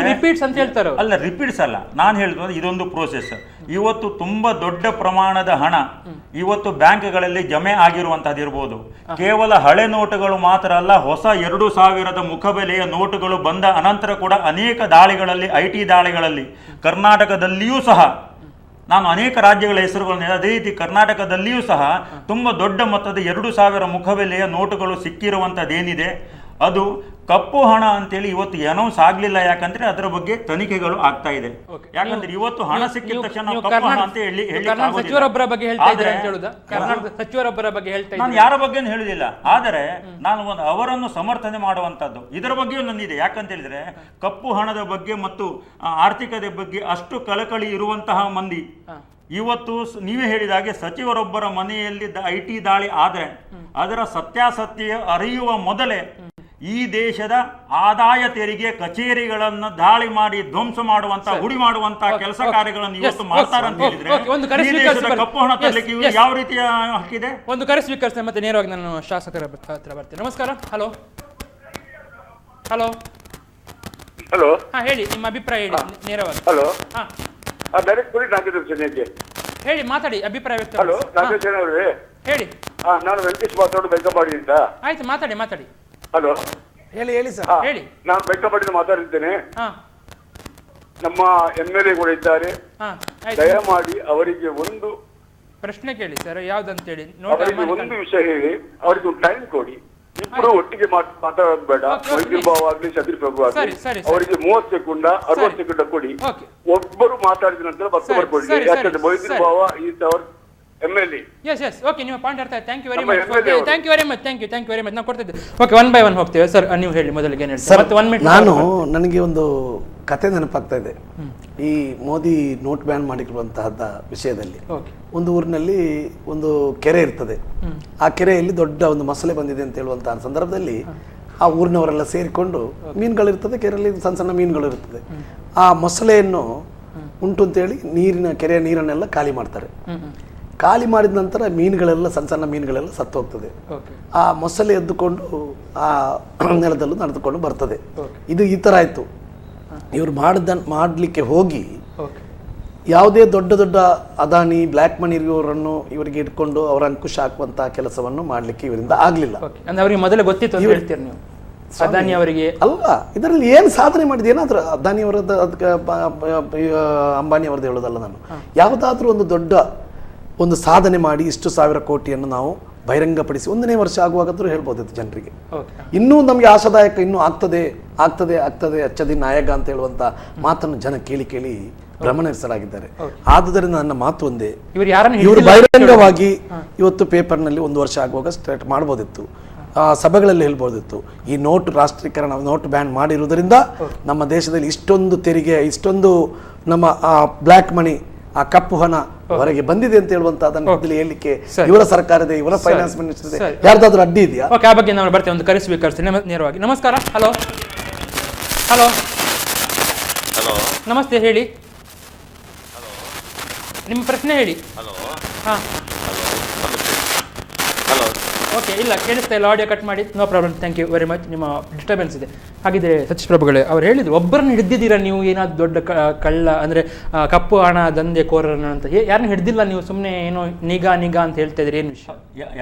ಅಲ್ಲ, ರಿಪೀಟ್ಸ್ ಅಲ್ಲ. ನಾನು ಹೇಳಿದ್ರು ಇದೊಂದು ಪ್ರೋಸೆಸ್. ಇವತ್ತು ತುಂಬಾ ದೊಡ್ಡ ಪ್ರಮಾಣದ ಹಣ ಇವತ್ತು ಬ್ಯಾಂಕ್ಗಳಲ್ಲಿ ಜಮೆ ಆಗಿರುವಂತಹದ್ದು ಇರ್ಬೋದು. ಕೇವಲ ಹಳೆ ನೋಟುಗಳು ಮಾತ್ರ ಅಲ್ಲ, ಹೊಸ 2,000ದ ಮುಖಬೆಲೆಯ ನೋಟುಗಳು ಬಂದ ಅನಂತರ ಕೂಡ ಅನೇಕ ದಾಳಿಗಳಲ್ಲಿ, IT ದಾಳಿಗಳಲ್ಲಿ ಕರ್ನಾಟಕದಲ್ಲಿಯೂ ಸಹ, ನಾನು ಅನೇಕ ರಾಜ್ಯಗಳ ಹೆಸರುಗಳನ್ನು, ಅದೇ ರೀತಿ ಕರ್ನಾಟಕದಲ್ಲಿಯೂ ಸಹ ತುಂಬ ದೊಡ್ಡ ಮೊತ್ತದ 2,000 ಮುಖಬೆಲೆಯ ನೋಟುಗಳು ಸಿಕ್ಕಿರುವಂಥದ್ದೇನಿದೆ ಅದು ಕಪ್ಪು ಹಣ ಅಂತೇಳಿ ಇವತ್ತು ಅನೌನ್ಸ್ ಆಗ್ಲಿಲ್ಲ. ಯಾಕಂದ್ರೆ ಅದರ ಬಗ್ಗೆ ತನಿಖೆಗಳು ಆಗ್ತಾ ಇದೆ. ಯಾಕಂದ್ರೆ ಇವತ್ತು ಹಣ ಸಿಕ್ಕಿದ ತಕ್ಷಣ ಕಪ್ಪು ಹಣ ಅಂತ ಹೇಳಿ
ಸಚಿವರೊಬ್ಬರ ಬಗ್ಗೆ ಹೇಳ್ತಾ ಇದ್ದಾರೆ ಅಂತ ಹೇಳುದಾ? ಸಚಿವರೊಬ್ಬರ ಬಗ್ಗೆ ಹೇಳ್ತಾ ಇದ್ದಾರೆ.
ನಾನು ಯಾರ ಬಗ್ಗೆ ಹೇಳುದಿಲ್ಲ, ಆದರೆ ನಾನು ಅವರನ್ನು ಸಮರ್ಥನೆ ಮಾಡುವಂತದ್ದು ಇದರ ಬಗ್ಗೆಯೂ ನನ್ನಿದೆ. ಯಾಕಂತ ಹೇಳಿದ್ರೆ ಕಪ್ಪು ಹಣದ ಬಗ್ಗೆ ಮತ್ತು ಆರ್ಥಿಕತೆ ಬಗ್ಗೆ ಅಷ್ಟು ಕಳಕಳಿ ಇರುವಂತಹ ಮಂದಿ ಇವತ್ತು ನೀವೇ ಹೇಳಿದ ಹಾಗೆ ಸಚಿವರೊಬ್ಬರ ಮನೆಯಲ್ಲಿ IT ದಾಳಿ ಆದ್ರೆ ಅದರ ಸತ್ಯಾಸತ್ಯ ಅರಿಯುವ ಮೊದಲೇ ಈ ದೇಶದ ಆದಾಯ ತೆರಿಗೆ ಕಚೇರಿಗಳನ್ನು ದಾಳಿ ಮಾಡಿ ಧ್ವಂಸ ಮಾಡುವಂತ, ಹುಡಿ ಮಾಡುವಂತ ಕೆಲಸ ಕಾರ್ಯಗಳನ್ನು ಇವತ್ತು ಮಾಡ್ತಾರಂತ ಹೇಳಿದ್ರೆ ಈ ದೇಶದ ಕಪ್ಪು ಹಣ ತರಲಿಕ್ಕೆ ಯಾವ ರೀತಿಯ ಹಕ್ಕಿದೆ?
ಒಂದು ಕರೆ ಸ್ವೀಕರಿಸಿದೆ, ಮತ್ತೆ ನೇರವಾಗಿ ನಾನು ಶಾಸಕರ ಹತ್ರ ಬರ್ತೇನೆ. ನಮಸ್ಕಾರ. ಹಲೋ.
ಹಲೋ.
ಹಾ ಹೇಳಿ, ನಿಮ್ಮ ಅಭಿಪ್ರಾಯ ಹೇಳಿ ನೇರವಾಗಿ.
ಹಲೋ.
ಹಾ
ಡೈರೆಕ್ಟ್ ಕೊಡಿ ನಾಗೇಂದ್ರ ಸೇನೆಗೆ.
ಹೇಳಿ, ಮಾತಾಡಿ, ಅಭಿಪ್ರಾಯ ವ್ಯಕ್ತ.
ಹಲೋ, ನಾಗೇಂದ್ರ ಸೇನೆ ಅವರೇ
ಹೇಳಿ.
ನಾನು ವೆಂಕಟೇಶ್ ಮಾತಾಡೋದು ಬೈಕಂಪಾಡಿಯಿಂದ.
ಆಯ್ತು, ಮಾತಾಡಿ.
ಹಲೋ,
ಹೇಳಿ ಸರ್. ಹೇಳಿ.
ನಾನು ಬೈಕಂಪಾಡಿಯಿಂದ ಮಾತಾಡಿದ್ದೇನೆ.
ಹಾ,
ನಮ್ಮ MLA ಕೂಡ ಇದ್ದಾರೆ. ದಯಮಾಡಿ ಅವರಿಗೆ ಒಂದು
ಪ್ರಶ್ನೆ ಕೇಳಿ ಸರ್, ಯಾವ್ದಂತೇಳಿ
ಅವರಿಗೆ ಒಂದು ವಿಷಯ ಹೇಳಿ, ಅವರಿಗೆ ಒಂದು ಟೈಮ್ ಕೊಡಿ. ಇಬ್ರು ಒಟ್ಟಿಗೆ ಮಾತಾಡೋದು ಬೇಡ. ಮೊಯ್ದೀನ್ ಬಾವ ಆಗ್ಲಿ, ಸತೀಶ್ ಪ್ರಭು ಆಗ್ಲಿ, ಅವರಿಗೆ 30 ಸೆಕೆಂಡ್ 60 ಸೆಕೆಂಡ್ ಕೊಡಿ. ಒಬ್ಬರು ಮಾತಾಡಿದ ನಂತರ ಮತ್ತೊಬ್ಬರು ಕೊಡಿ. ಯಾಕಂದ್ರೆ Moideen Bava is our MLA.
Yes okay, ನಿಮ್ಮ ಪಾಯಿಂಟ್ ಅರ್ಥ ಆಯ್ತು. Thank you very much. Thank you very much. ನಾವು ಕೊಡ್ತಿದ್ದೆ. ಓಕೆ, 1 by 1 ಹೋಗ್ತೇವೆ ಸರ್. ನೀವು ಹೇಳಿ ಮೊದಲಿಗೆ ಏನು ಹೇಳ್ತೀರಾ? ಮತ್ತೆ 1 ಮಿನಿಟ್.
ನನಗೆ ಒಂದು ಕತೆ ನೆನಪಾಗ್ತಾ ಇದೆ. ಈ ಮೋದಿ ನೋಟ್ ಬ್ಯಾನ್ ಮಾಡಿರುವಂತಹದ್ದ ವಿಷಯದಲ್ಲಿ ಒಂದು ಊರಿನಲ್ಲಿ ಒಂದು ಕೆರೆ ಇರ್ತದೆ. ಆ ಕೆರೆಯಲ್ಲಿ ದೊಡ್ಡ ಒಂದು ಮೊಸಳೆ ಬಂದಿದೆ ಅಂತ ಹೇಳುವಂತಹ ಸಂದರ್ಭದಲ್ಲಿ ಆ ಊರಿನವರೆಲ್ಲ ಸೇರಿಕೊಂಡು, ಮೀನುಗಳಿರ್ತದೆ ಕೆರೆಯಲ್ಲಿ, ಸಣ್ಣ ಸಣ್ಣ ಮೀನುಗಳು ಇರ್ತದೆ. ಆ ಮೊಸಳೆಯನ್ನು ಉಂಟು ಅಂತೇಳಿ ಕೆರೆಯ ನೀರನ್ನೆಲ್ಲ ಖಾಲಿ ಮಾಡ್ತಾರೆ. ಖಾಲಿ ಮಾಡಿದ ನಂತರ ಮೀನುಗಳೆಲ್ಲ, ಸಣ್ಣ ಸಣ್ಣ ಮೀನುಗಳೆಲ್ಲ ಸತ್ತು ಹೋಗ್ತದೆ. ಆ ಮೊಸಳೆ ಎದ್ದುಕೊಂಡು ಆ ನೆಲದಲ್ಲೂ ನಡೆದುಕೊಂಡು ಬರ್ತದೆ. ಇದು ಈ ಥರ ಆಯಿತು. ಇವರು ಮಾಡಲಿಕ್ಕೆ ಹೋಗಿ ಯಾವುದೇ ದೊಡ್ಡ ದೊಡ್ಡ ಅದಾನಿ, ಬ್ಲ್ಯಾಕ್ ಮನಿ ಇರುವವರನ್ನು ಇವರಿಗೆ ಇಟ್ಕೊಂಡು ಅವರ ಅಂಕುಶ ಹಾಕುವಂತಹ ಕೆಲಸವನ್ನು ಮಾಡಲಿಕ್ಕೆ ಇವರಿಂದ ಆಗಲಿಲ್ಲ.
ಅವರಿಗೆ ಮೊದಲೇ ಗೊತ್ತಿತ್ತು ಹೇಳ್ತೀರಿ ನೀವು? ಅದಾನಿ ಅವರಿಗೆ
ಅಲ್ಲ, ಇದರಲ್ಲಿ ಏನು ಸಾಧನೆ ಮಾಡಿದೆ? ಏನಾದರೂ ಅದಾನಿ ಅವರದ್ದು, ಅಂಬಾನಿ ಅವರದ್ದು ಹೇಳೋದಲ್ಲ ನಾನು. ಯಾವುದಾದ್ರೂ ಒಂದು ದೊಡ್ಡ ಒಂದು ಸಾಧನೆ ಮಾಡಿ ಇಷ್ಟು ಸಾವಿರ ಕೋಟಿಯನ್ನು ನಾವು ಬಹಿರಂಗಪಡಿಸಿ 1ನೇ ವರ್ಷ ಆಗುವಾಗಾದ್ರೂ ಹೇಳ್ಬೋದಿತ್ತು ಜನರಿಗೆ. ಇನ್ನೂ ನಮಗೆ ಆಶಾದಾಯಕ, ಇನ್ನೂ ಆಗ್ತದೆ ಅಚ್ಚದಿ ನಾಯಕ ಅಂತ ಹೇಳುವಂತ ಮಾತನ್ನು ಜನ ಕೇಳಿ ಭ್ರಮಣಿಸಲಾಗಿದ್ದಾರೆ. ಆದುದರಿಂದ ನನ್ನ ಮಾತು ಒಂದೇ, ಇವರು ಬಹಿರಂಗವಾಗಿ ಇವತ್ತು ಪೇಪರ್ನಲ್ಲಿ 1 ವರ್ಷ ಆಗುವಾಗ ಸ್ಟಾರ್ಟ್ ಮಾಡ್ಬೋದಿತ್ತು, ಸಭೆಗಳಲ್ಲಿ ಹೇಳ್ಬೋದಿತ್ತು. ಈ ನೋಟ್ ರಾಷ್ಟ್ರೀಕರಣ, ನೋಟ್ ಬ್ಯಾನ್ ಮಾಡಿರುವುದರಿಂದ ನಮ್ಮ ದೇಶದಲ್ಲಿ ಇಷ್ಟೊಂದು ತೆರಿಗೆ, ಇಷ್ಟೊಂದು ನಮ್ಮ ಬ್ಲ್ಯಾಕ್ ಮನಿ, ಆ ಕಪ್ಪು ಹಣ ಹೊರಗೆ ಬಂದಿದೆ ಅಂತ ಹೇಳುವಂತ ಅದನ್ನು ಹೇಳಲಿಕ್ಕೆ ಇವರ ಸರ್ಕಾರದ, ಇವರ ಫೈನಾನ್ಸ್ ಮಿನಿಸ್ಟರ್ ಯಾರ್ದಾದ್ರೂ ಅಡ್ಡಿ ಇದೆಯಾ?
ಓಕೆ, ಆ ಬಗ್ಗೆ ನಾವು ಬರ್ತೇವೆ, ಒಂದು ಕರೆಸಬೇಕಾಗ್ತದೆ ನೇರವಾಗಿ. ನಮಸ್ಕಾರ. ಹಲೋ, ನಮಸ್ತೆ, ಹೇಳಿ ನಿಮ್ಮ ಪ್ರಶ್ನೆ ಹೇಳಿ. ಹಾಂ, ಓಕೆ, ಇಲ್ಲ ಕೇಳಿಸ್ತಾ ಇಲ್ಲ, ಆಡಿಯೋ ಕಟ್ ಮಾಡಿ. No problem, thank you very much. ನಿಮ್ಮ ಡಿಸ್ಟರ್ಬೆನ್ಸ್ ಇದೆ. ಹಾಗಿದ್ರೆ ಸತೀಶ್ ಪ್ರಭುಗಳೇ, ಅವ್ರು ಹೇಳಿದ್ರು ಒಬ್ಬರನ್ನ ಹಿಡಿದಿದ್ದೀರಾ ನೀವು, ಏನಾದ್ರು ದೊಡ್ಡ ಕಳ್ಳ ಅಂದರೆ ಕಪ್ಪು ಹಣ ದಂಧೆ ಕೋರನ ಅಂತ? ಯಾರನ್ನ ಹಿಡ್ದಿಲ್ಲ ನೀವು, ಸುಮ್ಮನೆ ಏನೋ ನಿಗಾ ಅಂತ ಹೇಳ್ತಾ ಇದ್ರಿ, ಏನು ವಿಷಯ?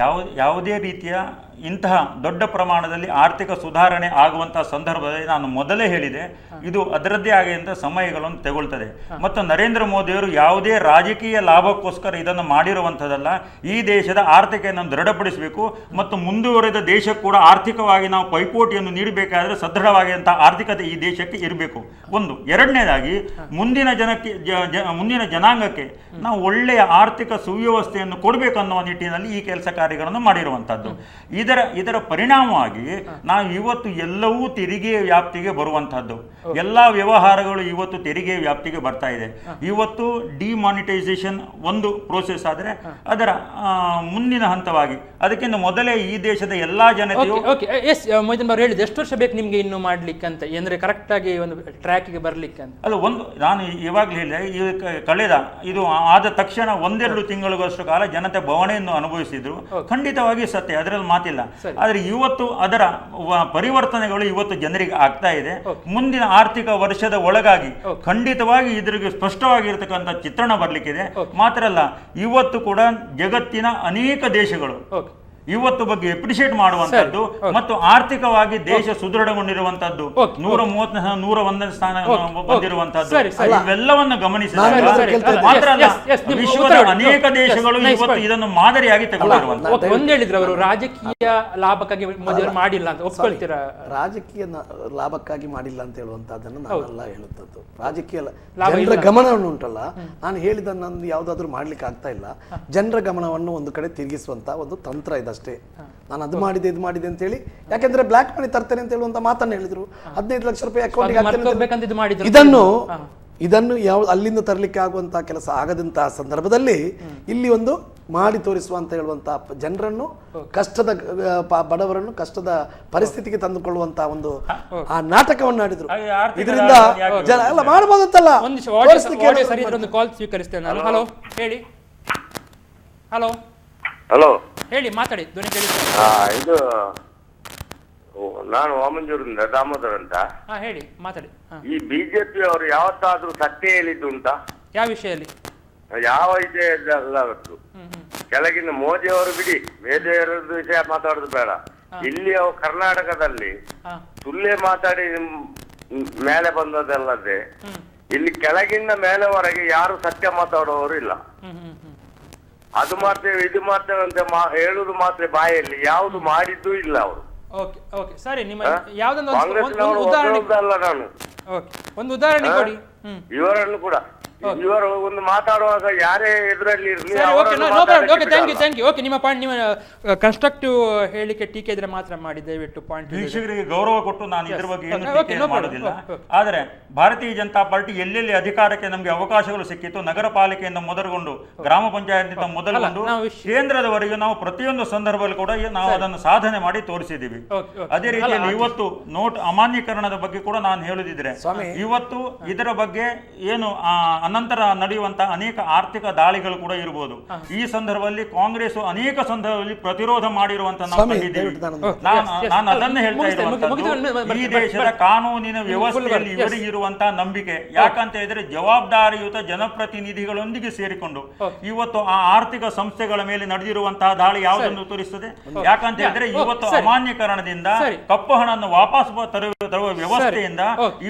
ಯಾವುದೇ ರೀತಿಯ ಇಂತಹ ದೊಡ್ಡ ಪ್ರಮಾಣದಲ್ಲಿ ಆರ್ಥಿಕ ಸುಧಾರಣೆ ಆಗುವಂತಹ ಸಂದರ್ಭದಲ್ಲಿ ನಾನು ಮೊದಲೇ ಹೇಳಿದೆ, ಇದು ಅದರದ್ದೇ ಆಗಿದ್ದ ಸಮಯಗಳನ್ನು ತಗೊಳ್ತದೆ. ಮತ್ತು ನರೇಂದ್ರ ಮೋದಿಯವರು ಯಾವುದೇ ರಾಜಕೀಯ ಲಾಭಕ್ಕೋಸ್ಕರ ಇದನ್ನು ಮಾಡಿರುವಂಥದ್ದಲ್ಲ. ಈ ದೇಶದ ಆರ್ಥಿಕೆಯನ್ನು ದೃಢಪಡಿಸಬೇಕು ಮತ್ತು ಮುಂದುವರೆದ ದೇಶಕ್ಕೆ ಕೂಡ ಆರ್ಥಿಕವಾಗಿ ನಾವು ಪೈಪೋಟಿಯನ್ನು ನೀಡಬೇಕಾದ್ರೆ ಸದೃಢವಾಗಿರುವಂತಹ ಆರ್ಥಿಕತೆ ಈ ದೇಶಕ್ಕೆ ಇರಬೇಕು. ಒಂದು. ಎರಡನೇದಾಗಿ ಮುಂದಿನ ಜನಾಂಗಕ್ಕೆ ನಾವು ಒಳ್ಳೆಯ ಆರ್ಥಿಕ ಸುವ್ಯವಸ್ಥೆಯನ್ನು ಕೊಡಬೇಕು ಅನ್ನುವ ನಿಟ್ಟಿನಲ್ಲಿ ಈ ಕೆಲಸ ಕಾರ್ಯಗಳನ್ನು ಮಾಡಿರುವಂಥದ್ದು. ಇದರ ಪರಿಣಾಮವಾಗಿ ನಾವು ಇವತ್ತು ಎಲ್ಲವೂ ತೆರಿಗೆಯ ವ್ಯಾಪ್ತಿಗೆ ಬರುವಂತಹದ್ದು. ಎಲ್ಲ ವ್ಯವಹಾರಗಳು ಇವತ್ತು ತೆರಿಗೆ ವ್ಯಾಪ್ತಿಗೆ ಬರ್ತಾ ಇದೆ. ಇವತ್ತು ಡಿಮಾನಿಟೈಸೇಷನ್ ಒಂದು ಪ್ರೋಸೆಸ್ ಆದರೆ ಅದರ ಮುಂದಿನ ಹಂತವಾಗಿ ಅದಕ್ಕಿಂತ ಮೊದಲೇ ಈ ದೇಶದ ಎಲ್ಲಾ ಜನತೆಯು
ಮೊಯ್ದೀನ್ ಅವರು ಹೇಳಿದ್ರು, ಎಷ್ಟು ವರ್ಷ ಬೇಕು ನಿಮ್ಗೆ ಇನ್ನು ಮಾಡ್ಲಿಕ್ಕೆ ಅಂತ, ಅಂದ್ರೆ ಕರೆಕ್ಟ್ ಆಗಿ ಒಂದು ಟ್ರ್ಯಾಕ್ಗೆ ಬರ್ಲಿಕ್ಕೆ ಅಂತ?
ಅಲ್ಲ, ನಾನು ಇವಾಗಲೇ ಹೇಳಿದೆ, ಕಳೆದ ಇದು ಆದ ತಕ್ಷಣ 1-2 ತಿಂಗಳಿಗಷ್ಟು ಕಾಲ ಜನತೆ ಬವಣೆಯನ್ನು ಅನುಭವಿಸಿದ್ರು. ಖಂಡಿತವಾಗಿ ಸತ್ಯ, ಅದರಲ್ಲಿ ಮಾತಿಲ್ಲ. ಆದ್ರೆ ಇವತ್ತು ಅದರ ಪರಿವರ್ತನೆಗಳು ಇವತ್ತು ಜನರಿಗೆ ಆಗ್ತಾ ಇದೆ. ಮುಂದಿನ ಆರ್ಥಿಕ ವರ್ಷದ ಒಳಗಾಗಿ ಖಂಡಿತವಾಗಿ ಇದರಿಗೆ ಸ್ಪಷ್ಟವಾಗಿರ್ತಕ್ಕಂಥ ಚಿತ್ರಣ ಬರ್ಲಿಕ್ಕಿದೆ. ಮಾತ್ರ ಅಲ್ಲ, ಇವತ್ತು ಕೂಡ ಜಗತ್ತಿನ ಅನೇಕ ದೇಶಗಳು ಇವತ್ತು ಬಗ್ಗೆ ಅಪ್ರಿಶಿಯೇಟ್ ಮಾಡುವಂತದ್ದು ಮತ್ತು ಆರ್ಥಿಕವಾಗಿ ದೇಶ ಸುದೃಢಗೊಂಡಿರುವಂತದ್ದು, 101ನೇ ಸ್ಥಾನ ಬಂದಿರುವಂತದ್ದು, ಇವೆಲ್ಲವನ್ನು ಗಮನಿಸಿದಾಗ ಮಾತ್ರ ಅಲ್ಲ, ವಿಶ್ವದ ಅನೇಕ ದೇಶಗಳು ಇವತ್ತು ಇದನ್ನು ಮಾದರಿಯಾಗಿ ತಗೊಂಡಿರುವಂತದ್ದು.
ಒಂದ್ ಹೇಳಿದ್ರು ಅವರು, ರಾಜಕೀಯ ಲಾಭಕ್ಕಾಗಿ ಮೋದಿ ಮಾಡಿಲ್ಲ ಅಂತ ಒಪ್ಕೊಳ್ತೀರಾ?
ರಾಜಕೀಯ ಲಾಭಕ್ಕಾಗಿ ಮಾಡಿಲ್ಲ ಅಂತ ಹೇಳುವಂತದ್ದನ್ನು ನಾನೆಲ್ಲ ಹೇಳುತ್ತದ್ದು. ರಾಜಕೀಯ ಜನರ ಗಮನವನ್ನು ಉಂಟಲ್ಲ, ನಾನು ಹೇಳಿದ ನಾನು ಯಾವ್ದಾದ್ರು ಮಾಡ್ಲಿಕ್ಕೆ ಆಗ್ತಾ ಇಲ್ಲ. ಜನರ ಗಮನವನ್ನು ಒಂದು ಕಡೆ ತಿರುಗಿಸುವಂತ ಒಂದು ತಂತ್ರ ಇದೆ ಅಷ್ಟೇ. ನಾನು ಅದು ಮಾಡಿದೆ ಇದು ಮಾಡಿದೆ ಅಂತ ಹೇಳಿ, ಯಾಕೆಂದ್ರೆ ಬ್ಲ್ಯಾಕ್ ಮನಿ ತರ್ತೇನೆ ಅಂತ ಹೇಳುವಂತ ಮಾತನ್ನ ಹೇಳಿದ್ರು. 15 ಲಕ್ಷ ರೂಪಾಯಿ ಅಕೌಂಟ್, ಇದನ್ನು ಯಾವ ಅಲ್ಲಿಂದ ತರಲಿಕ್ಕೆ ಆಗುವಂತಹ ಕೆಲಸ ಆಗದಂತಹ ಸಂದರ್ಭದಲ್ಲಿ ಇಲ್ಲಿ ಒಂದು ಮಾಡಿ ತೋರಿಸುವಂತ ಹೇಳುವಂತಹ ಜನರನ್ನು, ಕಷ್ಟದ ಬಡವರನ್ನು ಕಷ್ಟದ ಪರಿಸ್ಥಿತಿಗೆ ತಂದುಕೊಳ್ಳುವಂತಹ ಒಂದು ಆ ನಾಟಕವನ್ನು ಆಡಿದ್ರು. ಇದರಿಂದ ಜನ ಎಲ್ಲ ಮಾಡಬಹುದಂತಲ್ಲ.
ಒಂದು ಕಾಲ್ ಸ್ವೀಕರಿಸ್ತೇನೆ ನಾನು. ಹಲೋ, ಹೇಳಿ. ಹಲೋ
ಹಲೋ,
ಹೇಳಿ, ಮಾತಾಡಿ, ಧ್ವನಿ ಕೇಳಿ.
ಇದು ನಾನು ವಾಮಂಜೂರಿಂದ ದಾಮೋದರ್ ಅಂತ.
ಹೇಳಿ, ಮಾತಾಡಿ.
ಈ ಬಿಜೆಪಿ ಅವರು ಯಾವತ್ತಾದ್ರೂ ಸತ್ಯ ಹೇಳಿದ್ದುಂಟಾ?
ಯಾವ ವಿಷಯದಲ್ಲಿ?
ಯಾವ ವಿಷಯದಲ್ಲ ಗೊತ್ತು. ಕೆಳಗಿನ ಮೋದಿ ಅವರು ಬಿಡಿ, ಬೇರೆಯವರ ವಿಷಯ ಮಾತಾಡೋದು ಬೇಡ. ಇಲ್ಲಿ ಕರ್ನಾಟಕದಲ್ಲಿ ಸುಳ್ಳೆ ಮಾತಾಡಿ ಮೇಲೆ ಬಂದದಲ್ಲದೆ ಇಲ್ಲಿ ಕೆಳಗಿನ ಮೇಲೆವರೆಗೆ ಯಾರು ಸತ್ಯ ಮಾತಾಡುವವರು ಇಲ್ಲ. ಅದು ಮಾಡ್ತೇವೆ ಇದು ಮಾಡ್ತೇವೆ ಅಂತ ಹೇಳುದು ಮಾತ್ರ ಬಾಯಲ್ಲಿ, ಯಾವುದು ಮಾಡಿದ್ದು ಇಲ್ಲ ಅವರು.
ಸರಿ, ನಿಮ್ಮ
ಒಂದು ಉದಾಹರಣೆ ಕೊಡಿ. ಇವರನ್ನು ಕೂಡ ಇವರು ಒಂದು ಮಾತಾಡುವಾಗ ಯಾರೇ ಎದುರಲ್ಲಿ ಇರಲಿ.
ನಿಮ್ಮ ಪಾಯಿಂಟ್, ನಿಮ್ಮ ಕನ್ಸ್ಟ್ರಕ್ಟಿವ್ ಹೇಳಿಕೆ ಟೀಕೆ ಇದ್ರೆ ಮಾತ್ರ ಮಾಡಿ, ದಯವಿಟ್ಟು ಪಾಯಿಂಟ್.
ವೀಕ್ಷಕರಿಗೆ ಗೌರವ ಕೊಟ್ಟು ನಾನು ಇದ್ರ ಬಗ್ಗೆ ಏನು ಮಾಡೋದಿಲ್ಲ. ಆದರೆ ಭಾರತೀಯ ಜನತಾ ಪಾರ್ಟಿ ಎಲ್ಲೆಲ್ಲಿ ಅಧಿಕಾರಕ್ಕೆ ನಮಗೆ ಅವಕಾಶಗಳು ಸಿಕ್ಕಿತ್ತು, ನಗರ ಪಾಲಿಕೆಯಿಂದ ಮೊದಲುಗೊಂಡು ಗ್ರಾಮ ಪಂಚಾಯತ್ನಿಂದ ಮೊದಲುಗೊಂಡು ಕೇಂದ್ರದವರೆಗೂ ನಾವು ಪ್ರತಿಯೊಂದು ಸಂದರ್ಭದಲ್ಲಿ ಕೂಡ ನಾವು ಅದನ್ನು ಸಾಧನೆ ಮಾಡಿ ತೋರಿಸಿದ್ದೀವಿ. ಅದೇ ರೀತಿಯಲ್ಲಿ ಇವತ್ತು ನೋಟ್ ಅಮಾನ್ಯೀಕರಣದ ಬಗ್ಗೆ ಕೂಡ ನಾನು ಹೇಳುದಿದ್ರೆ, ಇವತ್ತು ಇದರ ಬಗ್ಗೆ ಏನು ಅನಂತರ ನಡೆಯುವಂತಹ ಅನೇಕ ಆರ್ಥಿಕ ದಾಳಿಗಳು ಕೂಡ ಇರಬಹುದು. ಈ ಸಂದರ್ಭದಲ್ಲಿ ಕಾಂಗ್ರೆಸ್ ಅನೇಕ ಸಂದರ್ಭದಲ್ಲಿ ಪ್ರತಿರೋಧ ಮಾಡಿರುವಂತಹ ನಾವು ಕಂಡಿದ್ದೇವೆ. ನಾನು ಅದನ್ನು ಹೇಳ್ತಾ ಇರುವಂತದ್ದು, ಈ ದೇಶದ ಕಾನೂನಿನ ವ್ಯವಸ್ಥೆಯಲ್ಲಿ ಇವರಿಗೆ ಇರುವಂತಹ ನಂಬಿಕೆ ಯಾಕಂತ ಹೇಳಿದ್ರೆ, ಜವಾಬ್ದಾರಿಯುತ ಜನಪ್ರತಿನಿಧಿಗಳೊಂದಿಗೆ ಸೇರಿಕೊಂಡು ಇವತ್ತು ಆ ಆರ್ಥಿಕ ಸಂಸ್ಥೆಗಳ ಮೇಲೆ ನಡೆದಿರುವಂತಹ ದಾಳಿ ಯಾವುದನ್ನು ತೋರಿಸುತ್ತದೆ? ಯಾಕಂತ ಹೇಳಿದ್ರೆ ಇವತ್ತು ಅಮಾನ್ಯೀಕರಣದಿಂದ ಕಪ್ಪು ಹಣವನ್ನು ವಾಪಸ್ ತರುವ ವ್ಯವಸ್ಥೆಯಿಂದ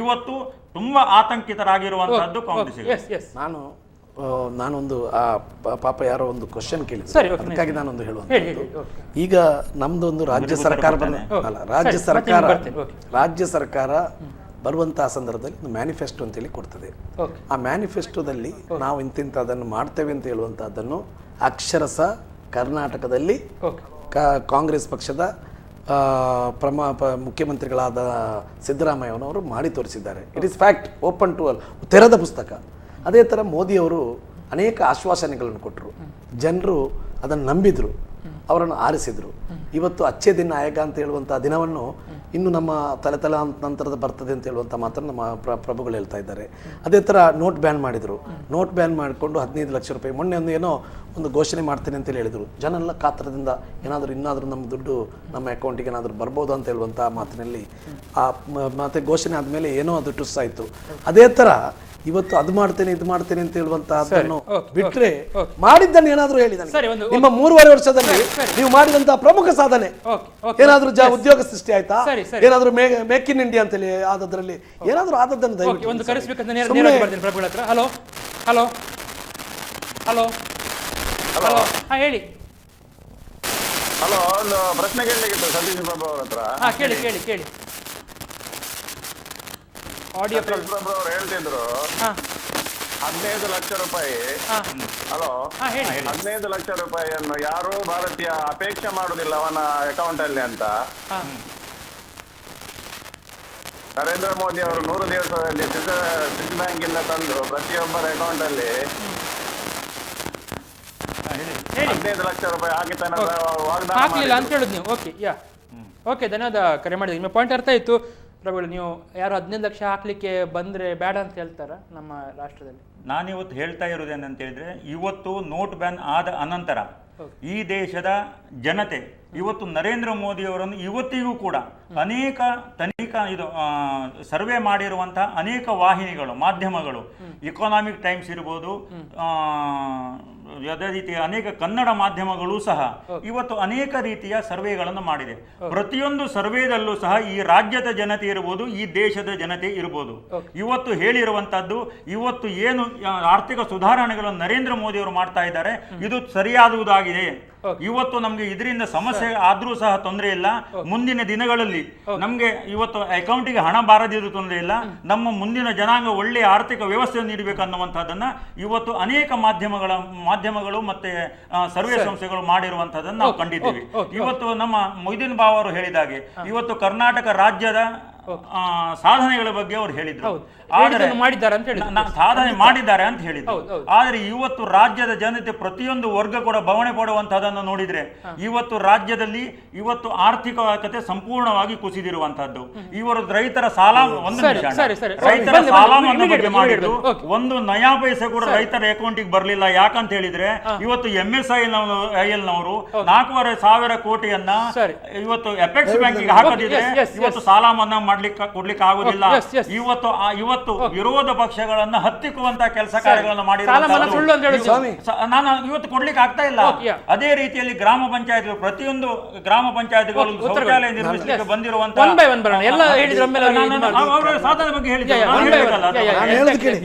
ಇವತ್ತು ತುಂಬಾ ಆತಂಕಿತರಾಗಿರುವಂತಹದ್ದು ಕಾಂಗ್ರೆಸ್.
ನಾನೊಂದು ಪಾಪ ಯಾರೋ ಒಂದು ಕ್ವಶನ್ ಕೇಳಿದ್ರು, ಅದಕ್ಕಾಗಿ ನಾನೊಂದು ಹೇಳುವಂಥದ್ದು. ಈಗ ನಮ್ದೊಂದು ರಾಜ್ಯ ಸರ್ಕಾರ ರಾಜ್ಯ ಸರ್ಕಾರ ಬರುವಂತಹ ಸಂದರ್ಭದಲ್ಲಿ ಒಂದು ಮ್ಯಾನಿಫೆಸ್ಟೋ ಅಂತೇಳಿ ಕೊಡ್ತದೆ. ಆ ಮ್ಯಾನಿಫೆಸ್ಟೋದಲ್ಲಿ ನಾವು ಇಂತಿಂಥದ್ದನ್ನು ಮಾಡ್ತೇವೆ ಅಂತ ಹೇಳುವಂತಹದ್ದನ್ನು ಅಕ್ಷರಶಃ ಕರ್ನಾಟಕದಲ್ಲಿ ಕಾಂಗ್ರೆಸ್ ಪಕ್ಷದ ಮುಖ್ಯಮಂತ್ರಿಗಳಾದ ಸಿದ್ದರಾಮಯ್ಯನವರು ಮಾಡಿ ತೋರಿಸಿದ್ದಾರೆ. It is fact, open to all, ತೆರೆದ ಪುಸ್ತಕ. ಅದೇ ಥರ ಮೋದಿಯವರು ಅನೇಕ ಆಶ್ವಾಸನೆಗಳನ್ನು ಕೊಟ್ಟರು, ಜನರು ಅದನ್ನು ನಂಬಿದ್ರು, ಅವರನ್ನು ಆರಿಸಿದ್ರು. ಇವತ್ತು ಅಚ್ಚೇ ದಿನ ಆಯಗ ಅಂತ ಹೇಳುವಂಥ ದಿನವನ್ನು ಇನ್ನು ನಮ್ಮ ನಂತರದ ಬರ್ತದೆ ಅಂತ ಹೇಳುವಂಥ ಮಾತನ್ನು ನಮ್ಮ ಪ್ರಭುಗಳು ಹೇಳ್ತಾ ಇದ್ದಾರೆ. ಅದೇ ಥರ ನೋಟ್ ಬ್ಯಾನ್ ಮಾಡಿದರು. ನೋಟ್ ಬ್ಯಾನ್ ಮಾಡಿಕೊಂಡು 15 ಲಕ್ಷ ರೂಪಾಯಿ ಮೊನ್ನೆ ಏನೋ ಒಂದು ಘೋಷಣೆ ಮಾಡ್ತೇನೆ ಅಂತೇಳಿ ಹೇಳಿದರು. ಜನ ಎಲ್ಲ ಕಾತರದಿಂದ ಇನ್ನಾದರೂ ನಮ್ಮ ದುಡ್ಡು ನಮ್ಮ ಅಕೌಂಟಿಗೆ ಏನಾದರೂ ಬರ್ಬೋದು ಅಂತ ಹೇಳುವಂಥ ಮಾತಿನಲ್ಲಿ ಮತ್ತೆ ಘೋಷಣೆ ಆದಮೇಲೆ ಏನೋ ಅದು ಟುಸ್ ಆಯಿತು. ಅದೇ ಥರ ಇವತ್ತು ಅದು ಮಾಡ್ತೇನೆ ಇದು ಮಾಡ್ತೇನೆ ಅಂತ ಹೇಳುವಂತಹದ್ದನ್ನು ಬಿಟ್ರೆ ಮಾಡಿದ್ದನ್ನು ಏನಾದರೂ ಹೇಳಿದ್ದಾನೆ. ನಿಮ್ಮ 3.5 ವರ್ಷದಲ್ಲಿ ನೀವು ಮಾಡಿದಂತಹ ಪ್ರಮುಖ ಸಾಧನೆ ಏನಾದರೂ ಉದ್ಯೋಗ ಸೃಷ್ಟಿ ಆಯ್ತಾ? ಏನಾದರೂ ಮೇಕ್ ಇನ್ ಇಂಡಿಯಾ ಅಂತೇಳಿ ಆದದ್ರಲ್ಲಿ ಏನಾದರೂ ಆದದ್ದನ್ನು ದಯವಿಟ್ಟು
ಒಂದು ಕರೆಸಬೇಕಂತ ಪ್ರಭು ಹತ್ರ. ಹಲೋ ಹಲೋ ಹಲೋ ಹಲೋ ಹೇಳಿ.
ಹಲೋ, ಒಂದು ಪ್ರಶ್ನೆ ಕೇಳಲಿಕ್ಕೆ ಸತೀಶ್ ಪ್ರಭು ಅವ್ರ ಹತ್ರ.
ಕೇಳಿ ಕೇಳಿ ಕೇಳಿ. ಆಡಿಯೋ
ಪ್ರಭು ಅವರು ಹೇಳ್ತಿದ್ರು 15 ಲಕ್ಷ ರೂಪಾಯಿ. ಹಲೋ, 15 ಲಕ್ಷ ರೂಪಾಯಿಯನ್ನು ಯಾರು ಭಾರತೀಯ ಅಪೇಕ್ಷೆ ಮಾಡುದಿಲ್ಲ ಅವನ ಅಕೌಂಟ್ ಅಲ್ಲಿ ಅಂತ. ನರೇಂದ್ರ ಮೋದಿ ಅವರು 100 ದಿವಸದಲ್ಲಿ ಸ್ವಿಸ್ ಬ್ಯಾಂಕ್ ಇಂದ ತಂದು ಪ್ರತಿಯೊಬ್ಬರ ಅಕೌಂಟ್ ಅಲ್ಲಿ 15 ಲಕ್ಷ ರೂಪಾಯಿ
ಹಾಕಲಿಲ್ಲ ಅಂತ ಹೇಳುದು ನೀವು. ಓಕೆ, ಧನ್ಯವಾದ ಕರೆ ಮಾಡಿದ್ರಿ. ನಿಮ್ಮ ಪಾಯಿಂಟ್ ಅರ್ಥ ಆಯ್ತು ಪ್ರಭುಗಳು. ನೀವು ಯಾರು 15 ಲಕ್ಷ ಹಾಕ್ಲಿಕ್ಕೆ ಬಂದ್ರೆ ಬೇಡ ಅಂತ ಹೇಳ್ತಾರ ನಮ್ಮ ರಾಷ್ಟ್ರದಲ್ಲಿ?
ನಾನಿವತ್ತು ಹೇಳ್ತಾ ಇರೋದೇನಂತ ಹೇಳಿದ್ರೆ, ಇವತ್ತು ನೋಟ್ ಬ್ಯಾನ್ ಆದ ಅನಂತರ ಈ ದೇಶದ ಜನತೆ ಇವತ್ತು ನರೇಂದ್ರ ಮೋದಿ ಅವರನ್ನು ಇವತ್ತಿಗೂ ಕೂಡ ಅನೇಕ ಸರ್ವೆ ಮಾಡಿರುವಂತಹ ಅನೇಕ ವಾಹಿನಿಗಳು, ಮಾಧ್ಯಮಗಳು, ಎಕನಾಮಿಕ್ ಟೈಮ್ಸ್ ಇರ್ಬೋದು, ಅದೇ ರೀತಿ ಅನೇಕ ಕನ್ನಡ ಮಾಧ್ಯಮಗಳು ಸಹ ಇವತ್ತು ಅನೇಕ ರೀತಿಯ ಸರ್ವೆಗಳನ್ನು ಮಾಡಿದೆ. ಪ್ರತಿಯೊಂದು ಸರ್ವೇದಲ್ಲೂ ಸಹ ಈ ರಾಜ್ಯದ ಜನತೆ ಇರ್ಬೋದು, ಈ ದೇಶದ ಜನತೆ ಇರ್ಬೋದು, ಇವತ್ತು ಹೇಳಿರುವಂತದ್ದು, ಇವತ್ತು ಏನು ಆರ್ಥಿಕ ಸುಧಾರಣೆಗಳನ್ನು ನರೇಂದ್ರ ಮೋದಿ ಅವರು ಮಾಡ್ತಾ ಇದ್ದಾರೆ ಇದು ಸರಿಯಾದುದಾಗಿದೆ. ಇವತ್ತು ನಮ್ಗೆ ಇದರಿಂದ ಸಮಸ್ಯೆ ಆದ್ರೂ ಸಹ ತೊಂದರೆ ಇಲ್ಲ. ಮುಂದಿನ ದಿನಗಳಲ್ಲಿ ನಮ್ಗೆ ಇವತ್ತು ಅಕೌಂಟಿಗೆ ಹಣ ಬಾರದಿದ್ರು ತೊಂದರೆ ಇಲ್ಲ. ನಮ್ಮ ಮುಂದಿನ ಜನಾಂಗ ಒಳ್ಳೆಯ ಆರ್ಥಿಕ ವ್ಯವಸ್ಥೆ ನೀಡಬೇಕನ್ನುವಂಥದ್ದನ್ನ ಇವತ್ತು ಅನೇಕ ಮಾಧ್ಯಮಗಳು ಮತ್ತೆ ಸರ್ವೆ ಸಂಸ್ಥೆಗಳು ಮಾಡಿರುವಂತಹದನ್ನು ನಾವು ಕಂಡಿದ್ದೀವಿ. ಇವತ್ತು ನಮ್ಮ ಮೊಯ್ದೀನ್ ಬಾವ ಅವರು ಹೇಳಿದಾಗೆ ಇವತ್ತು ಕರ್ನಾಟಕ ರಾಜ್ಯದ ಸಾಧನೆಗಳ ಬಗ್ಗೆ ಅವ್ರು ಹೇಳಿದ್ರು. ಸಾಧನೆ ಮಾಡಿದ್ದಾರೆ ಅಂತ ಹೇಳಿದ್ರು. ಆದ್ರೆ ಇವತ್ತು ರಾಜ್ಯದ ಜನತೆ ಪ್ರತಿಯೊಂದು ವರ್ಗ ಕೂಡ ಬವಣೆ ಪಡುವಂತಹದನ್ನು ನೋಡಿದ್ರೆ ಇವತ್ತು ರಾಜ್ಯದಲ್ಲಿ ಇವತ್ತು ಆರ್ಥಿಕತೆ ಸಂಪೂರ್ಣವಾಗಿ ಕುಸಿದಿರುವಂತಹದ್ದು. ಇವರು ರೈತರ ಸಾಲ ರೈತರ ಸಾಲ ಮನ್ನಾ ಬಗ್ಗೆ ಮಾಡಿದ್ದು ಒಂದು ನಯಾ ಪೈಸೆ ಕೂಡ ರೈತರ ಅಕೌಂಟಿಗೆ ಬರ್ಲಿಲ್ಲ. ಯಾಕಂತ ಹೇಳಿದ್ರೆ ಇವತ್ತು MSIL ನವರು 4,500 ಕೋಟಿಯನ್ನ ಇವತ್ತು ಅಪೆಕ್ಸ್ ಬ್ಯಾಂಕಿಗೆ ಹಾಕದಿದ್ರೆ ಇವತ್ತು ಸಾಲ ಮನ್ನಾ ಕೊಡ್ಲಿಕ್ಕೆ ಆಗುದಿಲ್ಲ. ಇವತ್ತು ವಿರೋಧ ಪಕ್ಷಗಳನ್ನ ಹತ್ತಿಕ್ಕುವಂತ ಕೆಲಸ ಕಾರ್ಯಗಳನ್ನು ನಾನು ಇವತ್ತು ಕೊಡ್ಲಿಕ್ಕೆ ಆಗ್ತಾ ಇಲ್ಲ. ಅದೇ ರೀತಿಯಲ್ಲಿ ಗ್ರಾಮ ಪಂಚಾಯತ್ಗಳು ಪ್ರತಿಯೊಂದು ಗ್ರಾಮ ಪಂಚಾಯತ್ಗಳು ಶೌಚಾಲಯ ನಿರ್ಮಿಸಲಿಕ್ಕೆ ಬಂದಿರುವಂತಹ ಸಾಧನೆ ಬಗ್ಗೆ ಹೇಳಿದ್ದಾರೆ.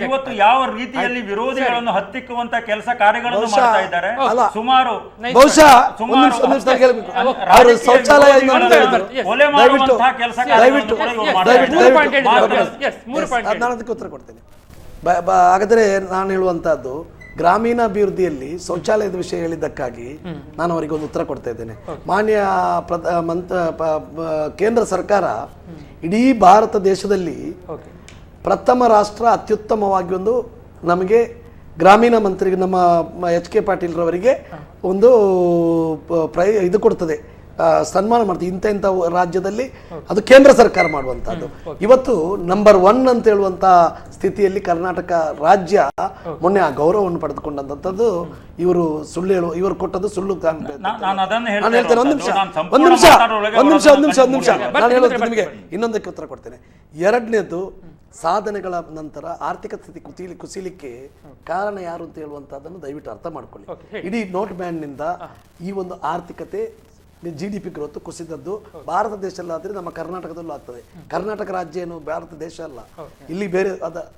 ಇವತ್ತು ಯಾವ ರೀತಿಯಲ್ಲಿ ವಿರೋಧಿಗಳನ್ನು ಹತ್ತಿಕ್ಕುವಂತ ಕೆಲಸ ಕಾರ್ಯಗಳನ್ನು ಮಾಡ್ತಾ ಇದ್ದಾರೆ. ಸುಮಾರು
ಶೌಚಾಲಯ
ಕೊಲೆ ಮಾಡುವಂತಹ ಕೆಲಸ
ಉತ್ತರ ಕೊಡ್ತೇನೆ. ಹಾಗಾದ್ರೆ ನಾನು ಹೇಳುವಂತಹದ್ದು ಗ್ರಾಮೀಣಾಭಿವೃದ್ಧಿಯಲ್ಲಿ ಶೌಚಾಲಯದ ವಿಷಯ ಹೇಳಿದ್ದಕ್ಕಾಗಿ ನಾನು ಅವರಿಗೆ ಒಂದು ಉತ್ತರ ಕೊಡ್ತಾ ಇದ್ದೇನೆ. ಮಾನ್ಯ ಕೇಂದ್ರ ಸರ್ಕಾರ ಇಡೀ ಭಾರತ ದೇಶದಲ್ಲಿ ಪ್ರಥಮ ರಾಷ್ಟ್ರ ಅತ್ಯುತ್ತಮವಾಗಿ ಒಂದು ನಮಗೆ ಗ್ರಾಮೀಣ ಮಂತ್ರಿಗೆ ನಮ್ಮ HK ಪಾಟೀಲ್ ರವರಿಗೆ ಒಂದು ಇದು ಕೊಡ್ತದೆ, ಸನ್ಮಾನ ಮಾಡ್ತೀವಿ. ಇಂಥ ರಾಜ್ಯದಲ್ಲಿ ಅದು ಕೇಂದ್ರ ಸರ್ಕಾರ ಮಾಡುವಂತಹದ್ದು. ಇವತ್ತು ನಂಬರ್ 1 ಅಂತ ಹೇಳುವಂತ ಸ್ಥಿತಿಯಲ್ಲಿ ಕರ್ನಾಟಕ ರಾಜ್ಯ ಮೊನ್ನೆ ಆ ಗೌರವವನ್ನು ಪಡೆದುಕೊಂಡಂತದ್ದು ಇವರು ಇವರು ಕೊಟ್ಟದ್ದು ಸುಳ್ಳು. ನಾನು ಹೇಳ್ತೇನೆ, ಒಂದು ನಿಮಿಷ ನಾನು ಹೇಳೋದು ನಿಮಗೆ ಇನ್ನೊಂದಕ್ಕೆ ಉತ್ತರ ಕೊಡ್ತೇನೆ. ಎರಡನೇದು, ಸಾಧನೆಗಳ ನಂತರ ಆರ್ಥಿಕ ಸ್ಥಿತಿ ಕುಸಿಲಿಕ್ಕೆ ಕಾರಣ ಯಾರು ಅಂತ ಹೇಳುವಂತಹದ್ದನ್ನು ದಯವಿಟ್ಟು ಅರ್ಥ ಮಾಡ್ಕೊಳ್ಳಿ. ಇಡೀ ನೋಟ್ ಬ್ಯಾನ್ ನಿಂದ ಈ ಒಂದು ಆರ್ಥಿಕತೆ GDP ಗ್ರೋತ್ ಕುಸಿದದ್ದು ಭಾರತ ದೇಶದಲ್ಲಾದ್ರೆ ನಮ್ಮ ಕರ್ನಾಟಕದಲ್ಲೂ ಆಗ್ತದೆ. ಕರ್ನಾಟಕ ರಾಜ್ಯ ಏನು ಭಾರತ ದೇಶ ಅಲ್ಲ, ಇಲ್ಲಿ ಬೇರೆ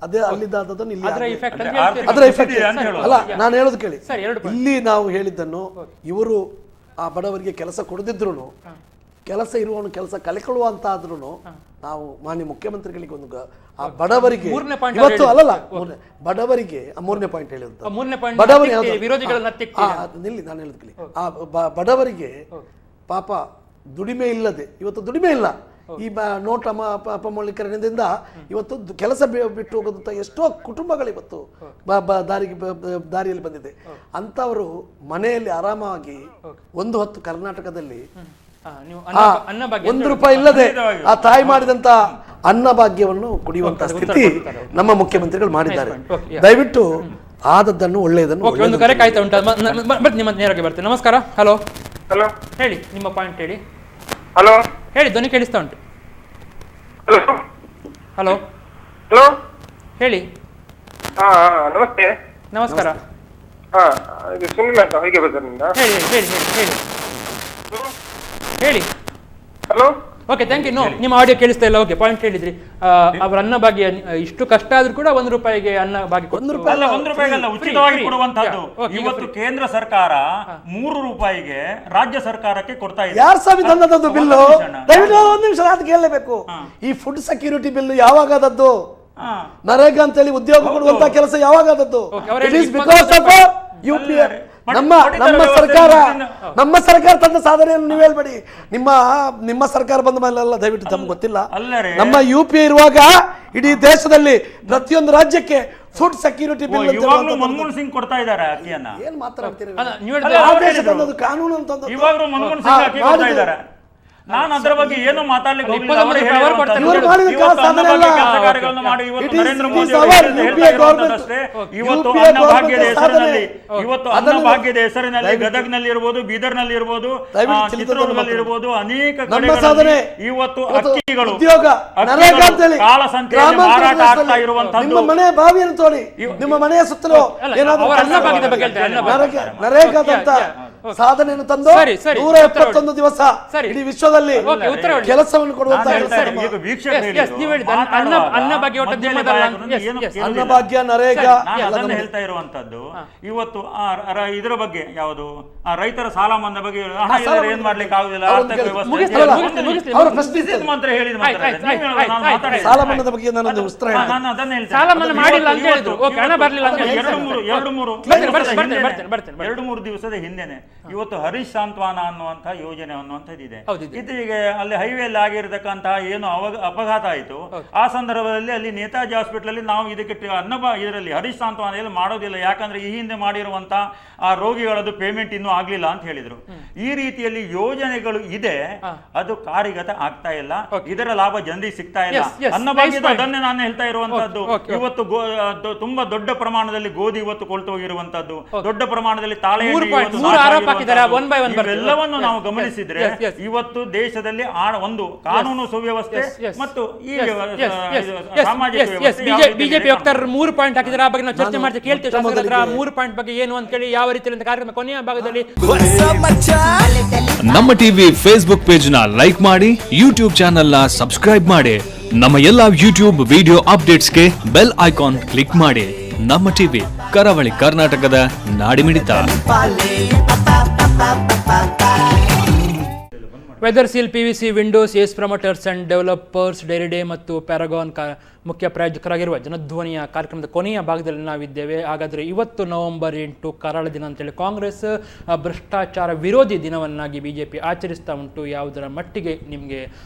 ಅದೇ ಅಲ್ಲಿದ್ದಾದನ್ನು ಇಲ್ಲಿ ಅದರ ಎಫೆಕ್ಟ್ ಅಲ್ಲ. ನಾನು ಹೇಳೋದು ಕೇಳಿ, ಇಲ್ಲಿ ನಾವು ಹೇಳಿದ್ದನ್ನು ಇವರು ಆ ಬಡವರಿಗೆ ಕೆಲಸ ಕೊಡದಿದ್ರು ಕೆಲಸ ಇರುವವನು ಕೆಲಸ ಕಲಿಕೊಳ್ಳುವಂತ ಆದ್ರೂ ನಾವು ಮಾನ್ಯ ಮುಖ್ಯಮಂತ್ರಿಗಳಿಗೆ ಒಂದು ಆ ಬಡವರಿಗೆ ಇವತ್ತು ಅಲ್ಲಲ್ಲ ಬಡವರಿಗೆ ಮೂರನೇ ಪಾಯಿಂಟ್ ಹೇಳಿದಂತ ನಿಲ್ಲಿ ನಾನು ಹೇಳಿದ್ಲಿ ಆ ಬಡವರಿಗೆ ಪಾಪ ದುಡಿಮೆ ಇಲ್ಲದೆ ಇವತ್ತು ದುಡಿಮೆ ಇಲ್ಲ. ಈ ನೋಟ್ ಅಪಮೌಲ್ಯೀಕರಣದಿಂದ ಇವತ್ತು ಕೆಲಸ ಬಿಟ್ಟು ಹೋಗೋದಂತ ಎಷ್ಟೋ ಕುಟುಂಬಗಳು ಇವತ್ತು ದಾರಿಯಲ್ಲಿ ಬಂದಿದೆ. ಅಂತವರು ಮನೆಯಲ್ಲಿ ಆರಾಮಾಗಿ ಒಂದು ಹೊತ್ತು ಕರ್ನಾಟಕದಲ್ಲಿ ₹1 ಇಲ್ಲದೆ ಆ ತಾಯಿ ಮಾಡಿದಂತ ಅನ್ನ ಭಾಗ್ಯವನ್ನು ಕುಡಿಯುವಂತ ಸ್ಥಿತಿ ನಮ್ಮ ಮುಖ್ಯಮಂತ್ರಿಗಳು ಮಾಡಿದ್ದಾರೆ. ದಯವಿಟ್ಟು ಆದದ್ದನ್ನು ಒಳ್ಳೆಯದನ್ನು
ಒಂದು ಕರೆ ಕಾಯ್ತಾ ಉಂಟು, ನಿಮ್ಮ ನೇರಕ್ಕೆ ಬರ್ತೇನೆ. ನಮಸ್ಕಾರ. ಹಲೋ
ಹಲೋ,
ಹೇಳಿ ನಿಮ್ಮ ಪಾಯಿಂಟ್ ಹೇಳಿ.
ಹಲೋ
ಹೇಳಿ, ಧ್ವನಿ ಕೇಳಿಸ್ತಾ ಉಂಟು.
ಹಲೋ
ಹಲೋ
ಹಲೋ
ಹೇಳಿ.
ನಮಸ್ತೆ.
ನಮಸ್ಕಾರ.
ಇದು ಸುನಿಲ್ ಅಂತ ಹೀಗೆ ಬಜಾರ್ನಿಂದ.
ಹೇಳಿ ಹೇಳಿ ಹೇಳಿ ಹೇಳಿ.
Hello,
okay, thank you. ನಿಮ್ಮ ಆಡಿಯೋ ಕೇಳಿಸ್ತಾ ಇಲ್ಲ. ಓಕೆ, ಪಾಯಿಂಟ್ ಹೇಳಿದ್ರಿ. ಅವರ ಅನ್ನ ಭಾಗ್ಯ ಇಷ್ಟು ಕಷ್ಟ ಆದ್ರೂ ಕೂಡ ₹1 ಅನ್ನ ಭಾಗ್ಯ
₹1 ಉಚಿತವಾಗಿ ಕೊಡುವಂತದ್ದು. ಇವತ್ತು ಕೇಂದ್ರ ಸರ್ಕಾರ ₹3 ರಾಜ್ಯ ಸರ್ಕಾರಕ್ಕೆ ಕೊಡ್ತಾ ಇದೆ.
ಯಾರು ಸಂವಿಧಾನದ ಬಿಲ್ಲು? ದಯವಿಟ್ಟು ಒಂದು ನಿಮಿಷ ಅದು ಕೇಳಲೇಬೇಕು. ಈ ಫುಡ್ ಸೆಕ್ಯೂರಿಟಿ ಬಿಲ್ ಯಾವಾಗದದ್ದು? ನರೇಗಾ ಅಂತೇಳಿ ಉದ್ಯೋಗ ಕೊಡುವಂತ ಕೆಲಸ ಯಾವಾಗದದ್ದು? It is because of UPA. ನಮ್ಮ ಸರ್ಕಾರ ತಂದ ಸಾಧನೆಯನ್ನು ನೀವು ಹೇಳ್ಬೇಡಿ. ನಿಮ್ಮ ಸರ್ಕಾರ ಬಂದ ಮೇಲೆಲ್ಲ ದಯವಿಟ್ಟು ತಮ್ಗೆ ಗೊತ್ತಿಲ್ಲ. ನಮ್ಮ UPA ಇರುವಾಗ ಇಡೀ ದೇಶದಲ್ಲಿ ಪ್ರತಿಯೊಂದು ರಾಜ್ಯಕ್ಕೆ food security bill
Manmohan Singh ಕೊಡ್ತಾ ಇದ್ದಾರೆ.
ಏನ್ ಮಾತಾಡ್ತೀರಿ?
ಕಾನೂನು ಅಂತಂದು ಇವಾಗಲೂ ಮನಮೋಹನ್ ಸಿಂಗ್ ಅಕ್ಕಿ ಕೊಡ್ತಾ ಇದ್ದಾರೆ. ನಾನು ಅದರ ಬಗ್ಗೆ ಏನು ಮಾತಾಡ್ಲಿಕ್ಕೆ ಹೋಗಿಲ್ಲ. ನರೇಂದ್ರ ಮೋದಿ ಇವತ್ತು ಅನ್ನಭಾಗ್ಯದ ಹೆಸರಿನಲ್ಲಿ ಅನ್ನಭಾಗ್ಯದ ಹೆಸರಿನಲ್ಲಿ ಗದಗ್ನಲ್ಲಿ ಇರ್ಬೋದು, ಬೀದರ್ನಲ್ಲಿ ಇರ್ಬೋದು, ಚಿತ್ರದುರ್ಗದಲ್ಲಿ ಇರ್ಬೋದು, ಅನೇಕ ಕಡೆಗಳಲ್ಲಿ ಇವತ್ತು ಅಕ್ಕಿಗಳು ಕಾಳಸಂತೆಯಲ್ಲಿ ಮಾರಾಟ ಆಗ್ತಾ ಇರುವಂತದ್ದು.
ನಿಮ್ಮ ಮನೆಯ ಬಾವಿಯನ್ನು ತೋಡಿ, ನಿಮ್ಮ ಮನೆಯ ಸುತ್ತಲೂ ನರೇಗಾದಂತ ಸಾಧನೆಯನ್ನು ತಂದು 171 ದಿವಸ ಇಡೀ ವಿಶ್ವದಲ್ಲಿ ಕೆಲಸವನ್ನು ಕೊಡುವಂತ ಅನ್ನಭಾಗ್ಯ, ನರೇಗಾ
ಹೇಳ್ತಾ ಇರುವಂತದ್ದು. ಇವತ್ತು ಇದರ ಬಗ್ಗೆ ಯಾವುದು ರೈತರ ಸಾಲ ಮನ್ನಾ ಬಗ್ಗೆ ಏನ್ ಮಾಡ್ಲಿಕ್ಕೆ ಆಗುದಿಲ್ಲ. ಮಂತ್ರಿ ಹೇಳಿದ
ಸಾಲ ಮನ್ನಾದ ಬಗ್ಗೆ ನಾನೊಂದು ಉತ್ತರ
ಎರಡು ಮೂರು ದಿವಸದ ಹಿಂದೆನೆ ಇವತ್ತು ಹರೀಶ್ ಸಾಂತ್ವನ ಅನ್ನುವಂತಹ ಯೋಜನೆ ಅನ್ನುವಂಥದ್ದಿದೆ. ಇತ್ತೀಚೆಗೆ ಅಲ್ಲಿ ಹೈವೇಲಿ ಆಗಿರತಕ್ಕಂತಹ ಏನು ಅಪಘಾತ ಆಯಿತು, ಆ ಸಂದರ್ಭದಲ್ಲಿ ಅಲ್ಲಿ ನೇತಾಜಿ ಹಾಸ್ಪಿಟಲ್ ಅಲ್ಲಿ ನಾವು ಇದಕ್ಕೆ ಇದರಲ್ಲಿ ಹರೀಶ್ ಸಾಂತ್ವನ ಮಾಡೋದಿಲ್ಲ, ಯಾಕಂದ್ರೆ ಈ ಹಿಂದೆ ಮಾಡಿರುವಂತಹ ಆ ರೋಗಿಗಳದ್ದು ಪೇಮೆಂಟ್ ಇನ್ನೂ ಆಗ್ಲಿಲ್ಲ ಅಂತ ಹೇಳಿದ್ರು. ಈ ರೀತಿಯಲ್ಲಿ ಯೋಜನೆಗಳು ಇದೆ, ಅದು ಕಾರ್ಯಗತ ಆಗ್ತಾ ಇಲ್ಲ, ಇದರ ಲಾಭ ಜನರಿಗೆ ಸಿಗ್ತಾ ಇಲ್ಲ. ಅನ್ನಭಾಗ್ಯದ ಅದನ್ನೇ ನಾನು ಹೇಳ್ತಾ ಇರುವಂತದ್ದು. ಇವತ್ತು ತುಂಬಾ ದೊಡ್ಡ ಪ್ರಮಾಣದಲ್ಲಿ ಗೋಧಿ ಇವತ್ತು ಕೊಳ್ತೋಗಿರುವಂತದ್ದು, ದೊಡ್ಡ ಪ್ರಮಾಣದಲ್ಲಿ ತಾಳೆ ಎಲ್ಲವನ್ನು ನಾವು ಗಮನಿಸಿದ್ರೆ ಇವತ್ತು ದೇಶದಲ್ಲಿ ಒಂದು ಕಾನೂನು ಸುವ್ಯವಸ್ಥೆ ಮತ್ತು ಈ ಸಾಮಾಜಿಕ
ಬಿಜೆಪಿ ವಕ್ತಾರರು 3 ಪಾಯಿಂಟ್ ಹಾಕಿದ್ದಾರೆ. ಆ ಬಗ್ಗೆ ನಾವು ಚರ್ಚೆ ಮಾಡ್ತೀವಿ, ಕೇಳ್ತೇವೆ. 3 ಪಾಯಿಂಟ್ ಬಗ್ಗೆ ಏನು ಅಂತ ಕೇಳಿ ಯಾವ ರೀತಿಯಲ್ಲಿ ಕಾರ್ಯಕ್ರಮ ಕೊನೆಯ ಭಾಗದಲ್ಲಿ.
ನಮ್ಮ ಟಿವಿ ಫೇಸ್ಬುಕ್ ಪೇಜ್ ನ ಲೈಕ್ ಮಾಡಿ, ಯೂಟ್ಯೂಬ್ ಚಾನೆಲ್ ನ ಸಬ್ಸ್ಕ್ರೈಬ್ ಮಾಡಿ, ನಮ್ಮ ಎಲ್ಲಾ ಯೂಟ್ಯೂಬ್ ವಿಡಿಯೋ ಅಪ್ಡೇಟ್ಸ್ಗೆ ಬೆಲ್ ಐಕಾನ್ ಕ್ಲಿಕ್ ಮಾಡಿ. ನಮ್ಮ ಟಿವಿ, ಕರಾವಳಿ ಕರ್ನಾಟಕದ ನಾಡಿಮಿಡಿತ.
Weather seal, PVC windows, Ace promoters and developers, Dairy Day ಮತ್ತು ಪ್ಯಾರಗಾನ್ ಮುಖ್ಯ ಪ್ರಾಯೋಜಕರಾಗಿರುವ ಜನಧ್ವನಿಯ ಕಾರ್ಯಕ್ರಮದ ಕೊನೆಯ ಭಾಗದಲ್ಲಿ ನಾವಿದ್ದೇವೆ. ಹಾಗಾದರೆ ಇವತ್ತು ನವೆಂಬರ್ 8 ಕರಾಳ ದಿನ ಅಂತೇಳಿ ಕಾಂಗ್ರೆಸ್ ಭ್ರಷ್ಟಾಚಾರ ವಿರೋಧಿ ದಿನವನ್ನಾಗಿ ಬಿಜೆಪಿ ಆಚರಿಸ್ತಾ ಉಂಟು. ಯಾವುದರ ಮಟ್ಟಿಗೆ ನಿಮಗೆ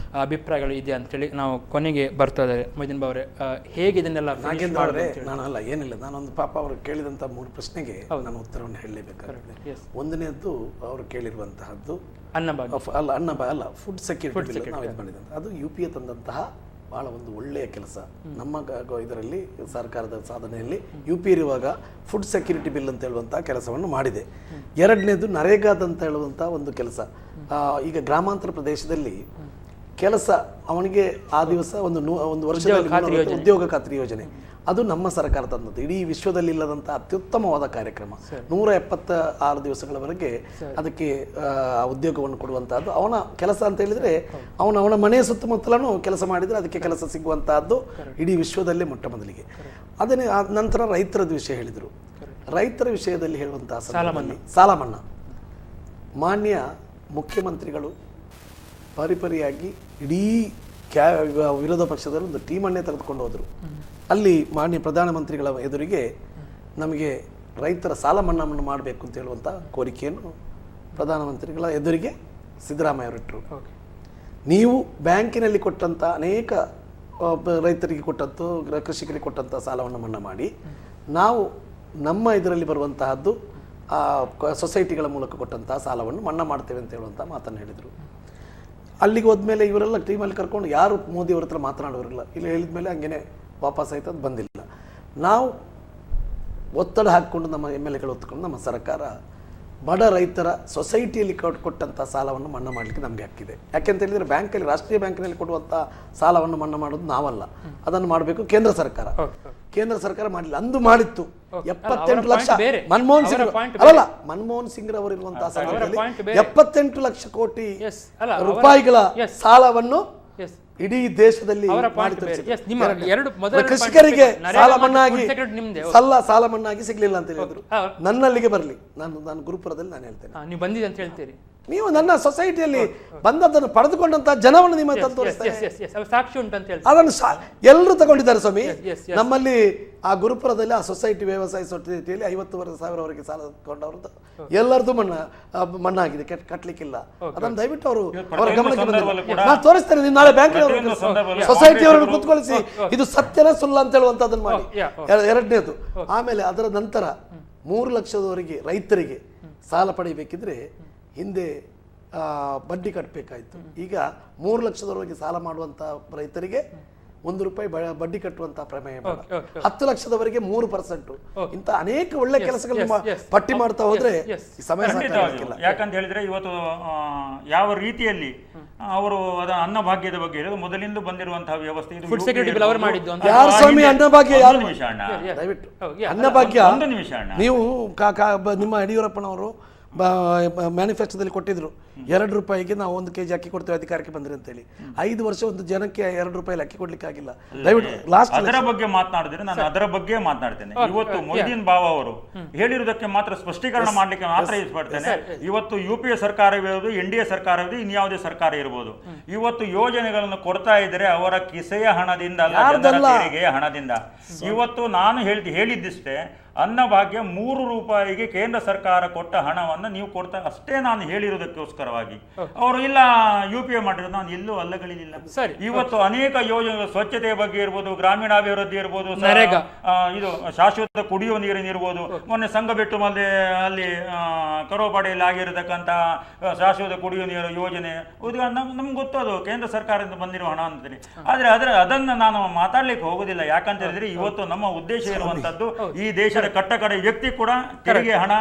ಅಭಿಪ್ರಾಯಗಳು ಇದೆ ಅಂತೇಳಿ ನಾವು ಕೊನೆಗೆ ಬರ್ತಾ ಇದ್ದಾರೆ. ಮೊಯ್ದೀನ್ ಬಾವರೇ, ಹೇಗೆ ಇದನ್ನೆಲ್ಲ?
ನಾಗೇಂದ್ರ ಅವರೇ, ನಾನಲ್ಲ ಏನಿಲ್ಲ, ನಾನೊಂದು ಪಾಪ ಅವರು ಕೇಳಿದಂಥ 3 ಪ್ರಶ್ನೆಗೆ ನಾನು ಉತ್ತರವನ್ನು ಹೇಳಲೇಬೇಕಾಗುತ್ತೆ. ಒಂದನೇದ್ದು ಅವರು ಕೇಳಿರುವಂತಹದ್ದು ಅಲ್ಲ ಫುಡ್ ಸೆಕ್ಯೂರಿಟಿ ನಾವು ಇದು ಮಾಡಿದಂಥ ಅದು UPA ತಂದಂತಹ ಬಹಳ ಒಂದು ಒಳ್ಳೆಯ ಕೆಲಸ. ನಮ್ಮ ಇದರಲ್ಲಿ ಸರ್ಕಾರದ ಸಾಧನೆಯಲ್ಲಿ UPA ಇರುವಾಗ ಫುಡ್ ಸೆಕ್ಯೂರಿಟಿ ಬಿಲ್ ಅಂತ ಹೇಳುವಂತಹ ಕೆಲಸವನ್ನು ಮಾಡಿದೆ. ಎರಡನೇದು ನರೇಗಾದಂತ ಹೇಳುವಂತಹ ಒಂದು ಕೆಲಸ. ಈಗ ಗ್ರಾಮಾಂತರ ಪ್ರದೇಶದಲ್ಲಿ ಕೆಲಸ ಅವನಿಗೆ ಆ ದಿವಸ ಒಂದು ವರ್ಷದಲ್ಲಿ ಉದ್ಯೋಗ ಖಾತ್ರಿ ಯೋಜನೆ, ಅದು ನಮ್ಮ ಸರ್ಕಾರ ತಂದದ್ದು. ಇಡೀ ವಿಶ್ವದಲ್ಲಿ ಇಲ್ಲದಂತಹ ಅತ್ಯುತ್ತಮವಾದ ಕಾರ್ಯಕ್ರಮ. 176 ದಿವಸಗಳವರೆಗೆ ಅದಕ್ಕೆ ಉದ್ಯೋಗವನ್ನು ಕೊಡುವಂತಹದ್ದು. ಅವನ ಕೆಲಸ ಅಂತ ಹೇಳಿದ್ರೆ ಅವನ ಮನೆಯ ಸುತ್ತಮುತ್ತಲೂ ಕೆಲಸ ಮಾಡಿದರೆ ಅದಕ್ಕೆ ಕೆಲಸ ಸಿಗುವಂತಹದ್ದು ಇಡೀ ವಿಶ್ವದಲ್ಲೇ ಮೊಟ್ಟ ಮೊದಲಿಗೆ. ಅದನ್ನೇ ನಂತರ ರೈತರ ವಿಷಯ ಹೇಳಿದರು. ರೈತರ ವಿಷಯದಲ್ಲಿ ಹೇಳುವಂತಹ ಸಾಲ ಮನ್ನಾ ಮಾನ್ಯ ಮುಖ್ಯಮಂತ್ರಿಗಳು ಪರಿಪರಿಯಾಗಿ ಇಡೀ ವಿರೋಧ ಪಕ್ಷದಲ್ಲಿ ಒಂದು ಟೀಮನ್ನೇ ತೆಗೆದುಕೊಂಡು ಹೋದರು. ಅಲ್ಲಿ ಮಾನ್ಯ ಪ್ರಧಾನಮಂತ್ರಿಗಳ ಎದುರಿಗೆ ನಮಗೆ ರೈತರ ಸಾಲ ಮನ್ನಾವನ್ನು ಮಾಡಬೇಕು ಅಂತ ಹೇಳುವಂಥ ಕೋರಿಕೆಯನ್ನು ಪ್ರಧಾನಮಂತ್ರಿಗಳ ಎದುರಿಗೆ ಸಿದ್ದರಾಮಯ್ಯ ಅವರಿಟ್ಟರು. ನೀವು ಬ್ಯಾಂಕಿನಲ್ಲಿ ಕೊಟ್ಟಂಥ ಅನೇಕ ರೈತರಿಗೆ ಕೊಟ್ಟಂಥ ಕೃಷಿಕರಿಗೆ ಕೊಟ್ಟಂಥ ಸಾಲವನ್ನು ಮನ್ನಾ ಮಾಡಿ, ನಾವು ನಮ್ಮ ಇದರಲ್ಲಿ ಬರುವಂತಹದ್ದು ಸೊಸೈಟಿಗಳ ಮೂಲಕ ಕೊಟ್ಟಂತಹ ಸಾಲವನ್ನು ಮನ್ನಾ ಮಾಡ್ತೇವೆ ಅಂತ ಹೇಳುವಂಥ ಮಾತನ್ನು ಹೇಳಿದರು. ಅಲ್ಲಿಗೆ ಹೋದ್ಮೇಲೆ ಇವರೆಲ್ಲ ಟೀಮಲ್ಲಿ ಕರ್ಕೊಂಡು ಯಾರು ಮೋದಿಯವ್ರ ಹತ್ರ ಮಾತನಾಡೋರಿಲ್ಲ. ಇಲ್ಲಿ ಹೇಳಿದ ಮೇಲೆ ಹಂಗೇನೆ ವಾಪಸ್ ಆಯ್ತು, ಅದು ಬಂದಿಲ್ಲ. ನಾವು ಒತ್ತಡ ಹಾಕಿಕೊಂಡು ನಮ್ಮ MLAಗಳು ಹೊತ್ಕೊಂಡು ನಮ್ಮ ಸರ್ಕಾರ ಬಡ ರೈತರ ಸೊಸೈಟಿಯಲ್ಲಿ ಕೊಟ್ಟಂಥ ಸಾಲವನ್ನು ಮನ್ನಾ ಮಾಡಲಿಕ್ಕೆ ನಮಗೆ ಹಕ್ಕಿದೆ. ಯಾಕೆಂತ ಹೇಳಿದರೆ ಬ್ಯಾಂಕಲ್ಲಿ, ರಾಷ್ಟ್ರೀಯ ಬ್ಯಾಂಕಿನಲ್ಲಿ ಕೊಡುವಂಥ ಸಾಲವನ್ನು ಮನ್ನಾ ಮಾಡೋದು ನಾವಲ್ಲ, ಅದನ್ನು ಮಾಡಬೇಕು ಕೇಂದ್ರ ಸರ್ಕಾರ. ಕೇಂದ್ರ ಸರ್ಕಾರ ಮಾಡಲಿಲ್ಲ, ಅಂದು ಮಾಡಿತ್ತು. 78 ಲಕ್ಷ ಮನಮೋಹನ್ ಸಿಂಗ್ ರವರು ಇರುವಂತಹ ಸಂದರ್ಭದಲ್ಲಿ 78 ಲಕ್ಷ ಕೋಟಿ ರೂಪಾಯಿಗಳ ಸಾಲವನ್ನು ಇಡೀ ದೇಶದಲ್ಲಿ ಕೃಷಿಕರಿಗೆ ಸಾಲ ಮನ್ನಾಗಿ ಸಿಗ್ಲಿಲ್ಲ ಅಂತ ಹೇಳಿದ್ರು. ನನ್ನಲ್ಲಿಗೆ ಬರಲಿ, ನಾನು ಗುರುಪುರದಲ್ಲಿ ನಾನು ಹೇಳ್ತೇನೆ. ನೀವು ಬಂದಿದೆ ಅಂತ ಹೇಳ್ತೀರಿ, ನೀವು ನನ್ನ ಸೊಸೈಟಿಯಲ್ಲಿ ಬಂದದ್ದನ್ನು ಪಡೆದುಕೊಂಡಂತಹ ಜನವನ್ನು ನಿಮ್ಮ ಸಾಕ್ಷಿ ಉಂಟು ಅಂತ ಹೇಳಿ ಅದನ್ನು ಎಲ್ಲರೂ ತಗೊಂಡಿದ್ದಾರೆ ಸ್ವಾಮಿ. ನಮ್ಮಲ್ಲಿ ಆ ಗುರುಪುರದಲ್ಲಿ ಆ ಸೊಸೈಟಿ, ವ್ಯವಸಾಯ ಸೊಸೈಟಿಯಲ್ಲಿ 50,000ವರೆಗೆ ಸಾಲ ತಗೊಂಡವ್ರದ್ದು ಎಲ್ಲರದ್ದು ಮನ್ನಾ ಆಗಿದೆ, ಕಟ್ಟಲಿಕ್ಕಿಲ್ಲ. ಅದನ್ನು ದಯವಿಟ್ಟು ಅವರ ಗಮನಕ್ಕೆ ಬಂದಿಲ್ಲ. ನಾನು ತೋರಿಸ್ತೇನೆ, ನೀವು ನಾಳೆ ಬ್ಯಾಂಕ್ ಸೊಸೈಟಿಯವರನ್ನು ಕೂತ್ಕೊಳಿಸಿ ಇದು ಸತ್ಯನ ಸುಳ್ಳ ಅಂತ ಹೇಳುವಂತದನ್ನು ಮಾಡಿ. ಎರಡನೇದು, ಆಮೇಲೆ ಅದರ ನಂತರ 3 ಲಕ್ಷದವರೆಗೆ ರೈತರಿಗೆ ಸಾಲ ಪಡೆಯಬೇಕಿದ್ರೆ ಹಿಂದೆ ಬಡ್ಡಿ ಕಟ್ಟಬೇಕಾಯ್ತು. ಈಗ 3 ಲಕ್ಷದವರೆಗೆ ಸಾಲ ಮಾಡುವಂತ ರೈತರಿಗೆ ₹1 ಬಡ್ಡಿ ಕಟ್ಟುವಂತಹ ಪ್ರಮೇಯ, 10 ಲಕ್ಷದವರೆಗೆ 3%. ಇಂಥ ಅನೇಕ ಒಳ್ಳೆ ಕೆಲಸಗಳನ್ನು ಪಟ್ಟಿ ಮಾಡ್ತಾ ಹೋದ್ರೆ ಸಮಯ ಸಾಕಾಗಿಲ್ಲ.
ಯಾಕಂತ ಹೇಳಿದ್ರೆ ಇವತ್ತು ಯಾವ ರೀತಿಯಲ್ಲಿ ಅವರು ಅದ ಅನ್ನಭಾಗ್ಯದ ಬಗ್ಗೆ ಹೇಳಿದ್ರು, ಮೊದಲಿಂದ ಬಂದಿರುವಂತಹ ವ್ಯವಸ್ಥೆ ಇದು. ಫುಡ್ ಸೆಕ್ಯೂರಿಟಿ ಬಿಲ್ ಅವರು ಮಾಡಿದ್ದು ಅಂತ.
ಯಾರು ಸ್ವಾಮಿ ಅನ್ನಭಾಗ್ಯ? ಯಾರು ದಯವಿಟ್ಟು ಅನ್ನಭಾಗ್ಯ ನೀವು ನಿಮ್ಮ ಯಡಿಯೂರಪ್ಪನವರು ಮ್ಯಾನಿಫೆಸ್ಟೋದಲ್ಲಿ ಕೊಟ್ಟಿದ್ರು, ₹2 ನಾವು 1 kg ಅಕ್ಕಿ ಕೊಡ್ತೇವೆ ಅಧಿಕಾರಕ್ಕೆ ಬಂದ್ರಿ ಅಂತೇಳಿ. 5 ವರ್ಷ ಒಂದು ಜನಕ್ಕೆ ₹2 ಅಕ್ಕಿ ಕೊಡ್ಲಿಕ್ಕೆ ಆಗಿಲ್ಲ. ದಯವಿಟ್ಟು ಲಾಸ್ಟ್
ಅದರ ಬಗ್ಗೆ ಮಾತನಾಡಿದ್ರೆ ನಾನು ಅದರ ಬಗ್ಗೆ ಮಾತನಾಡ್ತೇನೆ. ಇವತ್ತು ಮೊಯ್ದೀನ್ ಬಾವ ಅವರು ಹೇಳಿರುವುದಕ್ಕೆ ಮಾತ್ರ ಸ್ಪಷ್ಟೀಕರಣ ಮಾಡ್ಲಿಕ್ಕೆ ಮಾತ್ರ ಇಷ್ಟಪಡ್ತೇನೆ. ಇವತ್ತು UPA ಸರ್ಕಾರವಿರುವುದು, NDA ಸರ್ಕಾರವಿದೆ, ಇನ್ಯಾವುದೇ ಸರ್ಕಾರ ಇರಬಹುದು. ಇವತ್ತು ಯೋಜನೆಗಳನ್ನು ಕೊಡ್ತಾ ಇದ್ರೆ ಅವರ ಕಿಸೆಯ ಹಣದಿಂದ ಅಲ್ಲ, ಜನರ ತೆರಿಗೆಯ ಹಣದಿಂದ. ಇವತ್ತು ನಾನು ಹೇಳಿದ್ದಿಷ್ಟೇ, ಅನ್ನಭಾಗ್ಯ 3 ರೂಪಾಯಿಗೆ ಕೇಂದ್ರ ಸರ್ಕಾರ ಕೊಟ್ಟ ಹಣವನ್ನು ನೀವು ಕೊಡ್ತಾ ಅಷ್ಟೇ ನಾನು ಹೇಳಿರುವುದಕ್ಕೋಸ್ಕರವಾಗಿ ಅವರು ಇಲ್ಲ UPA ಮಾಡಿರೋದು ನಾನು ಎಲ್ಲೂ ಅಲ್ಲಗಳಿಲ್ಲ. ಇವತ್ತು ಅನೇಕ ಯೋಜನೆಗಳು ಸ್ವಚ್ಛತೆಯ ಬಗ್ಗೆ ಇರ್ಬೋದು, ಗ್ರಾಮೀಣಾಭಿವೃದ್ಧಿ ಇರ್ಬೋದು, ಇದು ಶಾಶ್ವತ ಕುಡಿಯುವ ನೀರಿನಿರ್ಬೋದು, ಮೊನ್ನೆ ಸಂಘಬೆಟ್ಟು ಮಲ್ಲೆ ಅಲ್ಲಿ ಕರೋಪಾಡಿಯಲ್ಲಿ ಆಗಿರತಕ್ಕಂಥ ಶಾಶ್ವತ ಕುಡಿಯುವ ನೀರು ಯೋಜನೆ ನಮ್ಗೆ ಗೊತ್ತದು ಕೇಂದ್ರ ಸರ್ಕಾರದಿಂದ ಬಂದಿರುವ ಹಣ ಅಂತೀನಿ. ಆದ್ರೆ ಅದನ್ನ ನಾನು ಮಾತಾಡ್ಲಿಕ್ಕೆ ಹೋಗುದಿಲ್ಲ. ಯಾಕಂತ ಹೇಳಿದ್ರೆ ಇವತ್ತು ನಮ್ಮ ಉದ್ದೇಶ ಇರುವಂತದ್ದು ಈ ದೇಶದ ಕಟ್ಟಕಡೆ ವ್ಯಕ್ತಿ ಕೂಡ ತೆರಿಗೆ ಹಣ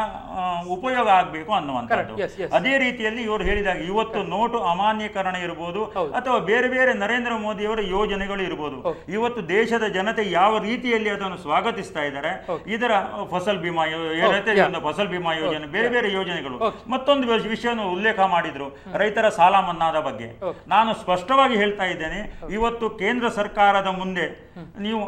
ಉಪಯೋಗ ಆಗಬೇಕು ಅನ್ನುವಂಥದ್ದು. ಅದೇ ರೀತಿಯಲ್ಲಿ ಇವರು ಹೇಳಿದಾಗ ಇವತ್ತು ನೋಟು ಅಮಾನ್ಯೀಕರಣ ಇರ್ಬೋದು ಅಥವಾ ಬೇರೆ ಬೇರೆ ನರೇಂದ್ರ ಮೋದಿಯವರ ಯೋಜನೆಗಳು ಇರ್ಬೋದು, ಇವತ್ತು ದೇಶದ ಜನತೆ ಯಾವ ರೀತಿಯಲ್ಲಿ ಅದನ್ನು ಸ್ವಾಗತಿಸ್ತಾ ಇದ್ದಾರೆ. ಇದರ ಫಸಲ್ ಬಿಮಾ ಫಸಲ್ ಬಿಮಾ ಯೋಜನೆ, ಬೇರೆ ಬೇರೆ ಯೋಜನೆಗಳು. ಮತ್ತೊಂದು ವಿಷಯವನ್ನು ಉಲ್ಲೇಖ ಮಾಡಿದ್ರು, ರೈತರ ಸಾಲ ಮನ್ನಾದ ಬಗ್ಗೆ. ನಾನು ಸ್ಪಷ್ಟವಾಗಿ ಹೇಳ್ತಾ ಇದ್ದೇನೆ, ಇವತ್ತು ಕೇಂದ್ರ ಸರ್ಕಾರದ ಮುಂದೆ ನೀವು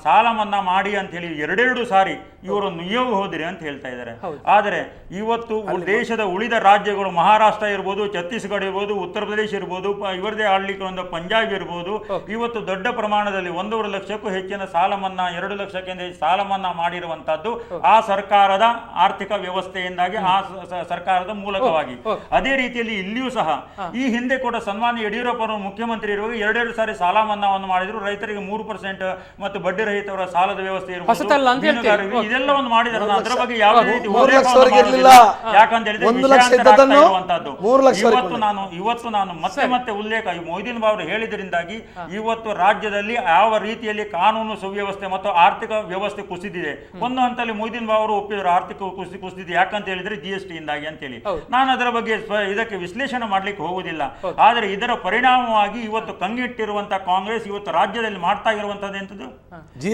ಸಾಲ ಮನ್ನಾ ಮಾಡಿ ಅಂತ ಹೇಳಿ 2 ಸಾರಿ ಇವರು ನುಯ್ಯವು ಹೋದಿರಿ ಅಂತ ಹೇಳ್ತಾ ಇದ್ದಾರೆ. ಆದರೆ ಇವತ್ತು ದೇಶದ ಉಳಿದ ರಾಜ್ಯಗಳು, ಮಹಾರಾಷ್ಟ್ರ ಇರ್ಬೋದು, ಛತ್ತೀಸ್ಗಢ ಇರ್ಬೋದು, ಉತ್ತರ ಪ್ರದೇಶ ಇರ್ಬೋದು, ಇವರದೇ ಆಳ್ಲಿಕ್ಕೆ ಒಂದು ಪಂಜಾಬ್ ಇರ್ಬೋದು, ಇವತ್ತು ದೊಡ್ಡ ಪ್ರಮಾಣದಲ್ಲಿ 1.5 ಲಕ್ಷಕ್ಕೂ ಹೆಚ್ಚಿನ ಸಾಲ ಮನ್ನಾ, 2 ಲಕ್ಷಕ್ಕಿಂತ ಹೆಚ್ಚು ಸಾಲ ಮನ್ನಾ ಮಾಡಿರುವಂತದ್ದು ಆ ಸರ್ಕಾರದ ಆರ್ಥಿಕ ವ್ಯವಸ್ಥೆಯಿಂದಾಗಿ, ಆ ಸರ್ಕಾರದ ಮೂಲಕವಾಗಿ. ಅದೇ ರೀತಿಯಲ್ಲಿ ಇಲ್ಲಿಯೂ ಸಹ ಈ ಹಿಂದೆ ಕೂಡ ಸನ್ಮಾನ್ಯ ಯಡಿಯೂರಪ್ಪ ಮುಖ್ಯಮಂತ್ರಿ ಇರುವಾಗ 2 ಸಾರಿ ಸಾಲ ಮನ್ನಾವನ್ನು ಮಾಡಿದ್ರು. ರೈತರಿಗೆ 3% ಮತ್ತು ಬಡ್ಡಿ ರಹಿತವರ ಸಾಲದ ವ್ಯವಸ್ಥೆ ಇರುವುದು, ಇದೆಲ್ಲವನ್ನು ಮಾಡಿದಾರೆ. ಅದರ ಬಗ್ಗೆ ಯಾವ ರೀತಿ ಯಾಕಂತ ಹೇಳಿದ್ರೆ ಇವತ್ತು ನಾನು ಮತ್ತೆ ಉಲ್ಲೇಖ ಮೊಯ್ದೀನ್ ಬಾವರು ಹೇಳಿದ್ರಿಂದಾಗಿ ಇವತ್ತು ರಾಜ್ಯದಲ್ಲಿ ಯಾವ ರೀತಿಯಲ್ಲಿ ಕಾನೂನು ಸುವ್ಯವಸ್ಥೆ ಮತ್ತು ಆರ್ಥಿಕ ವ್ಯವಸ್ಥೆ ಕುಸಿದಿದೆ. ಒಂದು ಹಂತದಲ್ಲಿ ಮೊಯ್ದೀನ್ ಬಾವರು ಒಪ್ಪಿದ್ರು ಆರ್ಥಿಕ ಕುಸಿದಿದೆ. ಯಾಕಂತ ಹೇಳಿದ್ರೆ GST ಇಂದಾಗಿ ಅಂತೇಳಿ. ನಾನು ಅದರ ಬಗ್ಗೆ ಇದಕ್ಕೆ ವಿಶ್ಲೇಷಣೆ ಮಾಡ್ಲಿಕ್ಕೆ ಹೋಗುದಿಲ್ಲ. ಆದರೆ ಇದರ ಪರಿಣಾಮವಾಗಿ ಇವತ್ತು ಕಂಗಿಟ್ಟಿರುವಂತಹ ಕಾಂಗ್ರೆಸ್ ಇವತ್ತು ರಾಜ್ಯದಲ್ಲಿ ಮಾಡ್ತಾ ಇರುವಂತದ್ದು ಎಂತದ್ದು,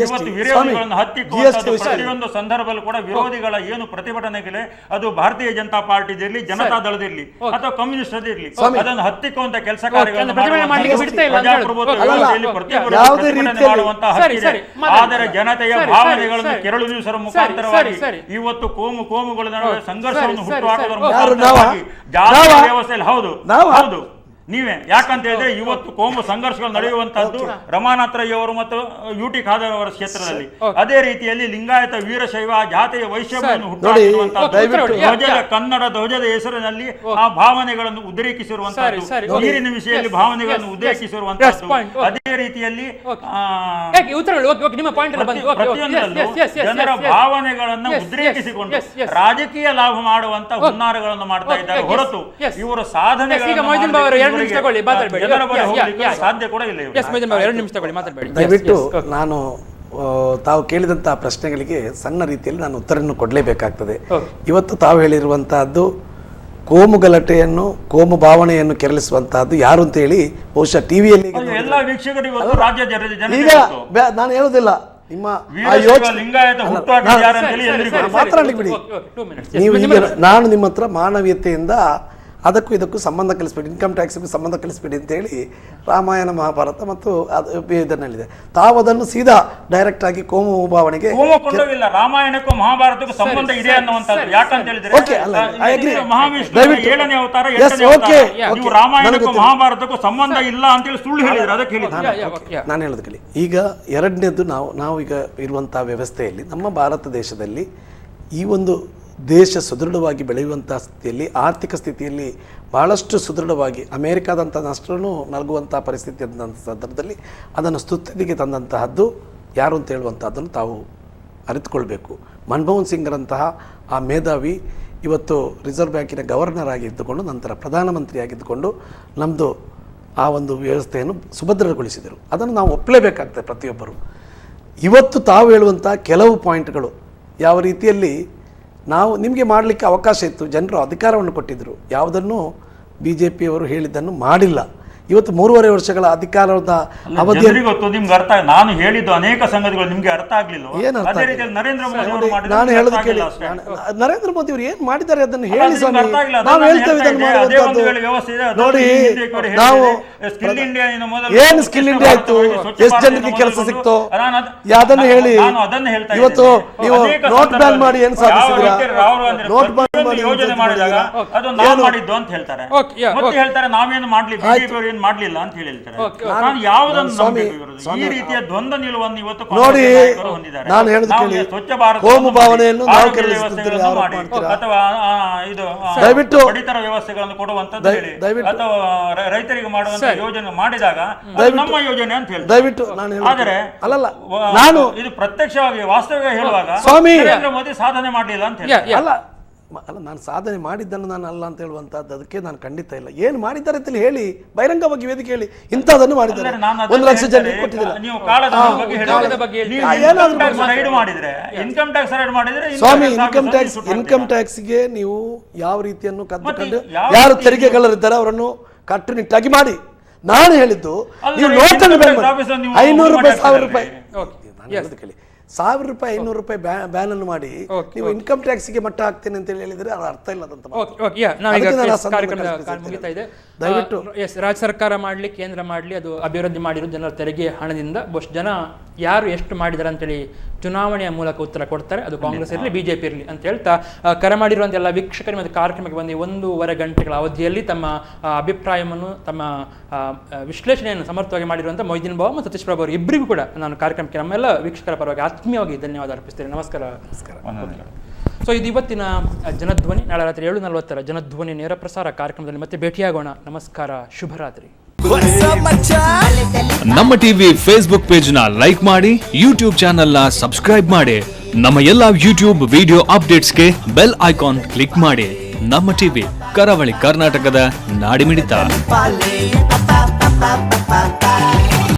ಇವತ್ತು ವಿರೋಧಿಗಳನ್ನು ಹತ್ತಿಕ್ಕುವಂತದ್ದು. ಪ್ರತಿಯೊಂದು ಸಂದರ್ಭದಲ್ಲೂ ಕೂಡ ವಿರೋಧಿಗಳ ಏನು ಪ್ರತಿಭಟನೆಗಳೇ ಅದು ಭಾರತೀಯ ಜನತಾ ಪಾರ್ಟಿ ಇರಲಿ, ಜನತಾ ದಳದಿರ್ಲಿ ಅಥವಾ ಕಮ್ಯುನಿಸ್ಟ್ ಇರಲಿ, ಅದನ್ನು ಹತ್ತಿಕ್ಕುವಂತ ಕೆಲಸ ಕಾರ್ಯಗಳನ್ನು ಮಾಡುವಂತಹ ಹಕ್ಕಿದೆ. ಆದರೆ ಜನತೆಯ ಭಾವನೆಗಳನ್ನು ಕೆರಳು ದಿವಸರ ಮುಖಾಂತರವಾಗಿ ಇವತ್ತು ಕೋಮುಗಳ ನಡುವೆ ಸಂಘರ್ಷವನ್ನು ಹುಟ್ಟುಹಾಕುವುದರ ಮುಖಾಂತರವಾಗಿ ಜಾತಿಯ ವ್ಯವಸ್ಥೆಯಲ್ಲಿ ಹೌದು ನೀವೇ. ಯಾಕಂತ ಹೇಳಿದ್ರೆ ಇವತ್ತು ಕೋಮು ಸಂಘರ್ಷಗಳು ನಡೆಯುವಂತದ್ದು ರಮಾನಾಥ್ ರೈ ಅವರು ಮತ್ತು UT ಖಾದರ್ ಅವರ ಕ್ಷೇತ್ರದಲ್ಲಿ. ಅದೇ ರೀತಿಯಲ್ಲಿ ಲಿಂಗಾಯತ ವೀರಶೈವ ಜಾತಿಯ ವೈಷಮ್ಯವನ್ನು ಹುಟ್ಟುಹಾಕಿರುವಂತದ್ದು, ಕನ್ನಡ ಧ್ವಜದ ಹೆಸರಿನಲ್ಲಿ ಆ ಭಾವನೆಗಳನ್ನು ಉದ್ರೇಕಿಸಿರುವಂತದ್ದು, ನೀರಿನ ವಿಷಯದಲ್ಲಿ ಭಾವನೆಗಳನ್ನು ಉದ್ರೇಕಿಸಿರುವಂತದ್ದು. ಅದೇ ರೀತಿಯಲ್ಲಿ ಜನರ ಭಾವನೆಗಳನ್ನು ಉದ್ರೇಕಿಸಿಕೊಂಡು ರಾಜಕೀಯ ಲಾಭ ಮಾಡುವಂತ ಹುನ್ನಾರಗಳನ್ನು ಮಾಡ್ತಾ ಇದ್ದಾರೆ ಹೊರತು ಇವರು ಸಾಧನೆಗಳನ್ನು
ದಯವಿಟ್ಟು ನಾನು ತಾವು ಕೇಳಿದಂತಹ ಪ್ರಶ್ನೆಗಳಿಗೆ ಸಣ್ಣ ರೀತಿಯಲ್ಲಿ ನಾನು ಉತ್ತರವನ್ನು ಕೊಡಲೇಬೇಕಾಗ್ತದೆ. ಇವತ್ತು ತಾವು ಹೇಳಿರುವಂತಹದ್ದು ಕೋಮು ಗಲಾಟೆಯನ್ನು, ಕೋಮು ಭಾವನೆಯನ್ನು ಕೆರಳಿಸುವಂತಹದ್ದು ಯಾರು ಅಂತ ಹೇಳಿ ಬಹುಶಃ ಟಿವಿಯಲ್ಲಿ ಈಗ ನಾನು ಹೇಳುದಿಲ್ಲ. ನಿಮ್ಮ ಮಾತನಾಡಲಿಕ್ಕೆ ಬಿಡಿ. ನೀವು ಈಗ ನಾನು ನಿಮ್ಮ ಹತ್ರ ಮಾನವೀಯತೆಯಿಂದ ಅದಕ್ಕೂ ಇದಕ್ಕೂ ಸಂಬಂಧ ಕಲಿಸ್ಬೇಡಿ, ಇನ್ಕಮ್ ಟ್ಯಾಕ್ಸ್ಗೂ ಸಂಬಂಧ ಕಲಿಸ್ಬೇಡಿ ಅಂತೇಳಿ ರಾಮಾಯಣ ಮಹಾಭಾರತ ಮತ್ತು ಇದನ್ನಲ್ಲಿದೆ. ತಾವು ಅದನ್ನು ಸೀದಾ ಡೈರೆಕ್ಟ್ ಆಗಿ ಕೋಮು ಭಾವನೆಗೆ
ರಾಮಾಯಣಕ್ಕೂ ಮಹಾಭಾರತಕ್ಕೂ ಸಂಬಂಧ ಇದೆ ಅನ್ನುವಂಥದ್ದು. ಯಾಕಂತ ಹೇಳಿದ್ರೆ ರಾಮಾಯಣಕ್ಕೂ ಮಹಾಭಾರತಕ್ಕೂ ಸಂಬಂಧ ಇಲ್ಲ ಅಂತೇಳಿ ಸುಳ್ಳು ಹೇಳಿದ್ರೆ ಅದಕ್ಕೆ ಹೇಳಿದ್ರೆ
ನಾನು ಹೇಳೋದಕ್ಕೆ ಈಗ ಎರಡನೇದು ನಾವು ಈಗ ಇರುವಂತಹ ವ್ಯವಸ್ಥೆಯಲ್ಲಿ ನಮ್ಮ ಭಾರತ ದೇಶದಲ್ಲಿ ಈ ಒಂದು ದೇಶ ಸುದೃಢವಾಗಿ ಬೆಳೆಯುವಂಥ ಸ್ಥಿತಿಯಲ್ಲಿ, ಆರ್ಥಿಕ ಸ್ಥಿತಿಯಲ್ಲಿ ಭಾಳಷ್ಟು ಸುದೃಢವಾಗಿ ಅಮೇರಿಕಾದಂಥ ನಷ್ಟನ್ನು ನಲ್ಗುವಂಥ ಪರಿಸ್ಥಿತಿ ಅಂದಂಥ ಸಂದರ್ಭದಲ್ಲಿ ಅದನ್ನು ಸ್ತುತಿಗೆ ತಂದಂತಹದ್ದು ಯಾರು ಅಂತ ಹೇಳುವಂಥದ್ದನ್ನು ತಾವು ಅರಿತುಕೊಳ್ಬೇಕು. ಮನಮೋಹನ್ ಸಿಂಗ್ರಂತಹ ಆ ಮೇಧಾವಿ ಇವತ್ತು ರಿಸರ್ವ್ ಬ್ಯಾಂಕಿನ ಗವರ್ನರ್ ಆಗಿದ್ದುಕೊಂಡು ನಂತರ ಪ್ರಧಾನಮಂತ್ರಿ ಆಗಿದ್ದುಕೊಂಡು ನಮ್ಮದು ಆ ಒಂದು ವ್ಯವಸ್ಥೆಯನ್ನು ಸುಭದ್ರಗೊಳಿಸಿದರು. ಅದನ್ನು ನಾವು ಒಪ್ಪಲೇಬೇಕಾಗ್ತದೆ ಪ್ರತಿಯೊಬ್ಬರು. ಇವತ್ತು ತಾವು ಹೇಳುವಂಥ ಕೆಲವು ಪಾಯಿಂಟ್ಗಳು ಯಾವ ರೀತಿಯಲ್ಲಿ ನಾವು ನಿಮಗೆ ಮಾಡಲಿಕ್ಕೆ ಅವಕಾಶ ಇತ್ತು, ಜನರು ಅಧಿಕಾರವನ್ನು ಕೊಟ್ಟಿದ್ದರು, ಯಾವುದನ್ನು BJPಯವರು ಹೇಳಿದ್ದನ್ನು ಮಾಡಿಲ್ಲ. ಇವತ್ತು 3.5 ವರ್ಷಗಳ ಅಧಿಕಾರದ ಅವಧಿ
ನಿಮ್ಗೆ ಅರ್ಥ, ನಾನು ಹೇಳಿದ್ದು ಅನೇಕ ಸಂಗತಿಗಳು ನಿಮ್ಗೆ ಅರ್ಥ ಆಗ್ಲಿಲ್ಲ.
ನಾನು ಹೇಳೋದು ಕೇಳಿ, ನರೇಂದ್ರ ಮೋದಿ ಅವರು ಏನ್ ಮಾಡಿದ್ದಾರೆ ಅದನ್ನು ಹೇಳಿ ಸ್ವಾಮಿ. ನಾವು ಹೇಳ್ತೇವೆ ನೋಡಿ, ನಾವು ಏನ್ ಸ್ಕಿಲ್ ಇಂಡಿಯಾ ಆಯ್ತು, ಎಷ್ಟು ಜನರಿಗೆ ಕೆಲಸ ಸಿಕ್ತೋ ಅದನ್ನು ಹೇಳಿ. ಇವತ್ತು ನೀವು ನೋಟ್ ಬ್ಯಾನ್ ಮಾಡಿ ಏನ್ ಸಾಧಿಸಿದ್ರ, ನೋಟ್ ಬ್ಯಾನ್ ಮಾಡಿ
ಯೋಜನೆ ಮಾಡಿದಾಗ ಅದು ನಾವು ಮಾಡಿದ್ದು ಅಂತ ಹೇಳ್ತಾರೆ. ಮತ್ತೆ ಹೇಳ್ತಾರೆ ನಾವೇನು ಮಾಡ್ಲಿ, BJP ಏನ್ ಮಾಡ್ಲಿಲ್ಲ ಅಂತ ಹೇಳ್ತಾರೆ. ನಾನು ಯಾವುದನ್ನು ನಂಬಬೇಕು ಇವರು? ಈ ರೀತಿಯ ದ್ವಂದ್ವ ನಿಲುವನ್ನು ಇವತ್ತು
ನೋಡಿ,
ಹೊಂದಿದ್ದಾರೆ.
ನಾನು ಹೇಳಿದ ಕೇಳಿ,
ಸ್ವಚ್ಛ ಭಾರತ
ಕೋಮು ಭಾವನೆಯನ್ನು ನಾವು
ಆರೋಗ್ಯ ವ್ಯವಸ್ಥೆಗಳನ್ನು ಮಾಡಿ ಅಥವಾ ಇದು
ದಯವಿಟ್ಟು
ಪಡಿತರ ವ್ಯವಸ್ಥೆಗಳನ್ನು ಕೊಡುವಂತದ್ದು ಹೇಳಿ ಅಥವಾ ರೈತರಿಗೆ ಮಾಡುವಂತ ಯೋಜನೆ ಮಾಡಿದಾಗ ನಮ್ಮ ಯೋಜನೆ ಅಂತ ಹೇಳಿ
ದಯವಿಟ್ಟು ನಾನು
ಆದರೆ
ಅಲ್ಲಲ್ಲ, ನಾನು
ಇದು ಪ್ರತ್ಯಕ್ಷವಾಗಿ ವಾಸ್ತವಿಕ ಹೇಳುವಾಗ
ಸ್ವಾಮಿ
ನರೇಂದ್ರ ಮೋದಿ ಸಾಧನೆ ಮಾಡಲಿಲ್ಲ ಅಂತ ಹೇಳಿ
ಅಲ್ಲ ಅಲ್ಲ ನಾನು ಸಾಧನೆ ಮಾಡಿದ್ದನ್ನು ನಾನು ಅಲ್ಲ ಅಂತ ಹೇಳುವಂತದ್ದು ಅದಕ್ಕೆ ನಾನು ಖಂಡಿತ ಇಲ್ಲ. ಏನು ಮಾಡಿದ್ದಾರೆ ಅಂತ ಹೇಳಿ ಬಹಿರಂಗವಾಗಿ ವೇದಿಕೆ ಹೇಳಿ ಇಂಥದನ್ನು ಮಾಡಿದ್ದಾರೆ. 1 ಲಕ್ಷ ಜನರಿಗೆ ಕೊಟ್ಟಿದ್ದಿಲ್ಲ.
ನೀವು ಕಾಳದ ಬಗ್ಗೆ ರೈಡ್ ಮಾಡಿದ್ರೆ ಇನ್ಕಮ್ ಟ್ಯಾಕ್ಸ್ ರೈಡ್ ಮಾಡಿದ್ರೆ
ಸ್ವಾಮಿ, ಇನ್ಕಮ್ ಟ್ಯಾಕ್ಸ್ಗೆ ನೀವು ಯಾವ ರೀತಿಯನ್ನು ಕದ್ದು ಯಾರು ತೆರಿಗೆಗಳರಿದ್ದಾರೆ ಅವರನ್ನು ಕಟ್ಟುನಿಟ್ಟಾಗಿ ಮಾಡಿ. ನಾನು ಹೇಳಿದ್ದು ನೀವು ನೋಟನ್ನು 500 ರೂಪಾಯಿ 1000 ರೂಪಾಯಿ ಕೇಳಿ, 1000 ರೂಪಾಯಿ 500 ರೂಪಾಯಿ ಬ್ಯಾನ್ ಅನ್ನು ಮಾಡಿ ನೀವು ಇನ್ಕಮ್ ಟ್ಯಾಕ್ಸ್ಗೆ ಮಟ್ಟ ಹಾಕ್ತೇನೆ ಅಂತ ಹೇಳಿದ್ರೆ ಅದು ಅರ್ಥ ಇಲ್ಲದಂತ.
ದಯವಿಟ್ಟು ರಾಜ್ಯ ಸರ್ಕಾರ ಮಾಡಲಿ ಕೇಂದ್ರ ಮಾಡಲಿ ಅದು ಅಭಿವೃದ್ಧಿ ಮಾಡಿರೋ ಜನರ ತೆರಿಗೆ ಹಣದಿಂದ ಬಹುಶಃ ಜನ ಯಾರು ಎಷ್ಟು ಮಾಡಿದಾರೆ ಅಂತೇಳಿ ಚುನಾವಣೆಯ ಮೂಲಕ ಉತ್ತರ ಕೊಡ್ತಾರೆ. ಅದು ಕಾಂಗ್ರೆಸ್ ಇರಲಿ ಬಿಜೆಪಿ ಇರಲಿ ಅಂತ ಹೇಳ್ತಾ ಕರೆ ಮಾಡಿರುವಂಥ ಎಲ್ಲ ವೀಕ್ಷಕರು ಮತ್ತು ಕಾರ್ಯಕ್ರಮಕ್ಕೆ ಬಂದು 1.5 ಗಂಟೆಗಳ ಅವಧಿಯಲ್ಲಿ ತಮ್ಮ ಅಭಿಪ್ರಾಯವನ್ನು ತಮ್ಮ ವಿಶ್ಲೇಷಣೆಯನ್ನು ಸಮರ್ಥವಾಗಿ ಮಾಡಿರುವಂಥ ಮೊಯ್ದೀನ್ ಬಾವ ಮತ್ತು ಸತೀಶ್ ಪ್ರಭು ಅವರು ಇಬ್ಬರಿಗೂ ಕೂಡ ನಾನು ಕಾರ್ಯಕ್ರಮಕ್ಕೆ ನಮ್ಮೆಲ್ಲ ವೀಕ್ಷಕರ ಪರವಾಗಿ ಆತ್ಮೀಯವಾಗಿ ಧನ್ಯವಾದ ಅರ್ಪಿಸ್ತೇನೆ. ನಮಸ್ಕಾರ. ಸೊ ಇದು ಇವತ್ತಿನ ಜನಧ್ವನಿ. ನಾಳೆ ರಾತ್ರಿ 7:40 ಜನಧ್ವನಿ ನೇರ ಪ್ರಸಾರ ಕಾರ್ಯಕ್ರಮದಲ್ಲಿ ಮತ್ತೆ ಭೇಟಿಯಾಗೋಣ. ನಮಸ್ಕಾರ, ಶುಭರಾತ್ರಿ.
ನಮ್ಮ ಟಿವಿ ಫೇಸ್ಬುಕ್ ಪೇಜ್ ನ ಲೈಕ್ ಮಾಡಿ, ಯೂಟ್ಯೂಬ್ ಚಾನೆಲ್ ನ ಸಬ್ಸ್ಕ್ರೈಬ್ ಮಾಡಿ, ನಮ್ಮ ಎಲ್ಲಾ ಯೂಟ್ಯೂಬ್ ವಿಡಿಯೋ ಅಪ್ಡೇಟ್ಸ್ಗೆ ಬೆಲ್ ಐಕಾನ್ ಕ್ಲಿಕ್ ಮಾಡಿ. ನಮ್ಮ ಟಿವಿ ಕರಾವಳಿ ಕರ್ನಾಟಕದ ನಾಡಿಮಿಡಿತ.